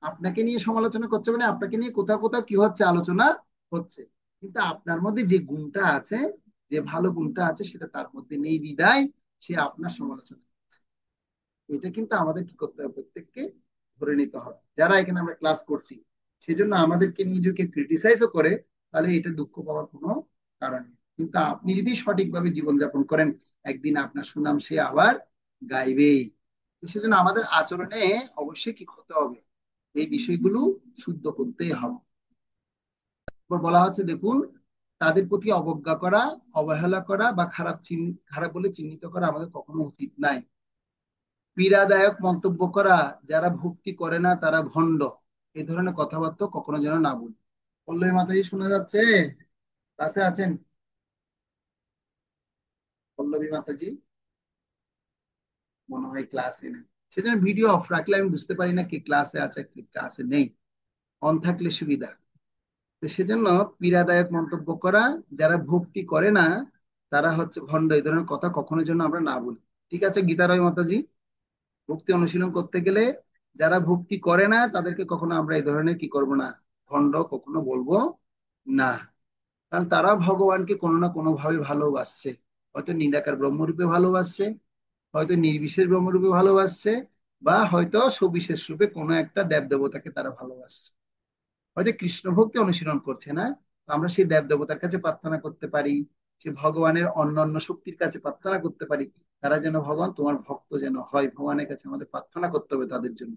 আপনাকে নিয়ে সমালোচনা করছে মানে আপনাকে নিয়ে কোথাও কোথাও কি হচ্ছে, আলোচনা হচ্ছে। কিন্তু আপনার মধ্যে যে গুণটা আছে, যে ভালো গুণটা আছে, সেটা তার মধ্যে নেই বিদায় সে আপনার সমালোচনা করছে। এটা কিন্তু আমাদের কি করতে হবে, প্রত্যেককে ধরে নিতে হবে যারা এখানে আমরা ক্লাস করছি। সেজন্য আমাদেরকে নিজেকে ক্রিটিসাইজও করে, তাহলে এটা দুঃখ পাওয়ার কোনো কারণ নেই। কিন্তু আপনি যদি সঠিকভাবে জীবনযাপন করেন, একদিন আপনার সুনাম সে আবার গাইবেই। সেজন্য আমাদের আচরণে অবশ্যই কি হতে হবে, এই বিষয়গুলো শুদ্ধ করতেই হবে। বলা হচ্ছে দেখুন, তাদের প্রতি অবজ্ঞা করা, অবহেলা করা বা খারাপ বলে চিহ্নিত করা আমাদের কখনো উচিত নাই। পীড়াদায়ক মন্তব্য করা, যারা ভক্তি করে না তারা ভণ্ড, এই ধরনের কথাবার্তা কখনো যেন না বলি। পল্লবী মাতাজি শোনা যাচ্ছে? ক্লাসে আছেন পল্লবী মাতাজি? মনে হয় ক্লাসে নেই। সেজন্য ভিডিও অফ রাখলে আমি বুঝতে পারি না কে ক্লাসে আছে কে ক্লাসে নেই। অন থাকলে সুবিধা। তো সেজন্য পীড়াদায়ক মন্তব্য করা, যারা ভক্তি করে না তারা হচ্ছে ভণ্ড, এই ধরনের কথা কখনো যেন আমরা না বলি। ঠিক আছে গীতারয় মাতাজি? ভক্তি অনুশীলন করতে গেলে যারা ভক্তি করে না তাদেরকে কখনো আমরা এই ধরনের কি করব না, ভণ্ড কখনো বলবো না। কারণ তারা ভগবানকে কোনো না কোনো ভাবে ভালোবাসছে। হয়তো নিরাকার ব্রহ্মরূপে ভালোবাসছে, হয়তো নির্বিশেষ ব্রহ্মরূপে ভালোবাসছে, বা হয়তো সবিশেষ রূপে কোনো একটা দেব দেবতাকে তারা ভালোবাসছে। হয়তো কৃষ্ণ ভক্তি অনুশীলন করছে না, তো আমরা সেই দেব দেবতার কাছে প্রার্থনা করতে পারি, সে ভগবানের অন্যান্য শক্তির কাছে প্রার্থনা করতে পারি, তারা যেন ভগবান তোমার ভক্ত যেন হয়। ভগবানের কাছে আমাদের প্রার্থনা করতে হবে তাদের জন্য।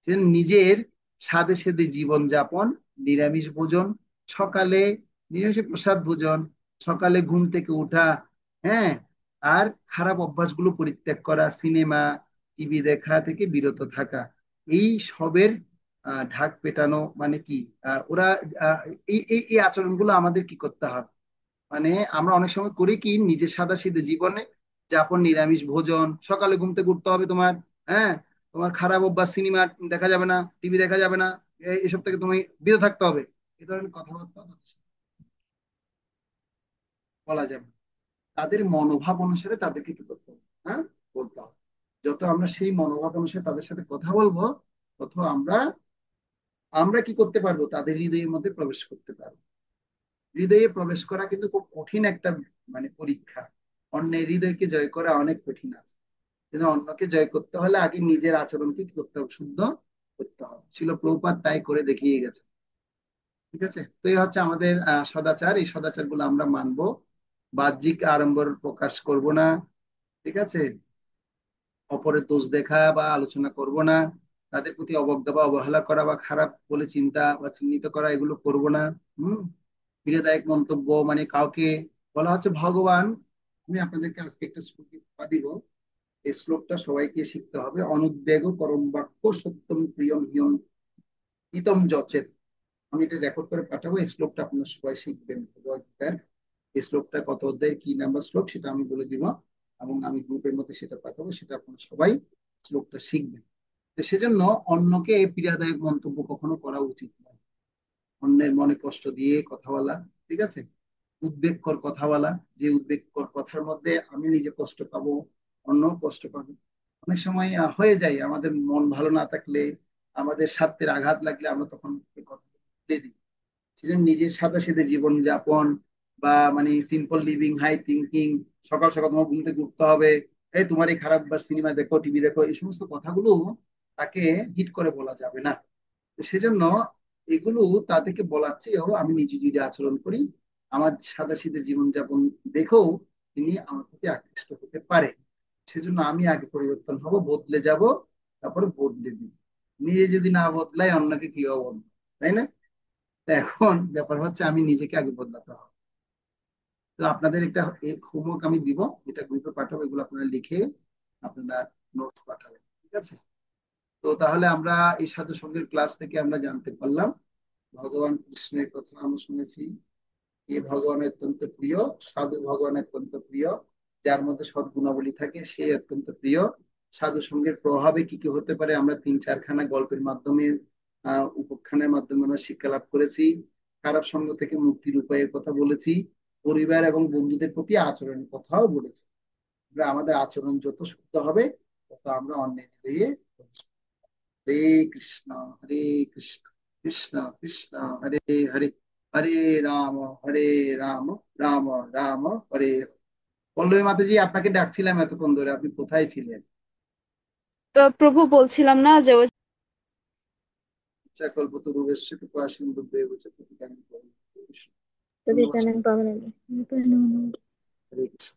সে নিজের সাধে সেধে জীবন যাপন, নিরামিষ ভোজন, সকালে নিরামিষ প্রসাদ ভোজন, সকালে ঘুম থেকে উঠা, হ্যাঁ, আর খারাপ অভ্যাসগুলো পরিত্যাগ করা, সিনেমা টিভি দেখা থেকে বিরত থাকা, এই সবের ঢাক পেটানো মানে কি, ওরা আহ, এই এই এই আচরণগুলো আমাদের কি করতে হবে। মানে আমরা অনেক সময় করি কি, নিজের সাদাসিধে জীবনে যাপন, নিরামিষ ভোজন, সকালে ঘুম থেকে উঠতে হবে তোমার, হ্যাঁ, তোমার খারাপ অভ্যাস, সিনেমা দেখা যাবে না, টিভি দেখা যাবে না, এসব থেকে তুমি বিরত থাকতে হবে, এ ধরনের কথাবার্তা তাদের সাথে বলা যাবে না। তাদের মনোভাব অনুসারে তাদেরকে কি করতে হবে, হ্যাঁ, বলতে হবে। যত আমরা সেই মনোভাব অনুসারে তাদের সাথে কথা বলবো, তত আমরা আমরা কি করতে পারবো, তাদের হৃদয়ের মধ্যে প্রবেশ করতে পারবো। হৃদয়ে প্রবেশ করা কিন্তু খুব কঠিন একটা মানে পরীক্ষা। অন্যের হৃদয়কে জয় করা অনেক কঠিন আছে। কিন্তু অন্যকে জয় করতে হলে আগে নিজের আচরণকে কি করতে হবে, শুদ্ধ করতে হবে। ছিল প্রভুপাদ তাই করে দেখিয়ে গেছে। ঠিক আছে, তো এই হচ্ছে আমাদের সদাচার। এই সদাচার গুলো আমরা মানবো, বাহ্যিক আড়ম্বর প্রকাশ করব না। ঠিক আছে, অপরের দোষ দেখা বা আলোচনা করব না, তাদের প্রতি অবজ্ঞা বা অবহেলা করা বা খারাপ বলে চিন্তা বা চিহ্নিত করা এগুলো করব না। হম পীড়াদায়ক মন্তব্য মানে কাউকে বলা হচ্ছে ভগবান, আমি আপনাদেরকে আজকে একটা শ্লোক দিব, এই শ্লোকটা সবাইকে শিখতে হবে। অনুদ্বেগ করম বাক্য সত্যম প্রিয়ম হিয়ম হিতম যচেত। আমি এটা রেকর্ড করে পাঠাবো, এই শ্লোকটা আপনারা সবাই শিখবেন ভগবদ্গীতার। এই শ্লোকটা কত অধ্যায় কি নাম্বার শ্লোক সেটা আমি বলে দিব, এবং আমি গ্রুপের মধ্যে সেটা পাঠাবো, সেটা আপনারা সবাই শ্লোকটা শিখবেন। তো সেজন্য অন্যকে পীড়াদায়ক মন্তব্য কখনো করা উচিত নয়। অন্যের মনে কষ্ট দিয়ে কথা বলা, ঠিক আছে, উদ্বেগকর কথা বলা, যে উদ্বেগকর কথার মধ্যে আমি নিজে কষ্ট পাবো, অন্য কষ্ট পাবে। অনেক সময় হয়ে যায়, আমাদের মন ভালো না থাকলে, আমাদের স্বার্থের আঘাত লাগলে আমরা তখন এই কথা বলে দিই। সেজন্য নিজের সাথে সাথে জীবন যাপন বা মানে সিম্পল লিভিং, হাই থিঙ্কিং, সকাল সকাল তোমার ঘুম থেকে উঠতে হবে, এই তোমার এই খারাপ বা সিনেমা দেখো, টিভি দেখো, এই সমস্ত কথাগুলো তাকে হিট করে বলা যাবে না। তো সেজন্য এগুলো তাদেরকে বলার চেয়েও আমি নিজে যদি আচরণ করি, আমার সাদাসিধে জীবনযাপন দেখেও তিনি আমার প্রতি আকৃষ্ট হতে পারে। সেজন্য আমি আগে পরিবর্তন হব, বদলে যাব, তারপরে বদলে দিই। নিজে যদি না বদলাই অন্যকে কি বদলায়, তাই না? তো এখন ব্যাপার হচ্ছে আমি নিজেকে আগে বদলাতে হবে। তো আপনাদের একটা হোমওয়ার্ক আমি দিব, এটা গ্রুপে পাঠাবো, এগুলো আপনারা লিখে আপনারা নোটস পাঠাবেন, ঠিক আছে? তো তাহলে আমরা এই সাধু সঙ্গের ক্লাস থেকে আমরা জানতে পারলাম ভগবান কৃষ্ণের কথা আমরা শুনেছি। এ ভগবান অত্যন্ত প্রিয়, সাধু ভগবান অত্যন্ত প্রিয়, যার মধ্যে সদ্গুণাবলী থাকে সে অত্যন্ত প্রিয়। সাধু সঙ্গের প্রভাবে কি কি হতে পারে আমরা 3-4খানা গল্পের মাধ্যমে উপাখ্যানের মাধ্যমে আমরা শিক্ষা লাভ করেছি। খারাপ সঙ্গ থেকে মুক্তির উপায়ের কথা বলেছি, পরিবার এবং বন্ধুদের প্রতি আচরণের কথাও বলেছি। আমরা আমাদের আচরণ যত শুদ্ধ হবে তত আমরা অন্যের হৃদয়ে হরে কৃষ্ণ হরে কৃষ্ণ কৃষ্ণ কৃষ্ণ হরে হরে, হরে রাম হরে রাম রাম রাম হরে হরে। পল্লবী মাতাজি, আপনাকে ডাকছিলাম এতক্ষণ ধরে, আপনি কোথায় ছিলেন? তো প্রভু বলছিলাম না যে ওই কল্পতরুভ্যশ্চ কৃপা সিন্ধুভ্যেব চ পতিতানাং পাবনেভ্যো। तो ধন্যবাদ। पावन হরে কৃষ্ণ।